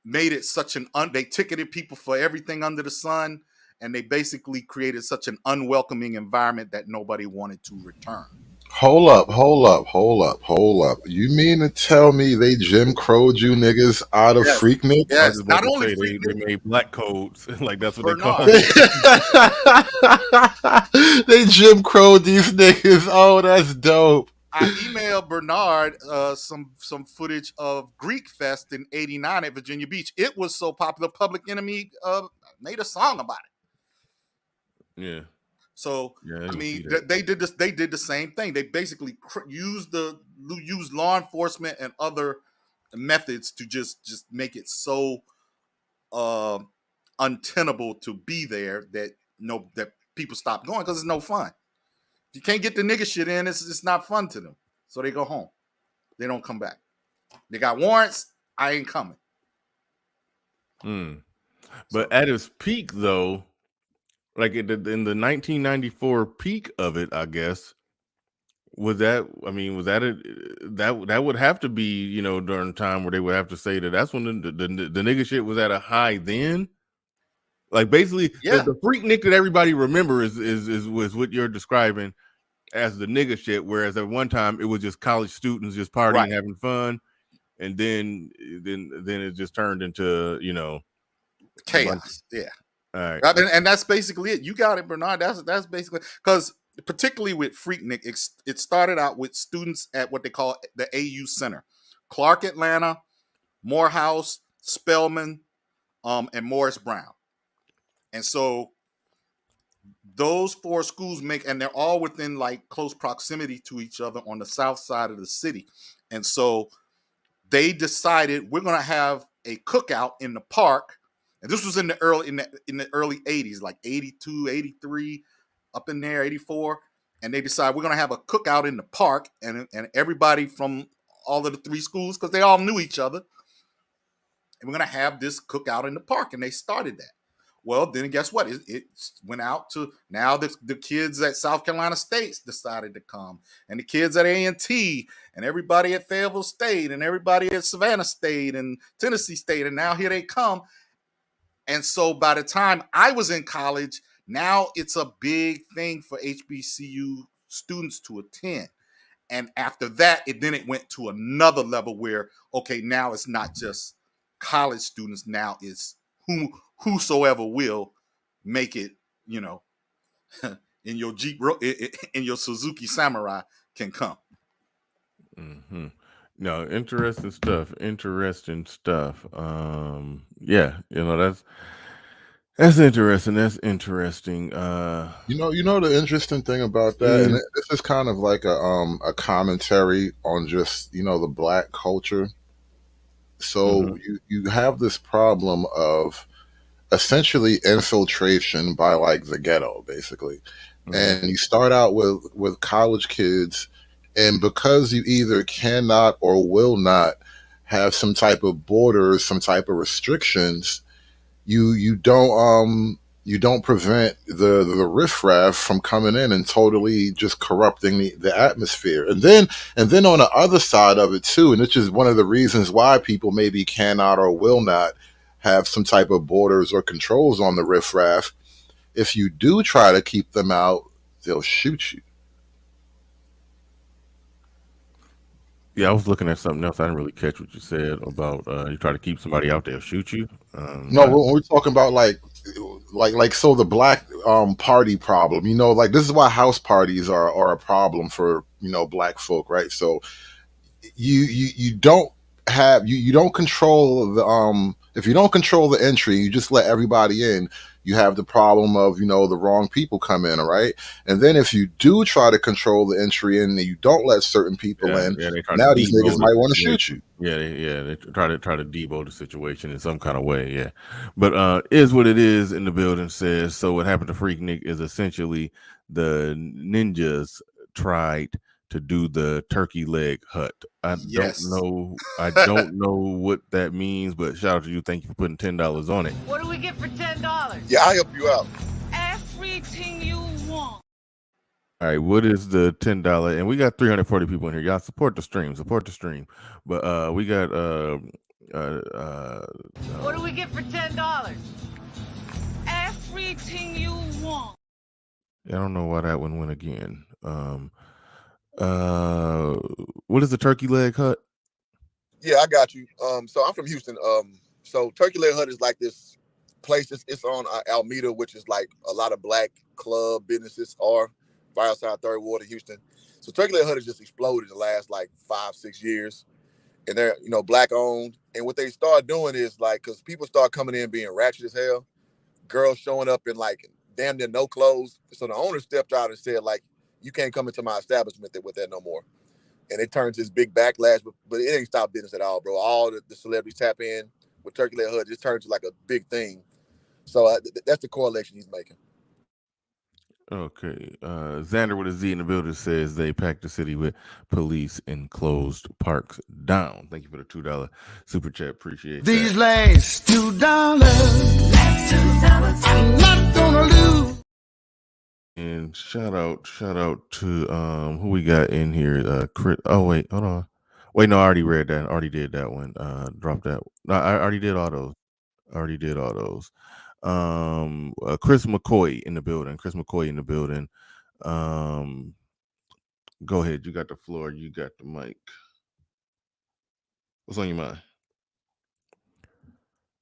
made it such they ticketed people for everything under the sun, and they basically created such an unwelcoming environment that nobody wanted to return. Hold up. You mean to tell me they Jim Crowed you niggas out of Freaknik? Yes, not only they made black codes. Like, that's what Bernard. they call it. They Jim Crowed these niggas. Oh, that's dope. I emailed Bernard some footage of Greek Fest in '89 at Virginia Beach. It was so popular, Public Enemy made a song about it. Yeah. So I mean, they did this. They did the same thing. They basically used law enforcement and other methods to just make it so untenable to be there that people stop going, because it's no fun. You can't get the nigga shit in, it's not fun to them. So they go home. They don't come back. They got warrants. I ain't coming. But at its peak, though, like in the 1994 peak of it, I guess, Was that? I mean, was that that would have to be during the time where they would have to say that's when the nigga shit was at a high then. Like basically, the Freaknik that everybody remembers was what you're describing as the nigga shit. Whereas at one time it was just college students just partying, having fun, and then it just turned into chaos. Yeah. All right. And that's basically it. You got it, Bernard. That's basically because particularly with Freaknik, it started out with students at what they call the AU Center, Clark Atlanta, Morehouse, Spelman, and Morris Brown. And so those 4 schools and they're all within like close proximity to each other on the south side of the city. And so they decided we're going to have a cookout in the park. And this was in the early 80s, like 82, 83, up in there, 84. And they decided we're going to have a cookout in the park, and everybody from all of the 3 schools, because they all knew each other, and we're going to have this cookout in the park. And they started that. Well, then guess what? It went out to now the kids at South Carolina State decided to come, and the kids at A&T, and everybody at Fayetteville State, and everybody at Savannah State and Tennessee State, and now here they come. And so by the time I was in college, now it's a big thing for HBCU students to attend. And after that, it went to another level where, okay, now it's not just college students. Now it's whosoever will make it, in your Jeep, in your Suzuki Samurai can come. Mm-hmm. No, interesting stuff. Yeah, that's interesting. That's interesting. The interesting thing about that, and this is kind of like a commentary on just the Black culture. So you have this problem of essentially infiltration by like the ghetto, basically, and you start out with college kids, and because you either cannot or will not have some type of borders, some type of restrictions, you don't prevent the riffraff from coming in and totally just corrupting the atmosphere. And then on the other side of it too, and it's just one of the reasons why people maybe cannot or will not have some type of borders or controls on the riffraff. If you do try to keep them out, they'll shoot you. Yeah, I was looking at something else. I didn't really catch what you said about you try to keep somebody out there, shoot you. No, we're talking about like so the Black party problem. Like this is why house parties are a problem for Black folk, right? So you don't have you don't control the if you don't control the entry, you just let everybody in. You have the problem of the wrong people come in, all right? And then if you do try to control the entry and you don't let certain people in, now these niggas might want to shoot you. They try to debo the situation in some kind of way. Yeah, but is what it is in the building says. So what happened to Freaknik is essentially the ninjas tried to do the turkey leg hut. I don't know what that means, but shout out to you. Thank you for putting $10 on it. What do we get for $10? Yeah, I'll help you out. Everything you want. All right, what is the $10? And we got 340 people in here. Y'all support the stream. But we got what do we get for $10? Everything you want. I don't know why that one went again. What is the turkey leg hut? Yeah, I got you. So I'm from Houston. So Turkey Leg Hut is like this place. It's on Alameda, which is like a lot of Black club businesses are right outside Third Ward in Houston. So Turkey Leg Hut has just exploded in the last like 5-6 years, and they're Black owned. And what they start doing is like, because people start coming in being ratchet as hell, girls showing up in like damn near no clothes. So the owner stepped out and said like, you can't come into my establishment with that no more. And it turns this big backlash, but it ain't stopped business at all, bro. All the celebrities tap in with Turkey Leg Hut. It just turns to like a big thing. So that's the correlation he's making. Okay. Xander with a Z in the building says they packed the city with police and closed parks down. Thank you for the $2 super chat. Appreciate that. These last $2, I'm not gonna lose. And shout out to who we got in here. Chris. Oh wait, hold on. Wait, no, I already read that. I already did that one. Drop that. No, I already did all those. Chris McCoy in the building. Go ahead. You got the floor. You got the mic. What's on your mind?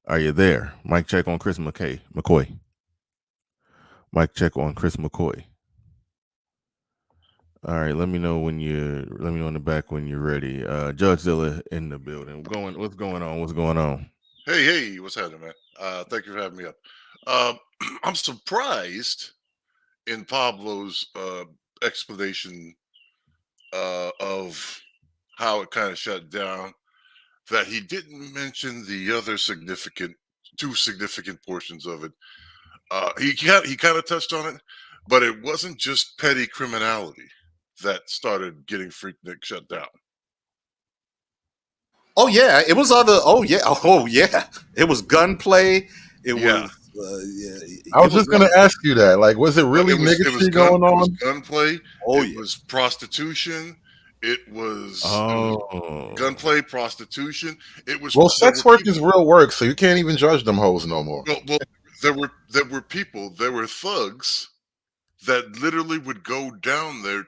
Are you there? Mic check on Chris McCoy. Mic check on Chris McCoy. All right, let me know in the back when you're ready. Judge Zilla in the building. What's going on? Hey, what's happening, man? Thank you for having me up. I'm surprised in Pablo's explanation of how it kind of shut down that he didn't mention the other two significant portions of it. He kind of touched on it, but it wasn't just petty criminality that started getting Freaknik shut down. Oh yeah, it was other. Oh yeah, it was gunplay. It was. I was just gonna ask you that. Like, was it really nigga shit going on? It was gunplay. It was prostitution. It was gunplay, prostitution. It was sex work is real work, so you can't even judge them hoes no more. Well, there were people, there were thugs that literally would go down there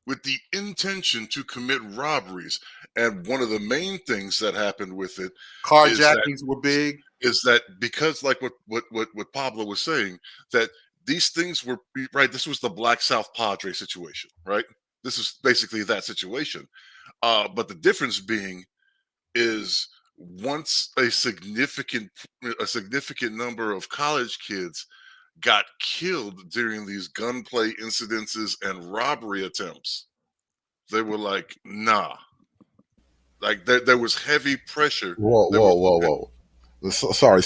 with the intention to commit robberies. And one of the main things that happened with it, carjackings were big. Is that because, like what Pablo was saying, that these things were right. This was the Black South Padre situation, right? This is basically that situation. But the difference being is once a significant number of college kids got killed during these gunplay incidences and robbery attempts, they were like, nah. Like there was heavy pressure. Whoa. Sorry.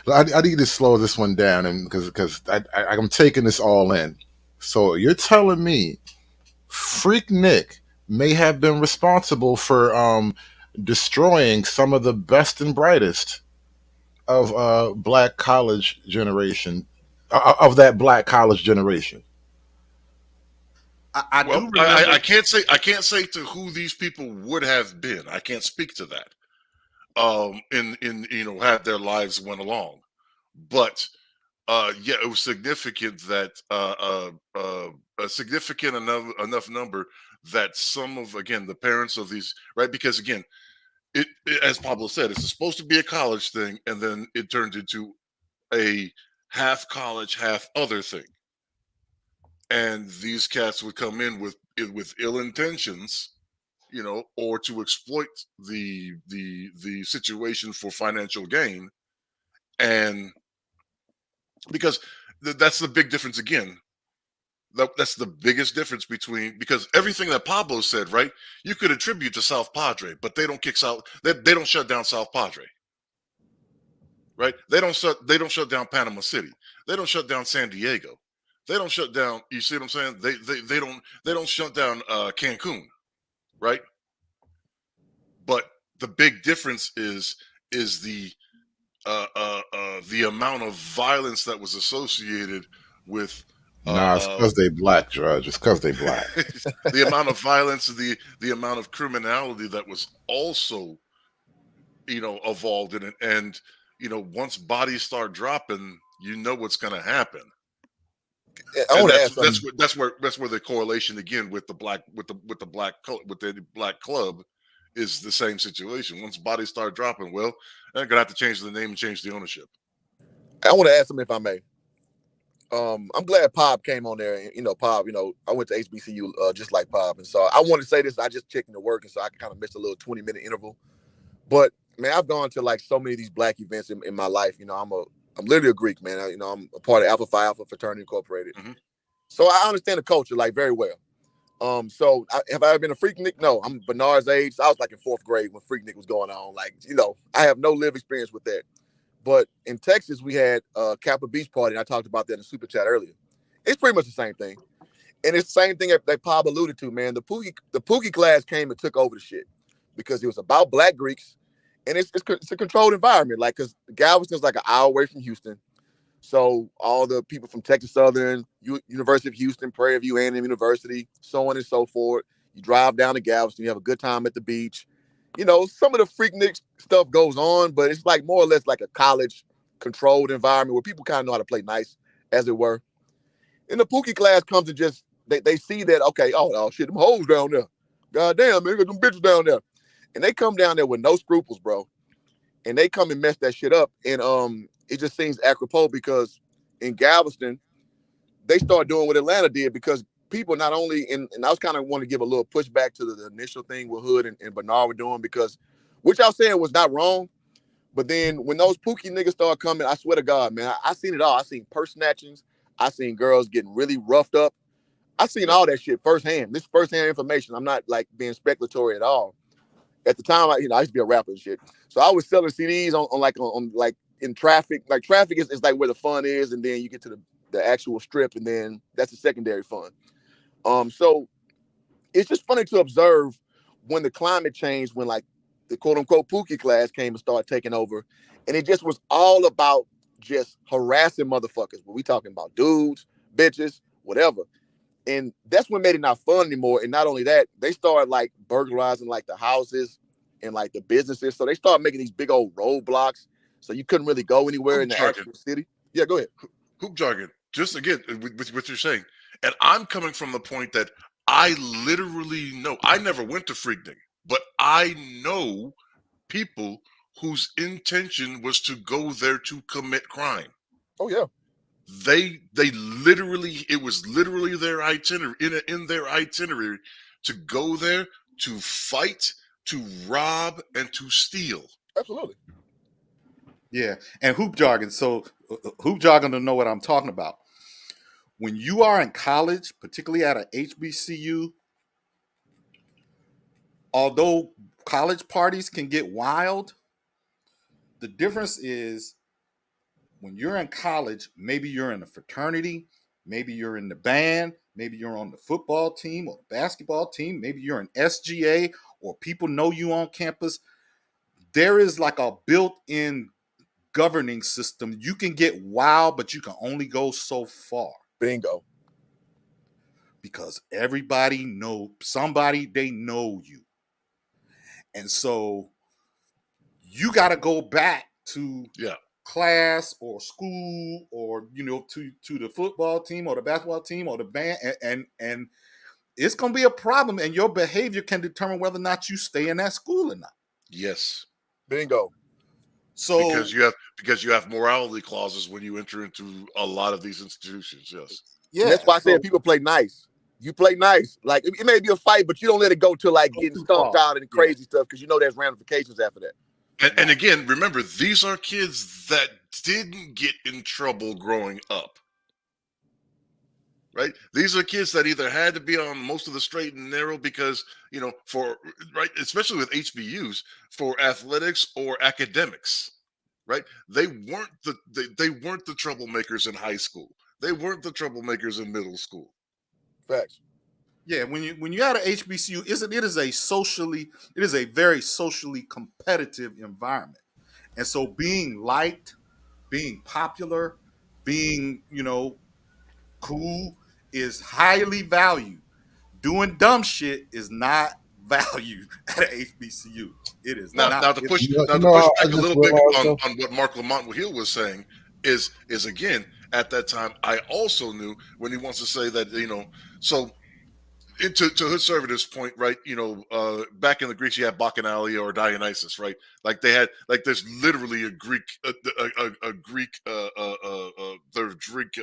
I need to slow this one down, and because I'm taking this all in. So you're telling me Freaknik may have been responsible for destroying some of the best and brightest of black college generation of that black college generation. I can't say to who these people would have been. I can't speak to that. In had their lives went along, but it was significant that a significant enough number that some of, again, the parents of these, right, because again, it as Pablo said, it's supposed to be a college thing, and then it turned into a half college, half other thing, and these cats would come in with ill intentions, or to exploit the situation for financial gain. And because that's the big difference again. That's the biggest difference because everything that Pablo said, right? You could attribute to South Padre, but they don't kick South. They don't shut down South Padre, right? They don't shut down Panama City. They don't shut down San Diego. They don't shut down. You see what I'm saying? They don't shut down Cancun, right? But the big difference is the amount of violence that was associated with. It's because they black, Judge. It's because they black. The amount of violence, the amount of criminality that was also, involved in it, and once bodies start dropping, what's going to happen. I want to ask that's where the correlation again with the black club is the same situation. Once bodies start dropping, well, they're gonna have to change the name and change the ownership. I want to ask him if I may. I'm glad Pop came on there. Pop, I went to HBCU just like Pop. And so I want to say this. I just checked into work, and so I kind of missed a little 20-minute interval. But, man, I've gone to, like, so many of these black events in my life. I'm literally a Greek, man. I'm a part of Alpha Phi Alpha Fraternity Incorporated. Mm-hmm. So I understand the culture, like, very well. So have I ever been a Freaknik? No, I'm Bernard's age. So I was, like, in 4th grade when Freaknik was going on. Like, I have no live experience with that. But in Texas, we had Kappa Beach Party, and I talked about that in the super chat earlier. It's pretty much the same thing. And it's the same thing that Pop alluded to, man. The Pookie class came and took over the shit because it was about black Greeks, and it's a controlled environment. Like, because Galveston's like an hour away from Houston. So all the people from Texas Southern, University of Houston, Prairie View A&M University, so on and so forth. You drive down to Galveston, you have a good time at the beach. You know, some of the Freaknik stuff goes on, but it's like more or less like a college controlled environment where people kind of know how to play nice, as it were. And the Pookie class comes and just, they see that, okay, oh shit, them hoes down there. God damn, man, got them bitches down there. And they come down there with no scruples, bro. And they come and mess that shit up. And it just seems apropos because in Galveston, they start doing what Atlanta did because people not only, and I was kind of want to give a little pushback to the initial thing with Hood and Bernard were doing because what y'all saying was not wrong. But then when those Pookie niggas start coming, I swear to God, man, I seen it all. I seen purse snatchings. I seen girls getting really roughed up. I seen all that shit firsthand. This firsthand information. I'm not like being speculatory at all. At the time, I used to be a rapper and shit. So I was selling CDs on in traffic. Like traffic is like where the fun is, and then you get to the actual strip, and then that's the secondary fun. So it's just funny to observe when the climate changed, when like the quote unquote Pookie class came and started taking over, and it just was all about just harassing motherfuckers. But we talking about dudes, bitches, whatever. And that's what made it not fun anymore. And not only that, they started like burglarizing like the houses and like the businesses. So they started making these big old roadblocks. So you couldn't really go anywhere in the actual city. Yeah, go ahead. Hoop jargon. Just again, with what you're saying. And I'm coming from the point that I literally know. I never went to Freaknik, but I know people whose intention was to go there to commit crime. Oh yeah. They literally, it was literally their itinerary in their itinerary to go there to fight, to rob, and to steal. Absolutely. Yeah, and hoop jargon. So hoop jargon to know what I'm talking about. When you are in college, particularly at a HBCU, although college parties can get wild, the difference is when you're in college, maybe you're in a fraternity, maybe you're in the band, maybe you're on the football team or the basketball team, maybe you're an SGA or people know you on campus. There is like a built-in governing system. You can get wild, but you can only go so far. Bingo. Because everybody know somebody, they know you. And so you got to go back to class or school or to the football team or the basketball team or the band and it's going to be a problem, and your behavior can determine whether or not you stay in that school or not. Yes. Bingo. So because you have morality clauses when you enter into a lot of these institutions. Yes. Yeah. And that's why I said people play nice. You play nice. Like it may be a fight, but you don't let it go to like getting stomped out and crazy stuff because you know there's ramifications after that. And again, remember, these are kids that didn't get in trouble growing up. Right? These are kids that either had to be on most of the straight and narrow because, especially with HBUs, for athletics or academics. Right? They weren't the troublemakers in high school. They weren't the troublemakers in middle school. Facts. Yeah, when you at an HBCU, it is a very socially competitive environment. And so being liked, being popular, being, cool is highly valued. Doing dumb shit is not valued at an HBCU. It is now, not. Now to push back a little bit on what Mark Lamont Hill was saying is again, at that time, I also knew when he wants to say that, so to Hood point, right? Back in the Greeks, you had Bacchanali or Dionysus, right? Like they had, like there's literally a Greek, their Greek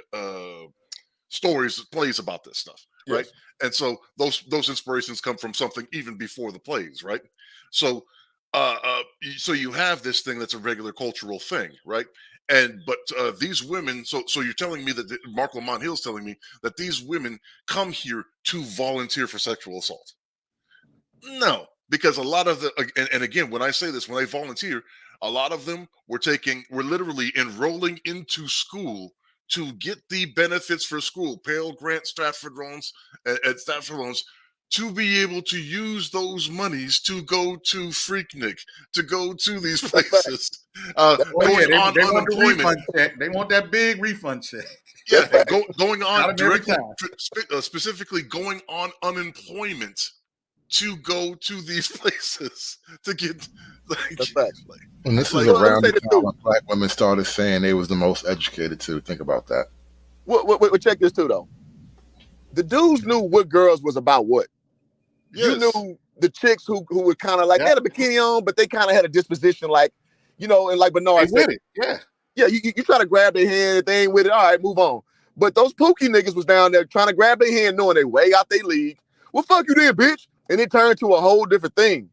stories, plays about this stuff, right? Yes. And so those inspirations come from something even before the plays, right? So, so you have this thing that's a regular cultural thing, right? But these women, so you're telling me that Mark Lamont Hill's telling me that these women come here to volunteer for sexual assault? No, because a lot of and again, when I say this, when they volunteer, a lot of them were literally enrolling into school to get the benefits for school, Pell Grant, Stratford loans, and Stratford loans, to be able to use those monies to go to Freaknik, to go to these That's right. places, Oh, going yeah, on they want the unemployment. refund check. They want that big refund check. Yeah, going on Got 'em every directly, time. specifically going on unemployment to go to these places to get That's facts. And this Like, is let me around say the this time too. when black women started saying they was the most educated too. Think about that. What check this too though. The dudes knew what girls was about what. You knew the chicks who were kind of like, they had a bikini on, but they kind of had a disposition like, you know, and like Bernard They said, with it, yeah. Yeah, you try to grab their hand, if they ain't with it, all right, move on. But those pookie niggas was down there trying to grab their hand, knowing they way out their league. Well, fuck you then, bitch. And it turned to a whole different thing.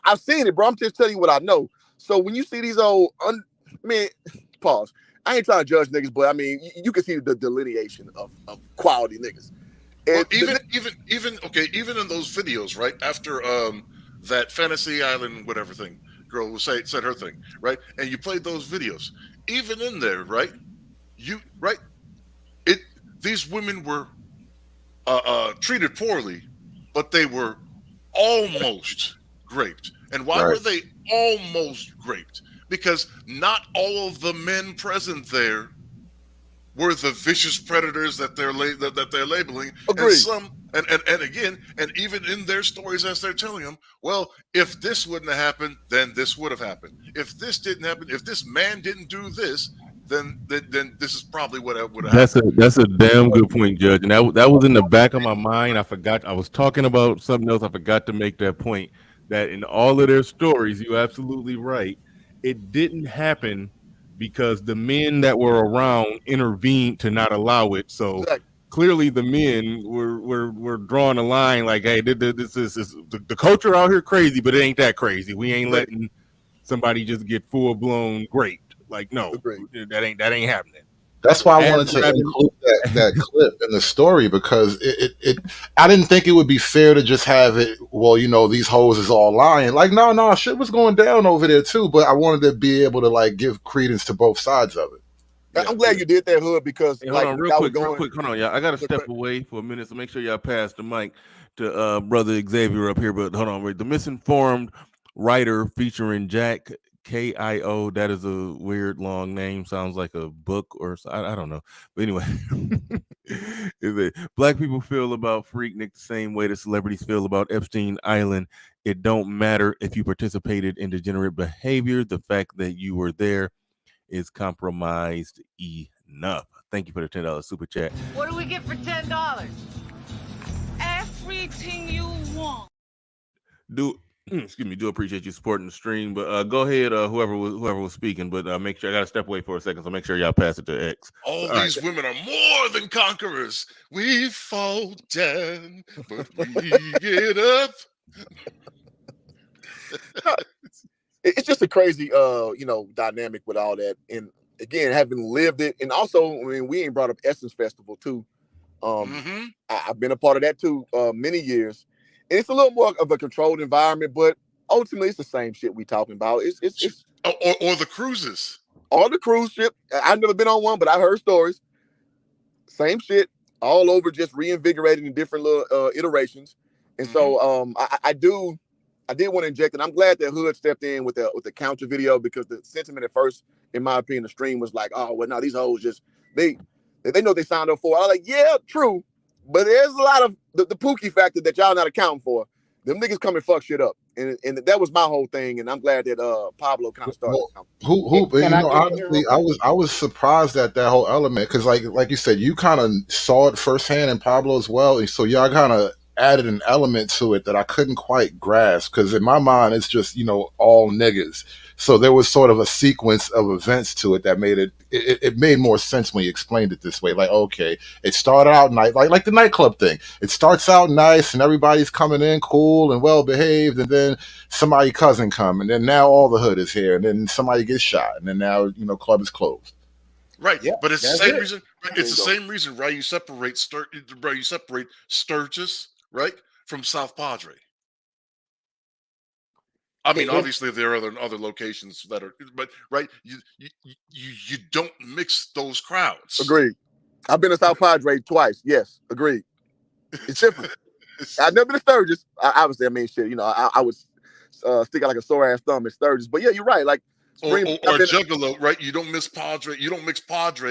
I've seen it, bro. I'm just telling you what I know. So when you see these old, pause. I ain't trying to judge niggas, but I mean, you can see the delineation of quality niggas. Well, even in those videos, right after that Fantasy Island whatever thing girl said her thing, right, and you played those videos, even in there, right, these women were treated poorly, but they were almost raped. And why were they almost raped? Because not all of the men present there were the vicious predators that they're labeling. Agreed. And again, and even in their stories as they're telling them, well, if this wouldn't have happened, then this would have happened. If this didn't happen, if this man didn't do this, then this is probably what would have happened. That's a damn good point, Judge. And that was in the back of my mind. I forgot. I was talking about something else. I forgot to make that point. That in all of their stories, you're absolutely right. It didn't happen because the men that were around intervened to not allow it. So clearly, the men were drawing a line like, "Hey, this is the culture out here crazy, but it ain't that crazy. We ain't letting somebody just get full blown raped. Like, no, that ain't happening." That's why I wanted to include that clip in the story, because I didn't think it would be fair to just have it, well, you know, these hoes is all lying. Like, no, shit was going down over there too, but I wanted to be able to like give credence to both sides of it. I'm glad you did that, Hood, because Hey, hold on, real quick. Hold on, y'all. I gotta step away for a minute, so make sure y'all pass the mic to brother Xavier up here. But hold on, wait. The Misinformed Writer featuring Jack Kio. That is a weird long name. Sounds like a book or I don't know. But anyway, is it black people feel about Freaknik the same way that celebrities feel about Epstein Island? It don't matter if you participated in degenerate behavior. The fact that you were there is compromised enough. Thank you for the $10 super chat. What do we get for $10? Everything you want. Excuse me, do appreciate you supporting the stream, but go ahead, whoever was speaking, but make sure I gotta step away for a second, so make sure y'all pass it to X. All these women are more than conquerors. We fall down, but we get up. It's just a crazy dynamic with all that. And again, having lived it, and also, I mean, we ain't brought up Essence Festival too. I've been a part of that too, many years. And it's a little more of a controlled environment, but ultimately it's the same shit we talking about. It's or the cruises. Or the cruise ship. I've never been on one, but I heard stories. Same shit all over, just reinvigorated in different little iterations. And so I did want to inject, and I'm glad that Hood stepped in with the counter video, because the sentiment at first, in my opinion, the stream was like, oh, well, no, these hoes just, they know they signed up for. I was like, yeah, true. But there's a lot of the Pookie factor that y'all not accounting for. Them niggas come and fuck shit up. And that was my whole thing. And I'm glad that Pablo kind of started. Honestly, I was surprised at that whole element, because like you said, you kind of saw it firsthand in Pablo as well. And so y'all kind of added an element to it that I couldn't quite grasp, because in my mind it's just, all niggas. So there was sort of a sequence of events to it that made it made more sense when you explained it this way. Like, okay, it started out like the nightclub thing. It starts out nice and everybody's coming in cool and well behaved, and then somebody cousin come, and then now all the hood is here, and then somebody gets shot, and then now club is closed. Right, yeah, but it's the same reason. It's the same reason why you separate Sturgis, right, from South Padre. I mean, obviously there are other locations that are, but right, you don't mix those crowds. Agreed. I've been to South Padre twice. Yes, agreed. It's different. I've never been to Sturgis. Obviously, I mean, shit. You know, I would stick out like a sore ass thumb in Sturgis. But yeah, you're right. Like spring or Juggalo, right? You don't mix Padre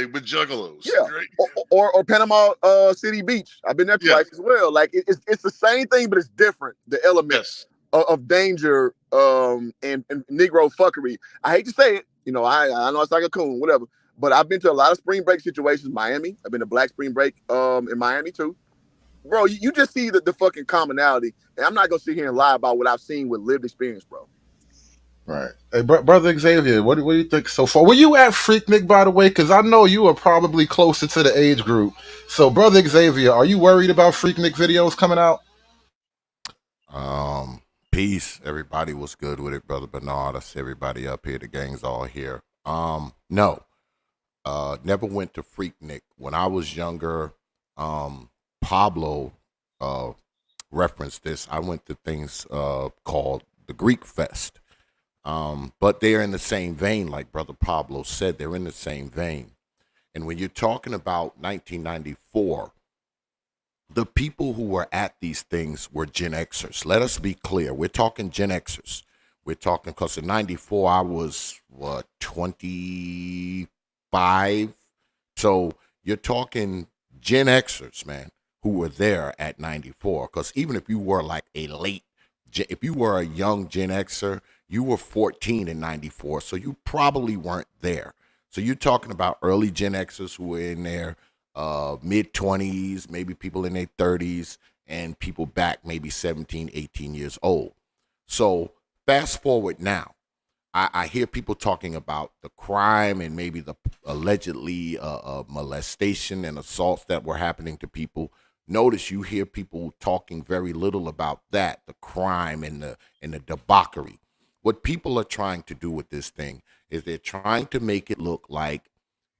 with Juggalos. Yeah, Right? or Panama City Beach. I've been there twice as well. Like it's the same thing, but it's different. The elements of danger and Negro fuckery. I hate to say it. You know, I know it's like a coon, whatever. But I've been to a lot of spring break situations. Miami. I've been to Black Spring Break in Miami too. Bro, you just see the fucking commonality. And I'm not gonna sit here and lie about what I've seen with lived experience, bro. Right. Hey, brother Xavier, what do you think so far? Were you at Freaknik, by the way? Because I know you are probably closer to the age group. So, brother Xavier, are you worried about Freaknik videos coming out? Peace. Everybody was good with it, brother Bernard. I see everybody up here. The gang's all here. No. Never went to Freaknik. When I was younger, Pablo referenced this. I went to things called the Greek Fest. But they're in the same vein, like Brother Pablo said, they're in the same vein. And when you're talking about 1994, the people who were at these things were Gen Xers. Let us be clear. We're talking Gen Xers. We're talking, because in 94, I was, 25? So you're talking Gen Xers, man, who were there at 94. Because even if you were like if you were a young Gen Xer, you were 14 in 94, so you probably weren't there. So you're talking about early Gen Xers who were in their mid-20s, maybe people in their 30s, and people back maybe 17, 18 years old. So fast forward now, I hear people talking about the crime and maybe the allegedly molestation and assaults that were happening to people. Notice you hear people talking very little about that, the crime and the debauchery. What people are trying to do with this thing is they're trying to make it look like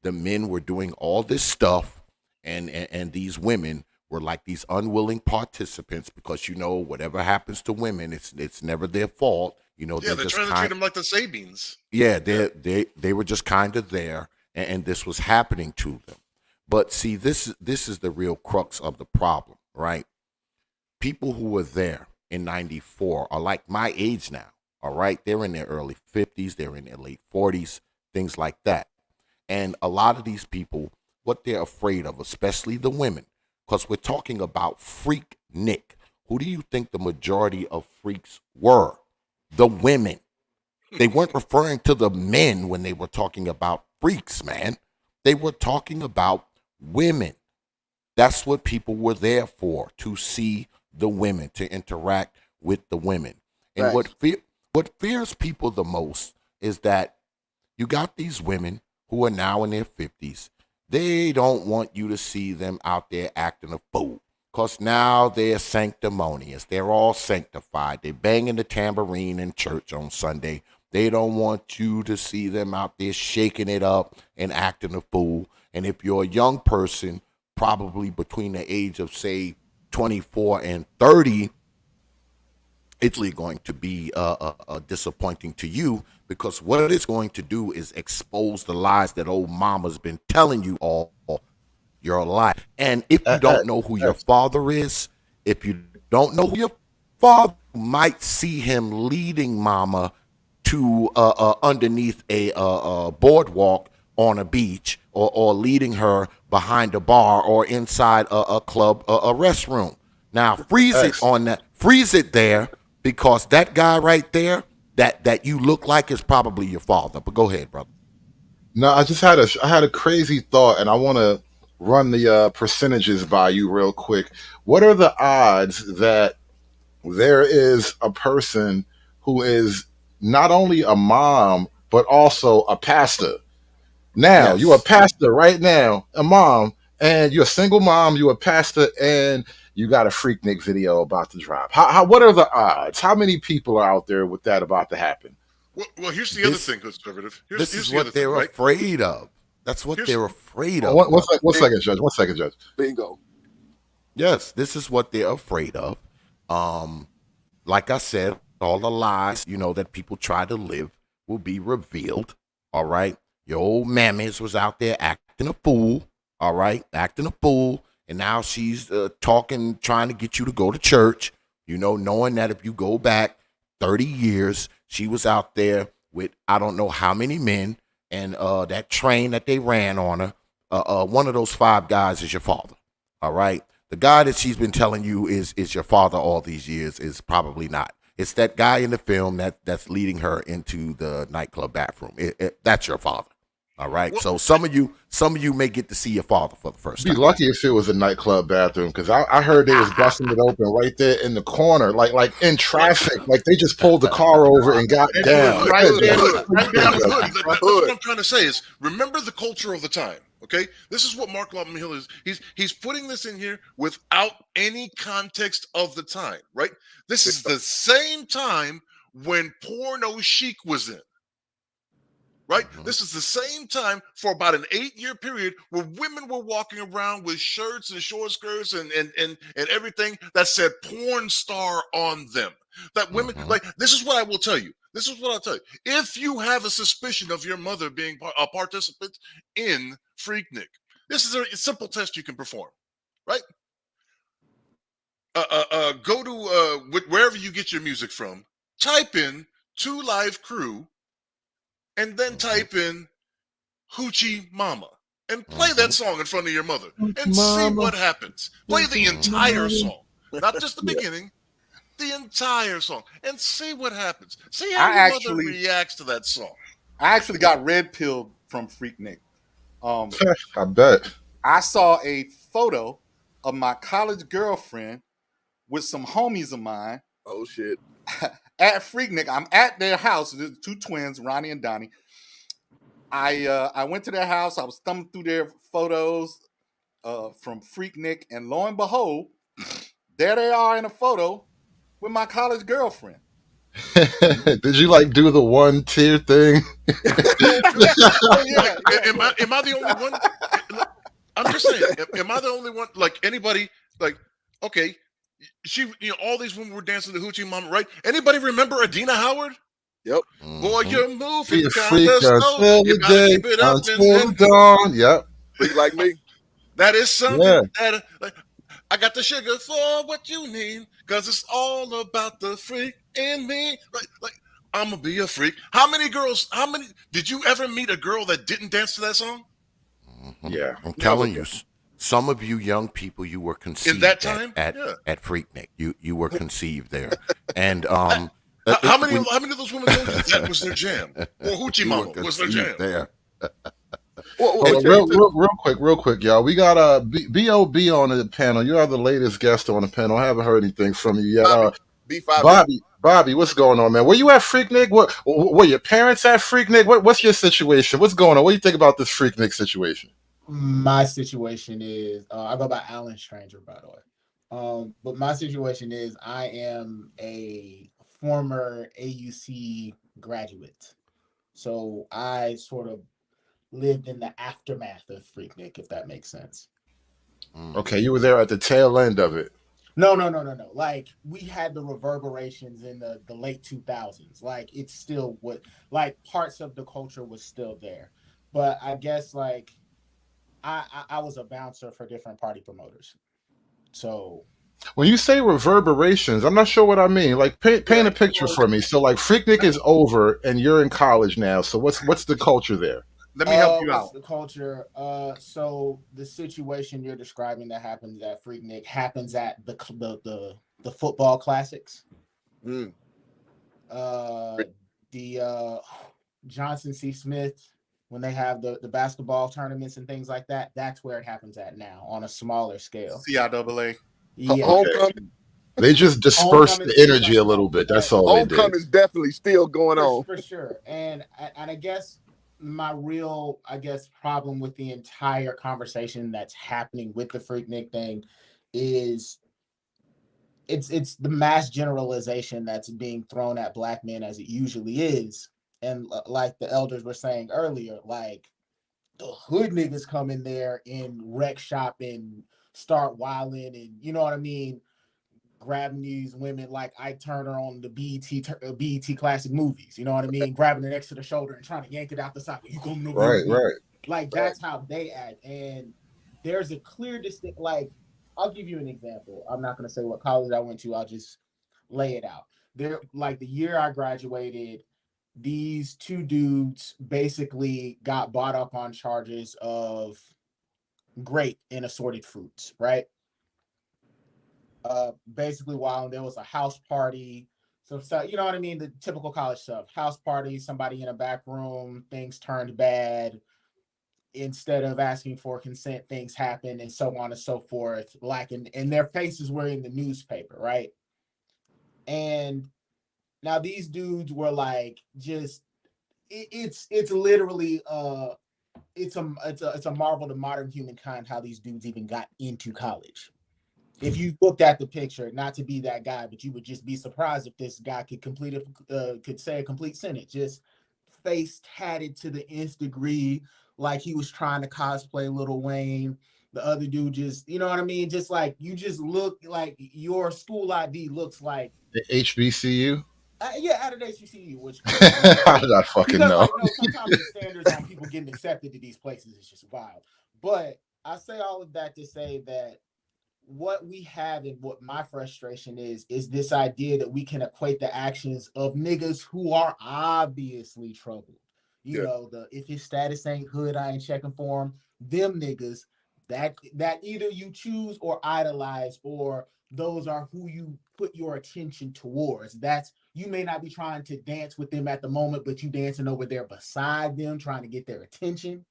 the men were doing all this stuff and these women were like these unwilling participants, because, you know, whatever happens to women, it's never their fault. You know, they're trying to treat them like the Sabines. Yeah, they were just kind of there, and this was happening to them. But see, this is the real crux of the problem, right? People who were there in 94 are like my age now, all right? They're in their early 50s, they're in their late 40s, things like that. And a lot of these people, what they're afraid of, especially the women, because we're talking about Freaknik. Who do you think the majority of freaks were? The women. They weren't referring to the men when they were talking about freaks, man. They were talking about women. That's what people were there for, to see the women, to interact with the women. And Right. what fears people the most is that you got these women who are now in their 50s. They don't want you to see them out there acting a fool, because now they're sanctimonious. They're all sanctified. They're banging the tambourine in church on Sunday. They don't want you to see them out there shaking it up and acting a fool. And if you're a young person, probably between the age of, say, 24 and 30, it's really going to be disappointing to you, because what it's going to do is expose the lies that old mama's been telling you all your life. And if you don't know who your father is, if you don't know who your father, you might see him leading mama to underneath a boardwalk on a beach, or leading her behind a bar or inside a club, a restroom. Now freeze it there, because that guy right there that you look like is probably your father. But go ahead, brother. No, I had a crazy thought, and I want to run the percentages by you real quick. What are the odds that there is a person who is not only a mom but also a pastor? Now, you're a pastor right now, a mom, and you're a single mom, you're a pastor, and you got a Freaknik video about to drop. What are the odds? How many people are out there with that about to happen? Well, here's the other thing, conservative. This is the other what they're thing, right? afraid of. That's what they're afraid of. One second, Judge. 1 second, Judge. Bingo. Yes, this is what they're afraid of. Like I said, all the lies, that people try to live will be revealed. All right. Your old mammies was out there acting a fool. All right. Acting a fool. and now she's talking, trying to get you to go to church, you know, knowing that if you go back 30 years, she was out there with I don't know how many men, and that train that they ran on her, one of those 5 guys is your father. All right. The guy that she's been telling you is your father all these years is probably not. It's that guy in the film that's leading her into the nightclub bathroom. That's your father. All right. So some of you may get to see your father for the first Be time. lucky if it was a nightclub bathroom, because I heard they was busting it open right there in the corner, like in traffic, like they just pulled the car over and got down. Right down the hood. That's what I'm trying to say is remember the culture of the time. Okay, this is what Mark Lawton Hill is. He's putting this in here without any context of the time. Right. This is the same time when Porno Chic was in. Right? This is the same time for about an 8-year period where women were walking around with shirts and short skirts and everything that said porn star on them. That women, like, this is what I will tell you. This is what I'll tell you. If you have a suspicion of your mother being a participant in Freaknik, this is a simple test you can perform, right? Go to wherever you get your music from, type in 2 Live Crew, and then type in Hoochie Mama and play that song in front of your mother and see what happens. Play the entire song, not just the beginning, the entire song, and see what happens. See how your mother reacts to that song. I actually got red pilled from Freaknik. I bet. I saw a photo of my college girlfriend with some homies of mine. Oh shit. At Freaknik. I'm at their house. There's 2 twins, Ronnie and Donnie. I went to their house. I was thumbing through their photos from Freaknik, and lo and behold, there they are in a photo with my college girlfriend. Did you like do the 1 tear thing? Am I the only one? I'm just saying. Am I the only one? Like anybody? Like okay, all these women were dancing to Hoochie Mama, right? Anybody remember Adina Howard? Yep. Boy, you're moving Be a kind freak of slow. until You the gotta day, keep it up until the dawn. Yep. Freak like me. That is something Yeah. that I got the sugar for what you need, cause it's all about the freak in me. Like I'm gonna be a freak. How many did you ever meet a girl that didn't dance to that song? Yeah. I'm telling you, some of you young people, you were conceived in that time at Freaknik. You were conceived there, and how many of those women told you that was their jam? Or Hoochie Mama was their jam? There. Hey, real quick, y'all. We got B.O.B. on the panel. You are the latest guest on the panel. I haven't heard anything from you yet. Bobby, what's going on, man? Were you at Freaknik? What were your parents at Freaknik? What's your situation? What's going on? What do you think about this Freaknik situation? My situation is I go by Alan Stranger, by the way. But my situation is I am a former AUC graduate, so I sort of lived in the aftermath of Freaknik, if that makes sense. Okay, you were there at the tail end of it. No. Like we had the reverberations in the late 2000s. Like it's still like parts of the culture was still there, but I guess like I was a bouncer for different party promoters. So when you say reverberations, I'm not sure what I mean. Like paint a picture for me. So like Freaknik is over and you're in college now. So what's the culture there? Let me help you out. The culture. So the situation you're describing that happens at Freaknik happens at the football classics. The Johnson C. Smith, when they have the basketball tournaments and things like that, that's where it happens at now on a smaller scale. CIAA. Yeah. Homecoming. They just disperse the energy a little bit. That's all they did. Homecoming's definitely still going on. For sure. And I guess my real, problem with the entire conversation that's happening with the Freaknik thing is it's the mass generalization that's being thrown at Black men, as it usually is. And like the elders were saying earlier, like the hood niggas come in there and wreck shop and start wilding and, you know what I mean, grabbing these women like Ike Turner on the BET classic movies, you know what I mean, grabbing her next to the shoulder and trying to yank it out the socket. You gonna know right. Like that's how they act. And there's a clear distinct. Like, I'll give you an example. I'm not going to say what college I went to. I'll just lay it out. There, like the year I graduated, these two dudes basically got bought up on charges of grape and assorted fruits, right? Basically, while there was a house party, so you know what I mean, the typical college stuff. House party, somebody in a back room, things turned bad. Instead of asking for consent, things happen, and so on and so forth. Like, and their faces were in the newspaper, right? And now these dudes were like, just it's literally it's a marvel to modern humankind how these dudes even got into college. If you looked at the picture, not to be that guy, but you would just be surprised if this guy could say a complete sentence. Just face tatted to the nth degree, like he was trying to cosplay Lil Wayne. The other dude just, you know what I mean? Just like, you just look like your school ID looks like The HBCU. Yeah, out of HBCU, which How did I fucking because know? like no, sometimes the standards on people getting accepted to these places is just wild. But I say all of that to say that what we have and what my frustration is this idea that we can equate the actions of niggas who are obviously troubled. You know, if his status ain't hood, I ain't checking for him. Them niggas that either you choose or idolize, or those are who you put your attention towards. That's, you may not be trying to dance with them at the moment, but you dancing over there beside them, trying to get their attention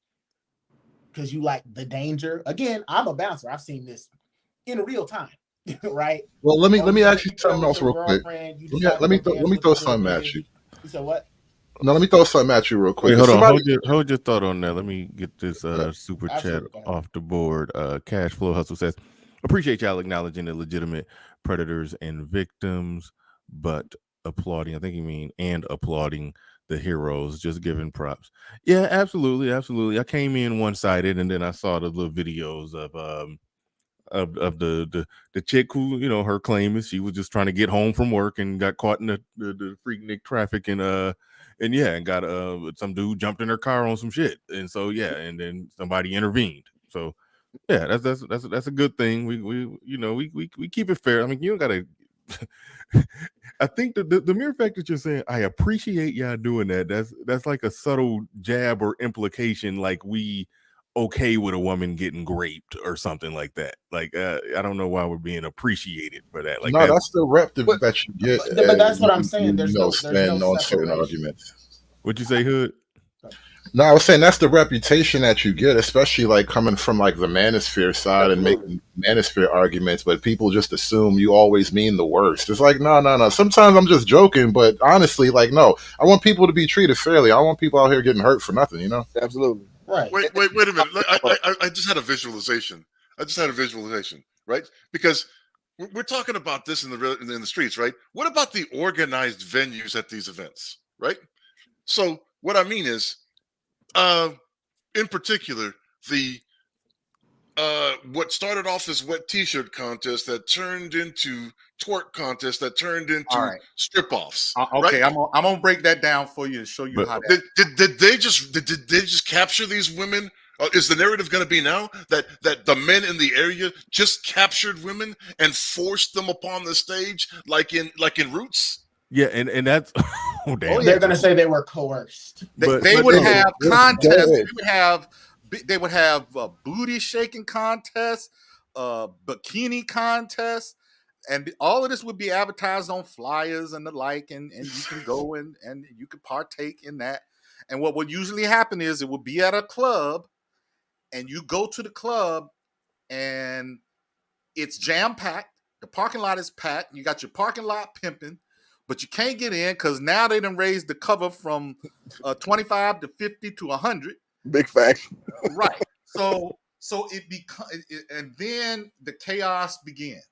because you like the danger. Again, I'm a bouncer. I've seen this in real time, right? Well, let me ask you something else real quick. Let me throw something at you. You said what? No, let me throw something at you real quick. Wait, hold on. Hold your thought on that. Let me get this super chat off the board. Cash Flow Hustle says, appreciate y'all acknowledging the legitimate predators and victims, but applauding, I think you mean, and applauding the heroes, just giving props. Yeah, absolutely. I came in one-sided, and then I saw the little videos of the chick who, you know, her claim is she was just trying to get home from work and got caught in the Freaknik traffic, and got some dude jumped in her car on some shit, and so and then somebody intervened. So yeah, that's a good thing. We keep it fair. I mean, you don't gotta I think the mere fact that you're saying I appreciate y'all doing that, that's like a subtle jab or implication, like we okay with a woman getting raped or something like that. Like I don't know why we're being appreciated for that. Like, no, that's the rep that you get. But that's what I'm saying. There's no certain arguments. What'd you say, Hood? No, I was saying that's the reputation that you get, especially like coming from like the manosphere side and making manosphere arguments, but people just assume you always mean the worst. It's like, no. Sometimes I'm just joking, but honestly, like, no, I want people to be treated fairly. I want people out here getting hurt for nothing, you know? Absolutely. Right. Wait a minute. I just had a visualization. Right? Because we're talking about this in the streets, right? What about the organized venues at these events, right? So what I mean is, in particular, the what started off as wet t-shirt contest that turned into twerk contest that turned into strip offs. Okay, right? I'm gonna break that down for you and show you how that. Did they just capture these women? Is the narrative going to be now that the men in the area just captured women and forced them upon the stage, like in Roots? Yeah, and that's They're gonna say they were coerced. They would have contests. They would have booty shaking contests, bikini contests, and all of this would be advertised on flyers and the like, and you can go and you can partake in that. And what would usually happen is it would be at a club, and you go to the club, and it's jam packed. The parking lot is packed. You got your parking lot pimping, but you can't get in because now they done raised the cover from 25 to 50 to 100. Big facts. Right. So it becomes, and then the chaos begins.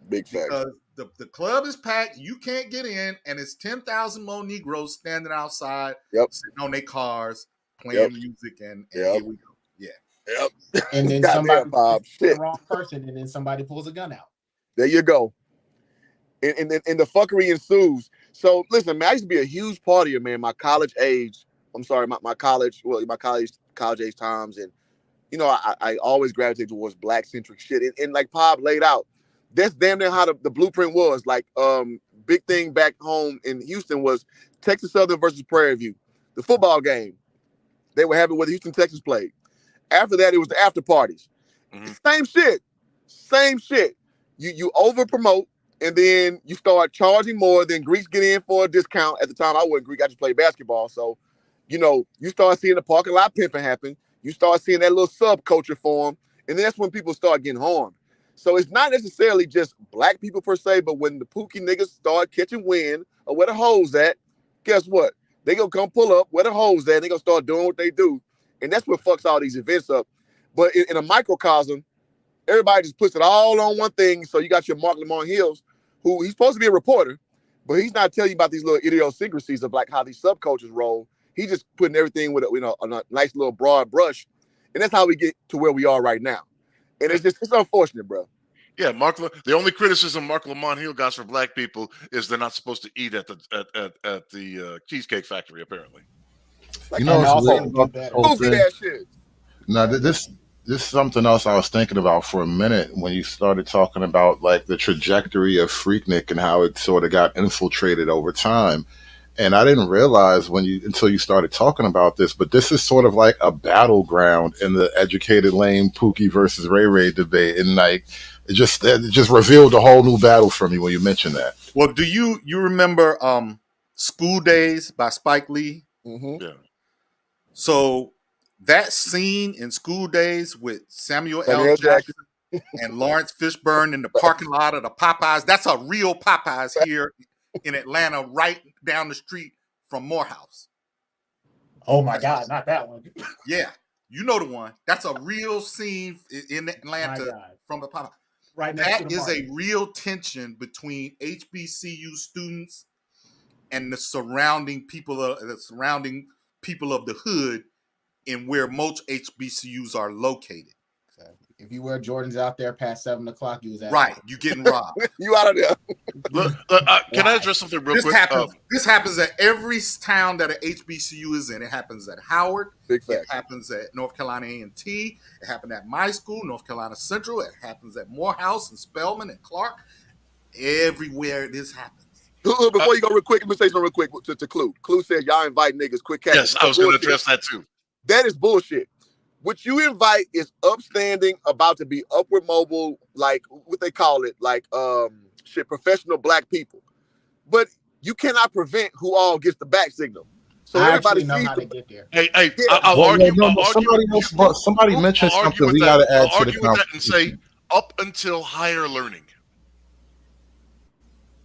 Big facts. Because the club is packed, you can't get in, and it's 10,000 more Negroes standing outside, sitting on their cars, playing music, and here we go. Yeah. Yep. And then somebody the wrong person, and then somebody pulls a gun out. There you go. And the fuckery ensues. So listen, man, I used to be a huge partier, man. My college age. I'm sorry, my college age times, and you know, I always gravitate towards black centric shit. And like Pop laid out, that's damn near how the blueprint was. Like, big thing back home in Houston was Texas Southern versus Prairie View, the football game. They were having where the Houston Texans played. After that, it was the after parties. Same shit. Same shit. You over promote, and then you start charging more. Then Greeks get in for a discount. At the time, I wasn't Greek. I just played basketball. So, you know, you start seeing the parking lot pimping happen. You start seeing that little subculture form, and that's when people start getting harmed. So it's not necessarily just black people per se, but when the pookie niggas start catching wind of where the hoes at, guess what? They gonna come pull up where the hoes at, and they gonna start doing what they do. And that's what fucks all these events up. But in a microcosm, everybody just puts it all on one thing. So you got your Mark Lamont Hills, who he's supposed to be a reporter, but he's not telling you about these little idiosyncrasies of like how these subcultures roll. He's just putting everything with a nice little broad brush. And that's how we get to where we are right now. And it's unfortunate, bro. Yeah, the only criticism Mark Lamont Hill got for black people is they're not supposed to eat at the Cheesecake Factory, apparently. You know what's weird about this whole thing? Now, this is something else I was thinking about for a minute when you started talking about like the trajectory of Freaknik and how it sort of got infiltrated over time. And I didn't realize until you started talking about this, but this is sort of like a battleground in the educated lame Pookie versus Ray Ray debate. And like, it just revealed a whole new battle for me when you mentioned that. Well, do you remember School Days by Spike Lee? Mm-hmm. Yeah. So that scene in School Days with Samuel L. Jackson and Lawrence Fishburne in the parking lot of the Popeyes, that's a real Popeyes here in Atlanta, right down the street from Morehouse. Oh my God, not that one. Yeah, you know the one. That's a real scene in Atlanta from the Popeyes. Right next that to the is market. a real tension between HBCU students and the surrounding people of the hood in where most HBCUs are located. If you wear Jordans out there past 7 o'clock, you was out right. You getting robbed. You out of there. Look, can I address something real quick? This happens at every town that an HBCU is in. It happens at Howard. Big It happens at North Carolina A&T. It happened at my school, North Carolina Central. It happens at Morehouse and Spelman and Clark. Everywhere this happens. Before you go real quick, let me say something real quick to Clue. Clue says y'all invite niggas quick cash. Yes, I was going to address that too. That is bullshit. What you invite is upstanding, about to be upward mobile, like what they call it, like professional black people. But you cannot prevent who all gets the back signal. So everybody know sees how to get there. Hey, I'll argue. Somebody mentioned something we got to add to the conversation. And say up until higher learning.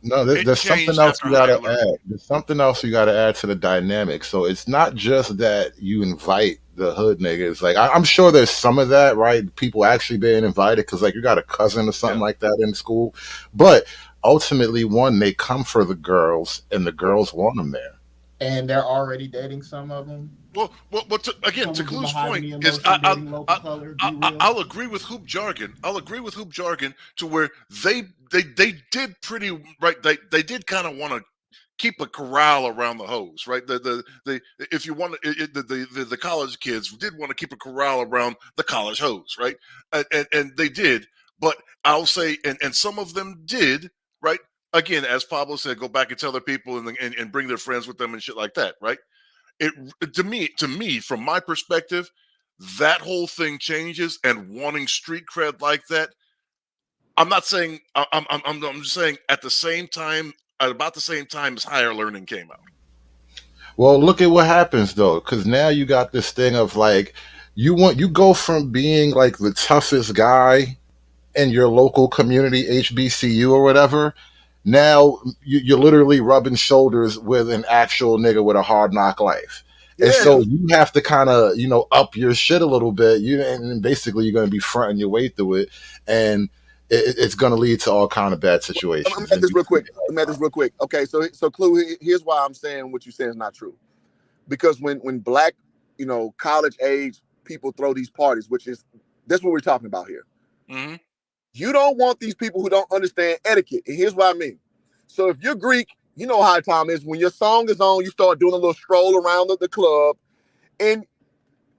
No, there's something else you got to add. There's something else you got to add to the dynamic. So it's not just that you invite the hood niggas. Like I'm sure there's some of that, right? People actually being invited because like you got a cousin or something like that in school. But ultimately, they come for the girls, and the girls want them there. And they're already dating some of them. Well, to Clue's point is I'll agree with hoop jargon. I'll agree with hoop jargon to where they did pretty right. They did kind of want to keep a corral around the hose, right? If you want the college kids did want to keep a corral around the college hose, right? And they did, but I'll say, and some of them did, right? Again, as Pablo said, go back and tell their people and bring their friends with them and shit like that, right? To me, from my perspective, that whole thing changes, and wanting street cred like that. I'm not saying I'm just saying at the same time, at about the same time as higher learning came out. Well, look at what happens though, because now you got this thing of like you go from being like the toughest guy in your local community, HBCU or whatever. Now you're literally rubbing shoulders with an actual nigga with a hard knock life. Yeah. And so you have to kind of, up your shit a little bit. And basically you're going to be fronting your way through it. And it's going to lead to all kind of bad situations. Let me add this real quick. Okay, so Clue, here's why I'm saying what you saying is not true. Because when black, college age people throw these parties, that's what we're talking about here. Mm-hmm. You don't want these people who don't understand etiquette. And here's what I mean. So if you're Greek, you know how time is. When your song is on, you start doing a little stroll around the club. And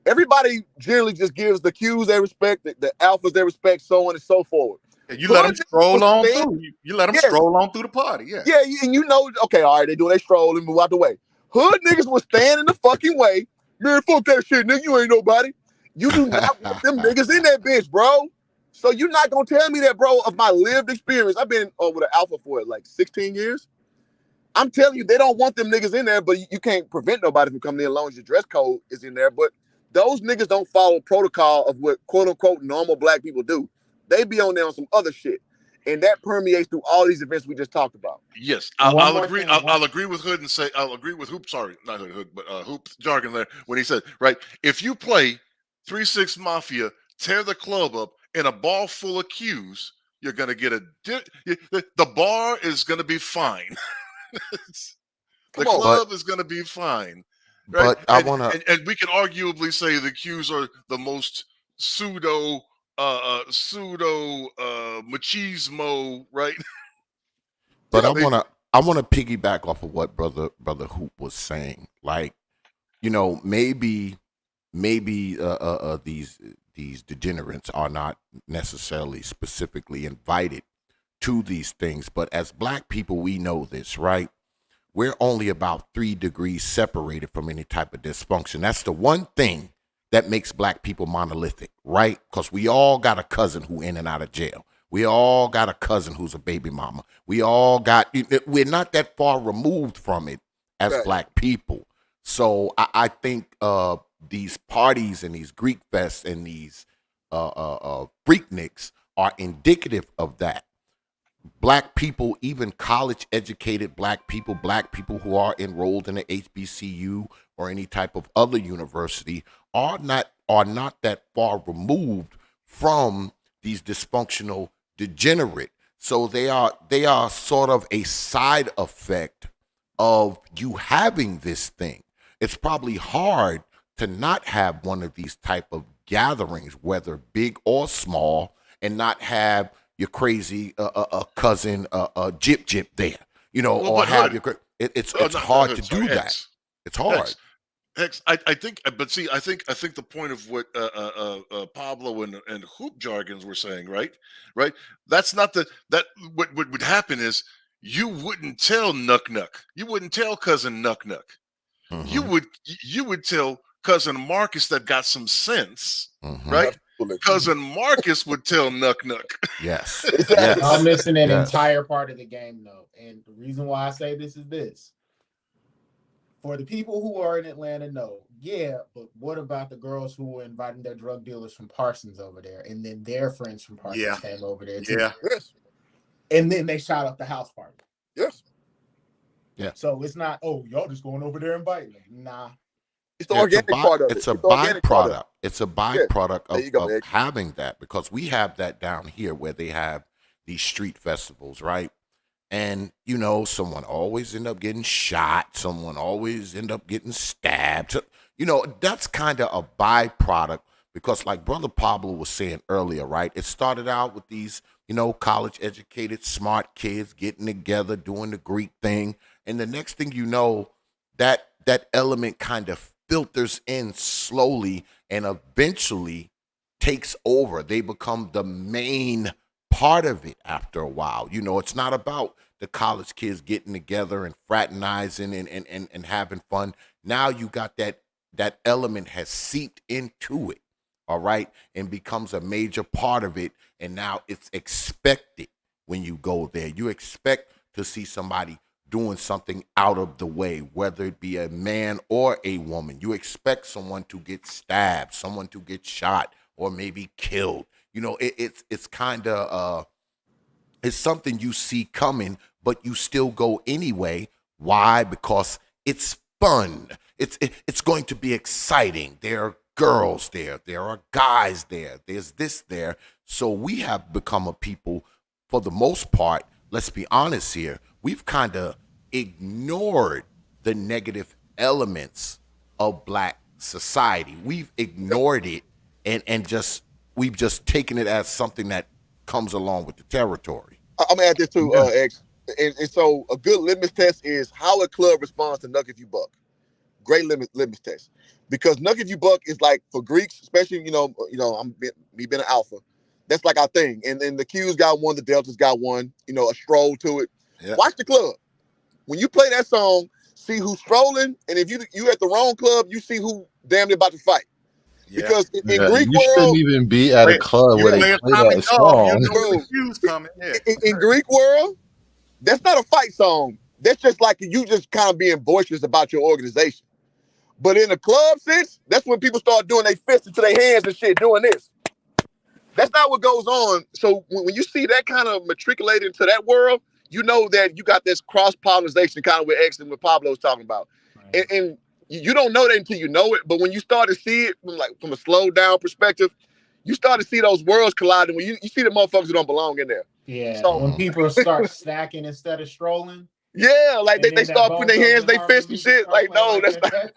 Everybody generally just gives the Qs their respect, the alphas their respect, so on and so forth. And you let them stroll on through. You let them Yes. stroll on through the party. Yeah. Yeah, and you know, okay, all right, they do their stroll and move out the way. Hood niggas will stand in the fucking way. Man, fuck that shit, nigga. You ain't nobody. You do not want them niggas in that bitch, bro. So you're not gonna tell me that, bro, of my lived experience. I've been with an alpha for like 16 years. I'm telling you, they don't want them niggas in there, but you can't prevent nobody from coming in as long as your dress code is in there. But those niggas don't follow protocol of what quote unquote normal black people do. They be on there on some other shit. And that permeates through all these events we just talked about. Yes, I'll agree. I'll agree with Hood and say I'll agree with Hoop. Sorry, not Hood, but Hoop jargon there when he said, right, if you play 3-6 Mafia, tear the club up in a ball full of Qs, you're gonna get the bar is gonna be fine. The club is gonna be fine, right? But I want to, and we can arguably say the Qs are the most pseudo machismo, right? but I want to piggyback off of what brother Hoop was saying. Like, you know, maybe these degenerates are not necessarily specifically invited to these things, but as black people, we know this, right? We're only about 3 degrees separated from any type of dysfunction. That's the one thing that makes black people monolithic, right? Because we all got a cousin who in and out of jail. We all got a cousin who's a baby mama. We're not that far removed from it as black people. So I think these parties and these Greek fests and these Freakniks are indicative of that. Black people, even college-educated black people who are enrolled in a HBCU or any type of other university are not that far removed from these dysfunctional degenerate. So they are sort of a side effect of you having this thing. It's probably hard to not have one of these type of gatherings, whether big or small, and not have your crazy cousin Jip there, you know, or have your. It's hard to do that. It's hard. I think, but see, I think the point of what Pablo and Hoop jargons were saying, right? That's not what would happen is you wouldn't tell Nuck. You wouldn't tell cousin Nuck. Mm-hmm. You would tell cousin Marcus that got some sense, right? Cousin Marcus would tell Nuck. Yes. I'm missing an entire part of the game though, and the reason why I say this is this. For the people who are in Atlanta, no. Yeah, but what about the girls who were inviting their drug dealers from Parsons over there, and then their friends from Parsons came over there too? Yeah. Yes. And then they shot up the house party. Yes. Yeah. So it's not, oh, y'all just going over there inviting them. Nah. It's the organic part of it. It's a byproduct. It's a byproduct of having that, because we have that down here where they have these street festivals, right? And, you know, someone always end up getting shot. Someone always end up getting stabbed. You know, that's kind of a byproduct because like Brother Pablo was saying earlier, right? It started out with these, you know, college-educated, smart kids getting together, doing the Greek thing. And the next thing you know, that element kind of filters in slowly and eventually takes over. They become the main part of it after a while. You know, it's not about the college kids getting together and fraternizing and having fun. Now you got that element has seeped into it, all right, and becomes a major part of it. And now it's expected when you go there. You expect to see somebody doing something out of the way, whether it be a man or a woman. You expect someone to get stabbed, someone to get shot, or maybe killed. You know, it's kind of it's something you see coming, but you still go anyway. Why? Because it's fun. It's going to be exciting. There are girls there. There are guys there. There's this there. So we have become a people, for the most part, let's be honest here, we've kind of ignored the negative elements of black society. We've ignored it and we've just taken it as something that comes along with the territory. I'm gonna add this too, X. And so a good litmus test is how a club responds to Nuck If You Buck. Great litmus test. because Nuggets You Buck is like for Greeks, especially me being an alpha. That's like our thing. And then the Q's got one, the Deltas got one. A stroll to it. Yeah. Watch the club. When you play that song, see who's strolling, and if you at the wrong club, you see who damn near about to fight. Yeah. Because in Greek you world, shouldn't even be at a club where they play that song. In Greek world, that's not a fight song. That's just like you just kind of being boisterous about your organization. But in a club sense, that's when people start doing their fists into their hands and shit, doing this. That's not what goes on. So when you see that kind of matriculate into that world, you know that you got this cross-pollination kind of with X and what Pablo's talking about. Right. And you don't know that until you know it. But when you start to see it from a slow down perspective, you start to see those worlds colliding. When you see the motherfuckers who don't belong in there. Yeah. So when people start stacking instead of strolling. Yeah, like they start putting their hands, they fists and shit. Like, no, that's not.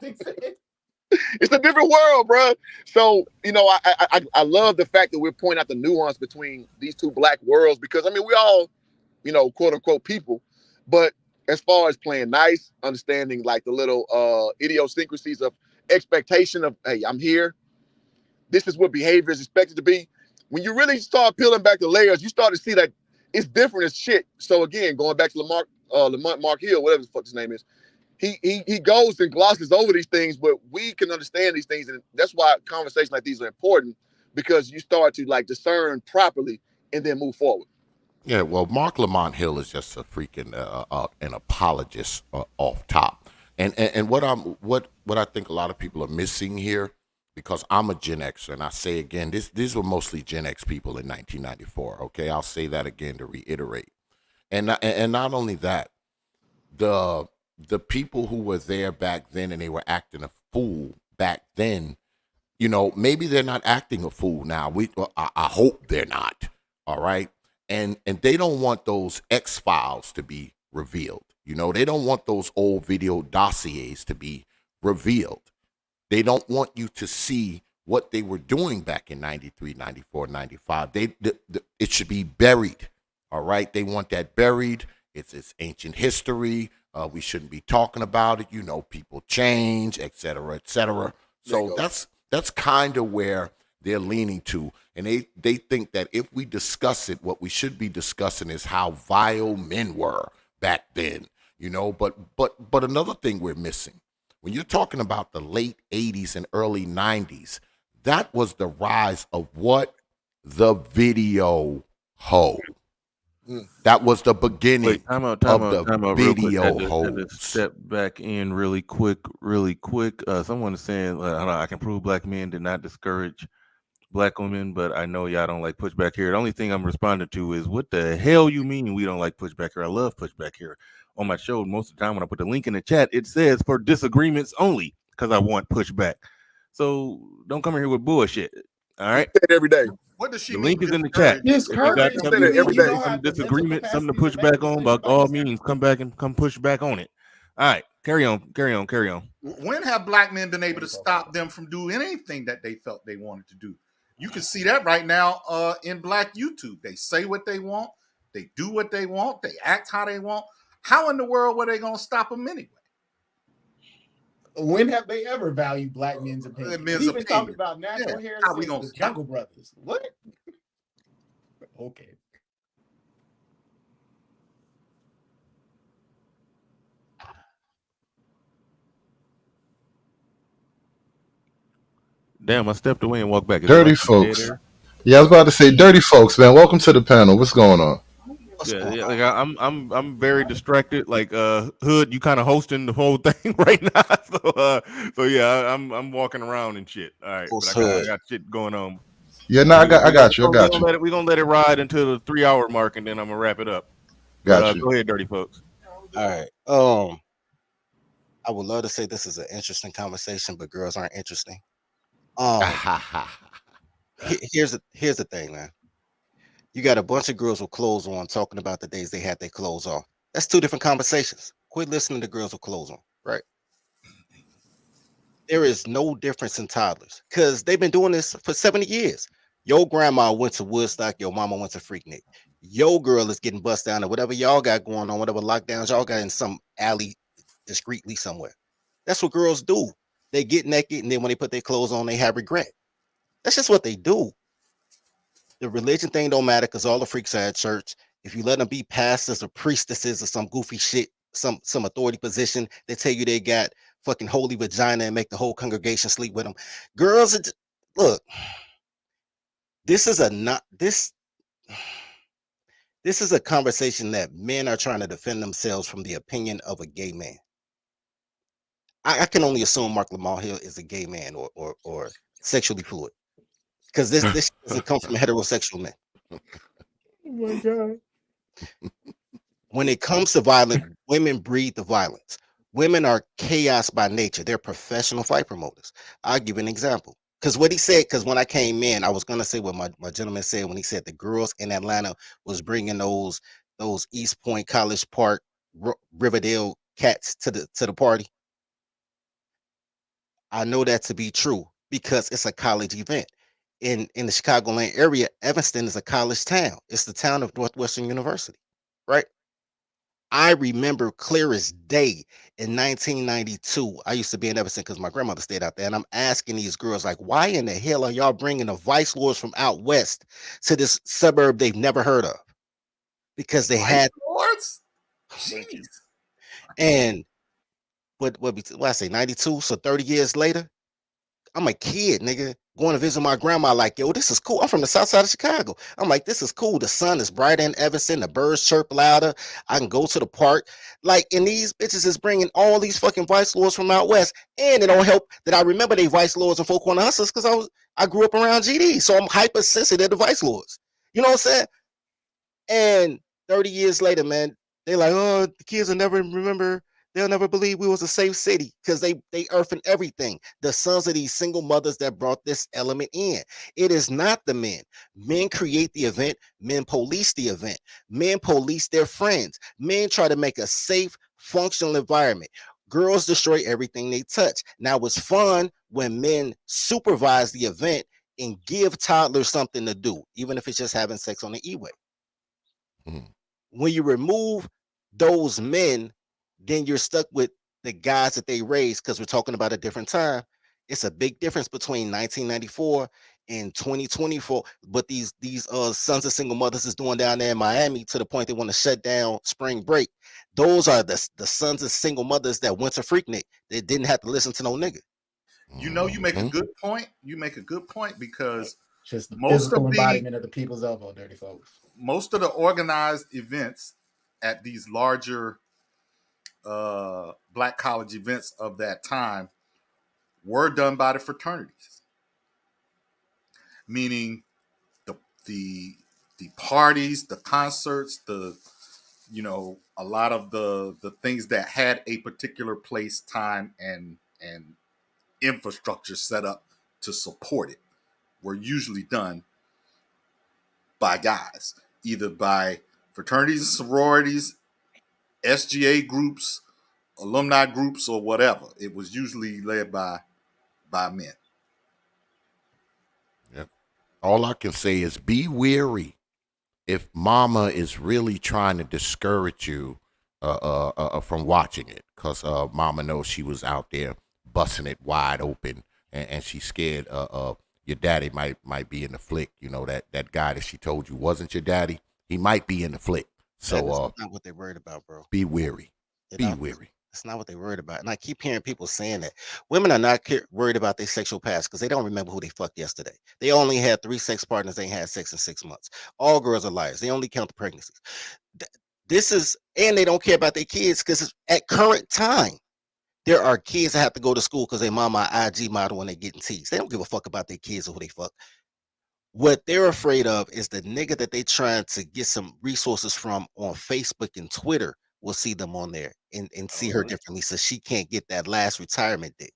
It's a different world, bro. So, I love the fact that we're pointing out the nuance between these two black worlds because, I mean, we all, quote unquote people. But as far as playing nice, understanding like the little idiosyncrasies of expectation of, hey, I'm here. This is what behavior is expected to be. When you really start peeling back the layers, you start to see that it's different as shit. So again, going back to Mark Hill, whatever the fuck his name is, he goes and glosses over these things, but we can understand these things, and that's why conversations like these are important because you start to like discern properly and then move forward. Yeah, well, Mark Lamont Hill is just a freaking an apologist off top, and what I think a lot of people are missing here, because I'm a Gen Xer, and I say again, these were mostly Gen X people in 1994. Okay, I'll say that again to reiterate, and not only that, the people who were there back then and they were acting a fool back then, maybe they're not acting a fool now. I hope they're not. All right. And they don't want those X-Files to be revealed. They don't want those old video dossiers to be revealed. They don't want you to see what they were doing back in 93, 94, 95. It should be buried. All right. They want that buried. It's ancient history. We shouldn't be talking about it. People change, et cetera, et cetera. So that's kind of where they're leaning to. And they think that if we discuss it, what we should be discussing is how vile men were back then. But another thing we're missing, when you're talking about the late 80s and early 90s, that was the rise of what? The video hoe. That was the beginning of the video hoes. Step back in really quick. Someone is saying, I can prove black men did not discourage black women, but I know y'all don't like pushback here. The only thing I'm responding to is, what the hell you mean we don't like pushback here? I love pushback here. On my show, most of the time when I put the link in the chat, it says for disagreements only, because I want pushback. So don't come in here with bullshit. All right? Every day. What does she The mean? link is in the chat. Yes, If you got every some disagreement, something to push back on, by all means, come back and come push back on it. All right, carry on. When have black men been able to stop them from doing anything that they felt they wanted to do? You can see that right now in black YouTube. They say what they want. They do what they want. They act how they want. How in the world were they going to stop them anyway? When have they ever valued black men's opinion? We even talked about natural hair. How we gonna the Jungle Brothers. What? Okay. Damn, I stepped away and walked back. Dirty folks. Yeah, I was about to say, dirty folks, man. Welcome to the panel. What's going on? Yeah, like I'm very distracted. Like Hood, you kind of hosting the whole thing right now. So yeah, I'm walking around and shit. All right, but I got shit going on. Yeah, no, I got you. We're gonna let it ride until the 3-hour mark, and then I'm gonna wrap it up. Got you. Go ahead, dirty folks. All right. I would love to say this is an interesting conversation, but girls aren't interesting. Here's the thing, man. You got a bunch of girls with clothes on talking about the days they had their clothes off. That's two different conversations. Quit listening to girls with clothes on, right? There is no difference in toddlers because they've been doing this for 70 years. Your grandma went to Woodstock, your mama went to Freaknik. Your girl is getting bust down, or whatever y'all got going on, whatever lockdowns y'all got in some alley discreetly somewhere. That's what girls do. They get naked, and then when they put their clothes on, they have regret. That's just what they do. The religion thing don't matter because all the freaks are at church. If you let them be pastors or priestesses or some goofy shit, some authority position, they tell you they got fucking holy vagina and make the whole congregation sleep with them. Girls, look, this is a conversation that men are trying to defend themselves from the opinion of a gay man. I can only assume Mark Lamar Hill is a gay man or sexually fluid, because this doesn't come from heterosexual men. Oh my God. When it comes to violence, women breed the violence. Women are chaos by nature. They're professional fight promoters. I'll give you an example. Because what he said, because when I came in, I was going to say what my gentleman said when he said the girls in Atlanta was bringing those East Point, College Park, Riverdale cats to the party. I know that to be true because it's a college event. In the Chicagoland area, Evanston is a college town. It's the town of Northwestern University, right? I remember clear as day in 1992. I used to be in Evanston because my grandmother stayed out there, and I'm asking these girls, like, why in the hell are y'all bringing the vice lords from out west to this suburb they've never heard of? Because they had lords. Jeez. And what I say, 92, so 30 years later, I'm a kid, nigga, going to visit my grandma, like, yo, this is cool. I'm from the south side of Chicago. I'm like, this is cool. The sun is brighter in Evanston. The birds chirp louder. I can go to the park. Like, and these bitches is bringing all these fucking vice lords from out west. And it don't help that I remember they vice lords and Four Corner Hustlers because I grew up around GD. So I'm hypersensitive to vice lords. You know what I'm saying? And 30 years later, man, they like, oh, the kids will never remember. They'll never believe we was a safe city because they earthing everything. The sons of these single mothers that brought this element in. It is not the men. Men create the event. Men police the event. Men police their friends. Men try to make a safe, functional environment. Girls destroy everything they touch. Now it's fun when men supervise the event and give toddlers something to do, even if it's just having sex on the E-way. When you remove those men, then you're stuck with the guys that they raised, because we're talking about a different time. It's a big difference between 1994 and 2024. But these sons of single mothers is doing down there in Miami to the point they want to shut down spring break. Those are the sons of single mothers that went to Freaknik. They didn't have to listen to no nigga. You know, you make a good point. You make a good point because just the most physical of embodiment of the people's elbow, dirty folks. Most of the organized events at these larger black college events of that time were done by the fraternities, meaning the parties, the concerts, a lot of the things that had a particular place, time, and infrastructure set up to support it were usually done by guys, either by fraternities and sororities, SGA groups, alumni groups, or whatever. It was usually led by men. Yep. All I can say is be wary if mama is really trying to discourage you from watching it, because mama knows she was out there busting it wide open, and she's scared your daddy might be in the flick. You know, that guy that she told you wasn't your daddy, he might be in the flick. So that's not what they're worried about, bro. Be wary. Be wary. That's not what they're worried about. And I keep hearing people saying that women are not worried about their sexual past because they don't remember who they fucked yesterday. They only had 3 sex partners. They ain't had sex in 6 months. All girls are liars. They only count the pregnancies. And they don't care about their kids because at current time, there are kids that have to go to school because their mama IG model when they getting teased. They don't give a fuck about their kids or who they fuck. What they're afraid of is the nigga that they trying to get some resources from on Facebook and Twitter will see them on there and see her differently, so she can't get that last retirement dick.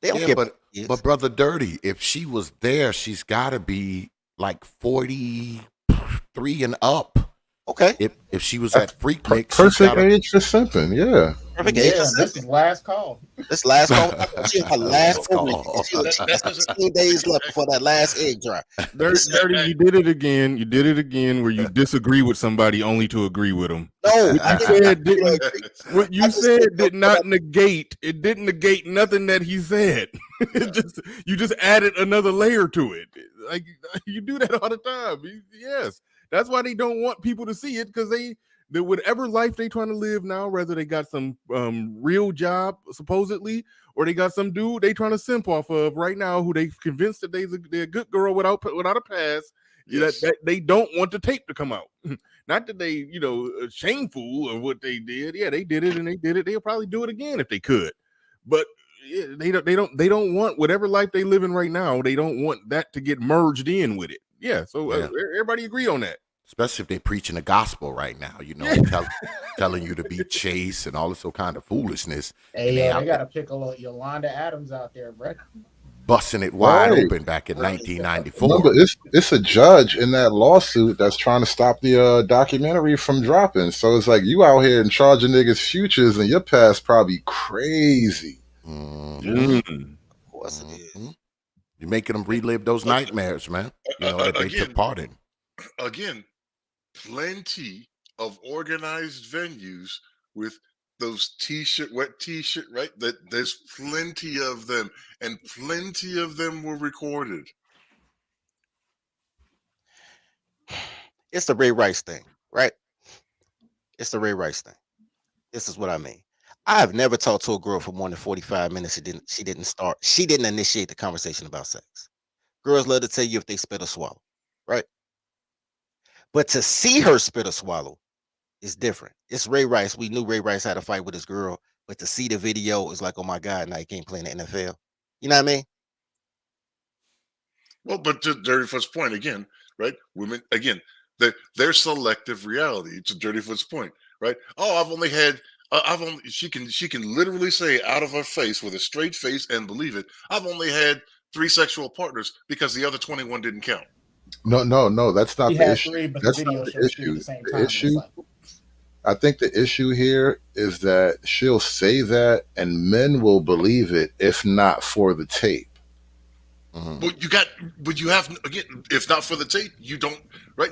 They don't care. But brother Dirty, if she was there, she's got to be like 43 and up. Okay. If she was at Freaknik, perfect age for something, yeah. Perfect age. Yeah, this is last call. This last call. She had her last Last call. ovary. She was 16 days left before that last egg drop. Dirty, you did it again. You did it again where you disagree with somebody only to agree with them. No, what you said did not negate. It didn't negate nothing that he said. You just added another layer to it. Like you do that all the time. Yes, that's why they don't want people to see it, because they whatever life they trying to live now, whether they got some real job supposedly, or they got some dude they trying to simp off of right now who they convinced that they're a good girl without a past. Yes. That they don't want the tape to come out. Not that they shameful of what they did. Yeah, they did it and they did it. They'll probably do it again if they could. But yeah, they don't want whatever life they live in right now. They don't want that to get merged in with it. Yeah. So everybody agree on that. Especially if they're preaching the gospel right now, telling you to be chaste and all this kind of foolishness. Hey, they got to pick a little Yolanda Adams out there, bro. Busting it wide open back in 1994. Remember, it's a judge in that lawsuit that's trying to stop the documentary from dropping. So it's like you out here in charge of niggas' futures, and your past probably crazy. Of course it is. You're making them relive those nightmares, man. That they took part in. Again, plenty of organized venues with those wet t-shirt, right? That there's plenty of them, and plenty of them were recorded. It's the Ray Rice thing, right? It's the Ray Rice thing. This is what I mean. I have never talked to a girl for more than 45 minutes. She didn't initiate the conversation about sex. Girls love to tell you if they spit or swallow, right? But to see her spit or swallow is different. It's Ray Rice. We knew Ray Rice had a fight with his girl, but to see the video is like, oh my God, now he can't play in the NFL. You know what I mean? Well, but to Dirtyfoot's point again, right? Women again, their selective reality. To Dirtyfoot's point, right? Oh, she can literally say out of her face with a straight face and believe it. I've only had 3 sexual partners because the other 21 didn't count. No, that's not the issue. 3, but That's the not video the shows 3 at issue. the same The time. issue, I think the issue here is that she'll say that and men will believe it if not for the tape. But you have again, if not for the tape, you don't, right?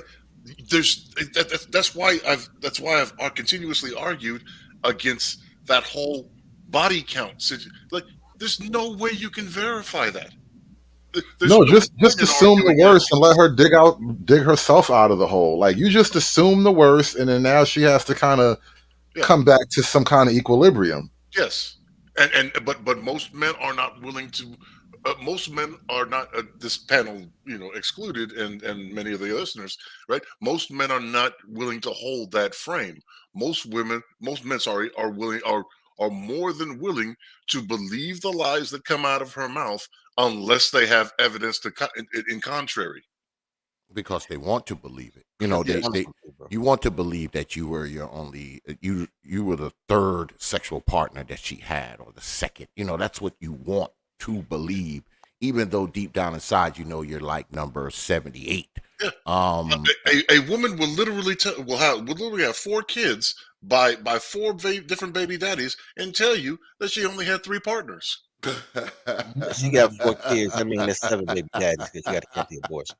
That's why I've continuously argued against that whole body count. Like, there's no way you can verify that. Just assume the worst and let her dig herself out of the hole. Like, you just assume the worst, and then now she has to kind of come back to some kind of equilibrium. Yes, but most men are not willing to. Most men are not. This panel, excluded, and many of the listeners, right? Most men are not willing to hold that frame. Most men, are more than willing to believe the lies that come out of her mouth, unless they have evidence in contrary. Because they want to believe it. You want to believe that you were your only, you were the third sexual partner that she had, or the second. That's what you want to believe, even though deep down inside you're like number 78. A woman will literally have 4 kids by 4 different baby daddies and tell you that she only had 3 partners. She got 4 kids. I mean, there's 7 baby daddies because you got to count the abortion.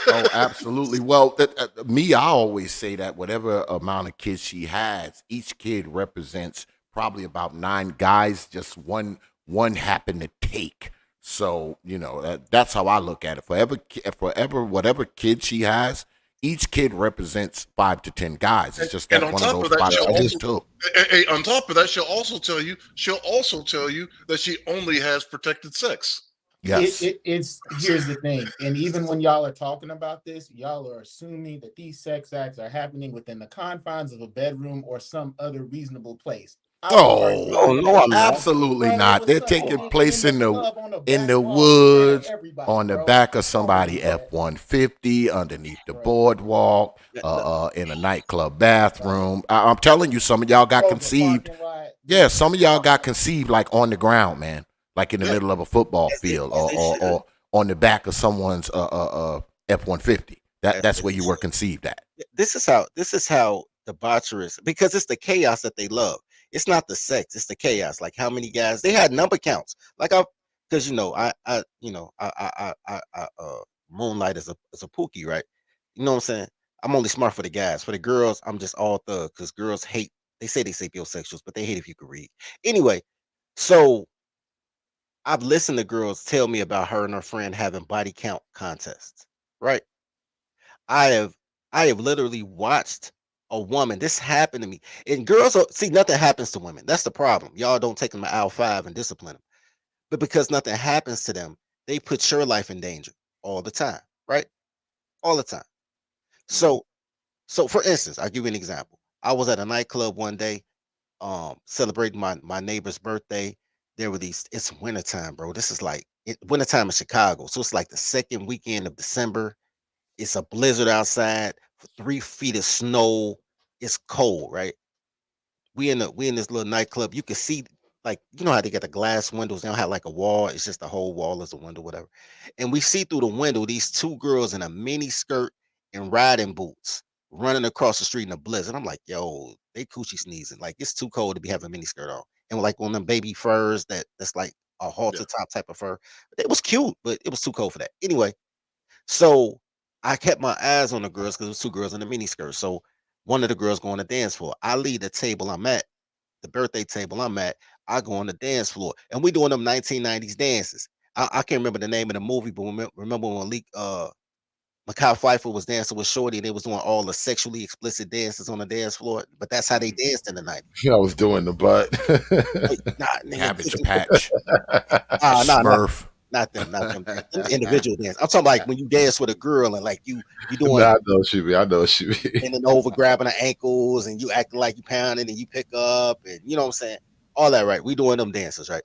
Oh, absolutely. Well, I always say that whatever amount of kids she has, each kid represents probably about 9 guys. Just one happened to take. So that's how I look at it. Whatever kid she has, each kid represents 5 to 10 guys. It's just that one of those 5 I just took. On top of that, she'll also tell you that she only has protected sex. Yes. Here's the thing, and even when y'all are talking about this, y'all are assuming that these sex acts are happening within the confines of a bedroom or some other reasonable place. No, absolutely not. They're taking place in the woods, on the back of somebody F-150, underneath the boardwalk, in a nightclub bathroom. I'm telling you, some of y'all got conceived. Yeah, some of y'all got conceived like on the ground, man, like in the middle of a football field, or on the back of someone's F-150. That's where you were conceived at. This is how debaucherous, because it's the chaos that they love. It's not the sex, it's the chaos. Like how many guys they had number counts. Like because I moonlight as a pookie, right? You know what I'm saying? I'm only smart for the guys. For the girls, I'm just all thug because girls hate. They say sapiosexuals, but they hate if you can read. Anyway, so I've listened to girls tell me about her and her friend having body count contests. Right? I have I have literally watched a woman. This happened to me. And girls see nothing happens to women. That's the problem. Y'all don't take them to aisle 5 and discipline them. But because nothing happens to them, they put your life in danger all the time, right? All the time. So for instance, I'll give you an example. I was at a nightclub one day, celebrating my neighbor's birthday. There were these, it's wintertime, bro. This is like wintertime in Chicago. So it's like the second weekend of December. It's a blizzard outside, 3 feet of snow. It's cold, right? We in this little nightclub. You can see, like, you know how they got the glass windows. They don't have like a wall. It's just the whole wall is a window, whatever. And we see through the window these two girls in a mini skirt and riding boots running across the street in a blizzard. I'm like, yo, they coochie sneezing. Like it's too cold to be having a mini skirt on. And like on them baby furs that's like a halter top type of fur. It was cute, but it was too cold for that. Anyway, so I kept my eyes on the girls because it was two girls in a mini skirt. So one of the girls go on the dance floor. I leave the table I'm at, the birthday table I'm at. I go on the dance floor, and we doing them 1990s dances. I can't remember the name of the movie, but remember when Mekhi Phifer was dancing with Shorty, and they was doing all the sexually explicit dances on the dance floor. But that's how they danced in the night. Yeah, I was doing the butt. Cabbage Patch. Smurf. Not them. Individual dance. I'm talking like when you dance with a girl and like you doing. I know she be. And then over grabbing her ankles and you acting like you pounding and you pick up and you know what I'm saying. All that, right? We doing them dances, right?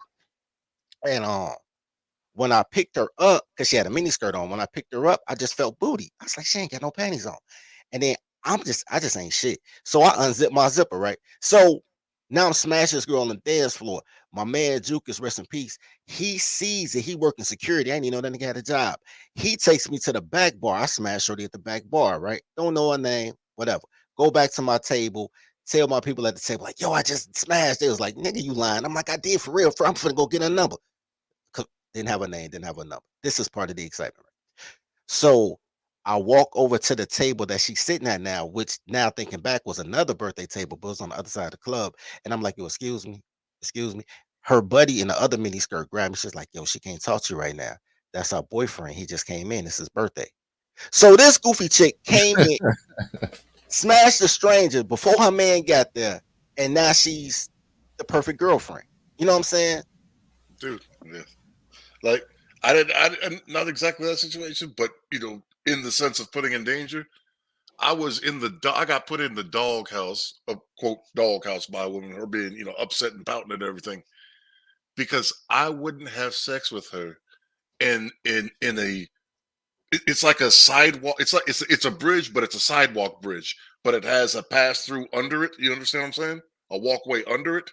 And when I picked her up, because she had a mini skirt on, when I picked her up, I just felt booty. I was like, she ain't got no panties on. And then I just ain't shit. So I unzipped my zipper, right? So now I'm smashing this girl on the dance floor. My man Jukas, rest in peace. He sees it. He working security. I didn't even know that nigga had a job. He takes me to the back bar. I smashed Shorty at the back bar, right? Don't know her name, whatever. Go back to my table. Tell my people at the table, like, yo, I just smashed. They was like, nigga, you lying. I'm like, I did for real. I'm finna go get a number. Didn't have a name, didn't have a number. This is part of the excitement, right? So I walk over to the table that she's sitting at now, which now thinking back was another birthday table, but it was on the other side of the club. And I'm like, yo, excuse me. Her buddy in the other mini skirt grabbed me. She's like, yo, she can't talk to you right now. That's our boyfriend. He just came in. It's his birthday. So this goofy chick came in, smashed the stranger before her man got there, and now she's the perfect girlfriend. You know what I'm saying? Dude, yeah. Like I didn't not exactly that situation, but you know, in the sense of putting in danger, I was I got put in the doghouse, a quote doghouse by a woman, her being, you know, upset and pouting and everything, because I wouldn't have sex with her in a it's like a sidewalk. It's like it's a bridge, but it's a sidewalk bridge, but it has a pass through under it. You understand what I'm saying? A walkway under it.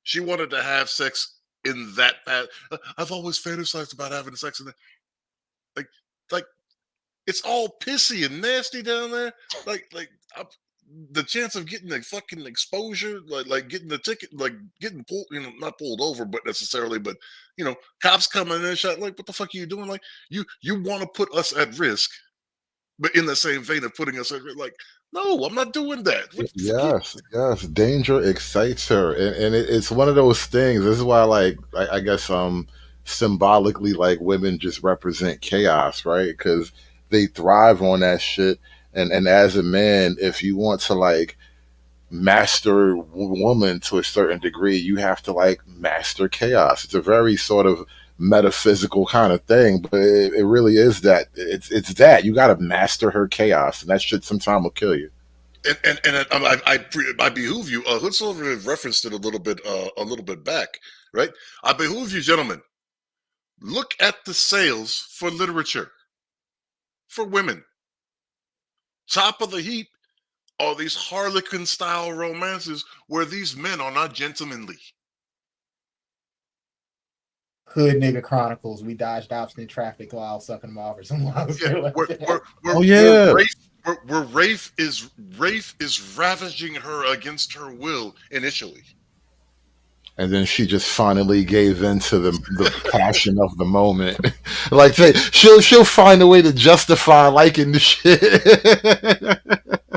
She wanted to have sex in that path. I've always fantasized about having sex in that. Like it's all pissy and nasty down there. The chance of getting the fucking exposure, like getting the ticket, like getting pulled, you know, not pulled over, but necessarily, but you know, cops coming in and shot. Like, what the fuck are you doing? Like, you want to put us at risk, but in the same vein of putting us at risk, like, no, I'm not doing that. Yes. Danger excites her, and it's one of those things. This is why, like, I guess, symbolically, like, women just represent chaos, right? Because they thrive on that shit. And as a man, if you want to like master woman to a certain degree, you have to like master chaos. It's a very sort of metaphysical kind of thing, but it really is that. It's that you got to master her chaos, and that shit sometime will kill you. And I behoove you. Hood Silver referenced it a little bit back, right? I behoove you, gentlemen. Look at the sales for literature for women. Top of the heap are these Harlequin style romances where these men are not gentlemanly. Hood Nigga Chronicles. We dodged obstinate traffic while sucking them off or something. Where Rafe is ravaging her against her will initially. and then she just finally gave in to the passion of the moment. Like she'll find a way to justify liking the shit.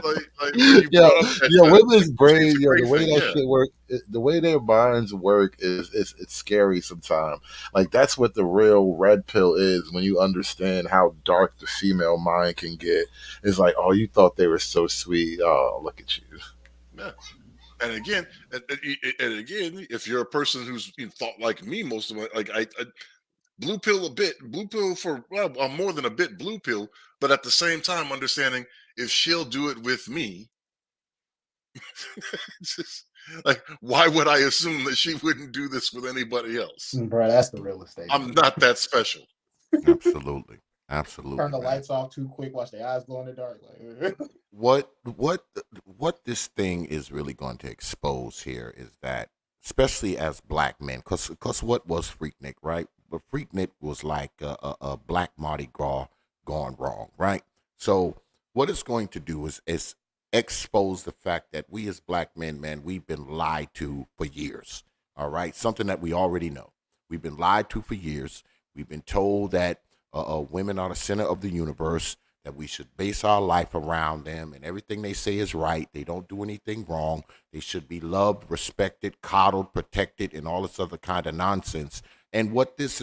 Like when you brought up that, Women's brain, it's a great the way thing, that yeah. shit work, the way their minds work is it's scary sometimes. Like that's what the real red pill is when you understand how dark the female mind can get. It's like, oh, you thought they were so sweet. Oh, look at you. Yeah. And again, if you're a person who's thought like me, most of my I blue pill for more than a bit blue pill, but at the same time understanding if she'll do it with me, it's just, like, why would I assume that she wouldn't do this with anybody else? Bro, that's the real estate. I'm not that special. Absolutely. Absolutely. Turn the man. lights off too quick, watch their eyes glow in the dark. Like, what this thing is really going to expose here is that, especially as black men, because what was Freaknik, right? But Freaknik was like a black Mardi Gras gone wrong, right? So what it's going to do is expose the fact that we as black men, man, we've been lied to for years. All right, something that we already know. We've been lied to for years. We've been told that women are the center of the universe, that we should base our life around them, and everything they say is right. They don't do anything wrong. They should be loved, respected, coddled, protected, and all this other kind of nonsense. And what this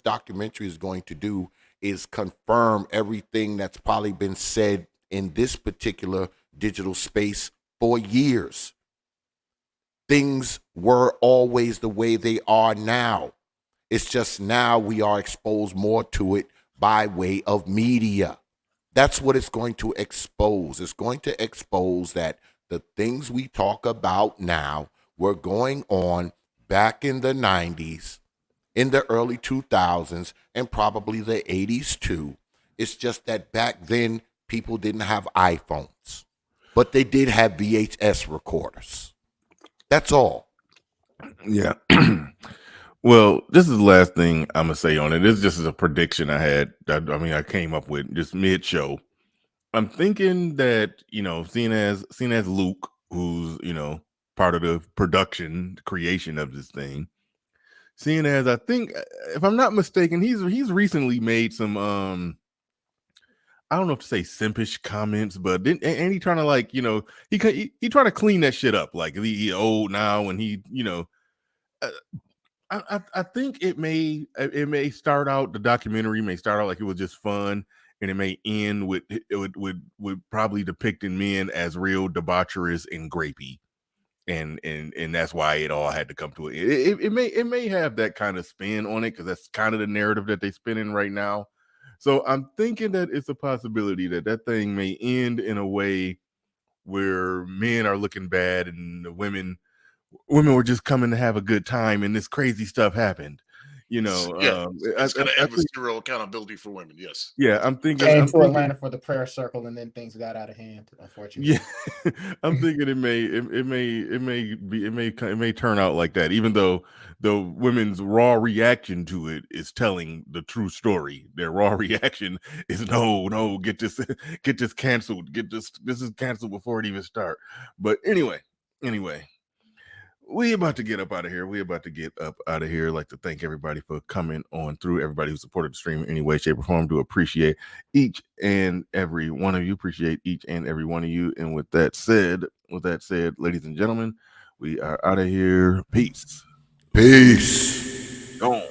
documentary is going to do is confirm everything that's probably been said in this particular digital space for years. Things were always the way they are now. It's just now we are exposed more to it by way of media. That's what it's going to expose. It's going to expose that the things we talk about now were going on back in the 90s, in the early 2000s, and probably the 80s too. It's just that back then people didn't have iPhones, but they did have VHS recorders. That's all. Yeah. Well, this is the last thing I'm gonna say on it. This just is a prediction I had. I came up with just mid-show. I'm thinking that seeing as Luke, who's part of the production creation of this thing, seeing as I think, if I'm not mistaken, he's recently made some I don't know if to say simpish comments, but and he trying to he trying to clean that shit up. Like he old now, and he I think it may start out, the documentary may start out like it was just fun, and it may end with probably depicting men as real debaucherous and grapey, and that's why it all had to come to it. It may have that kind of spin on it, because that's kind of the narrative that they spin in right now. So I'm thinking that it's a possibility that thing may end in a way where men are looking bad and the women were just coming to have a good time, and this crazy stuff happened. It's going to end with zero accountability for women. Yes. Yeah, I'm thinking. Came to Atlanta for the prayer circle, and then things got out of hand. Unfortunately. Yeah, I'm thinking it may turn out like that. Even though the women's raw reaction to it is telling the true story. Their raw reaction is no, get this canceled. This is canceled before it even start. But anyway. We about to get up out of here. I'd like to thank everybody for coming on through. Everybody who supported the stream in any way, shape, or form. Do appreciate each and every one of you. And with that said, ladies and gentlemen, we are out of here. Peace. Peace. Gone.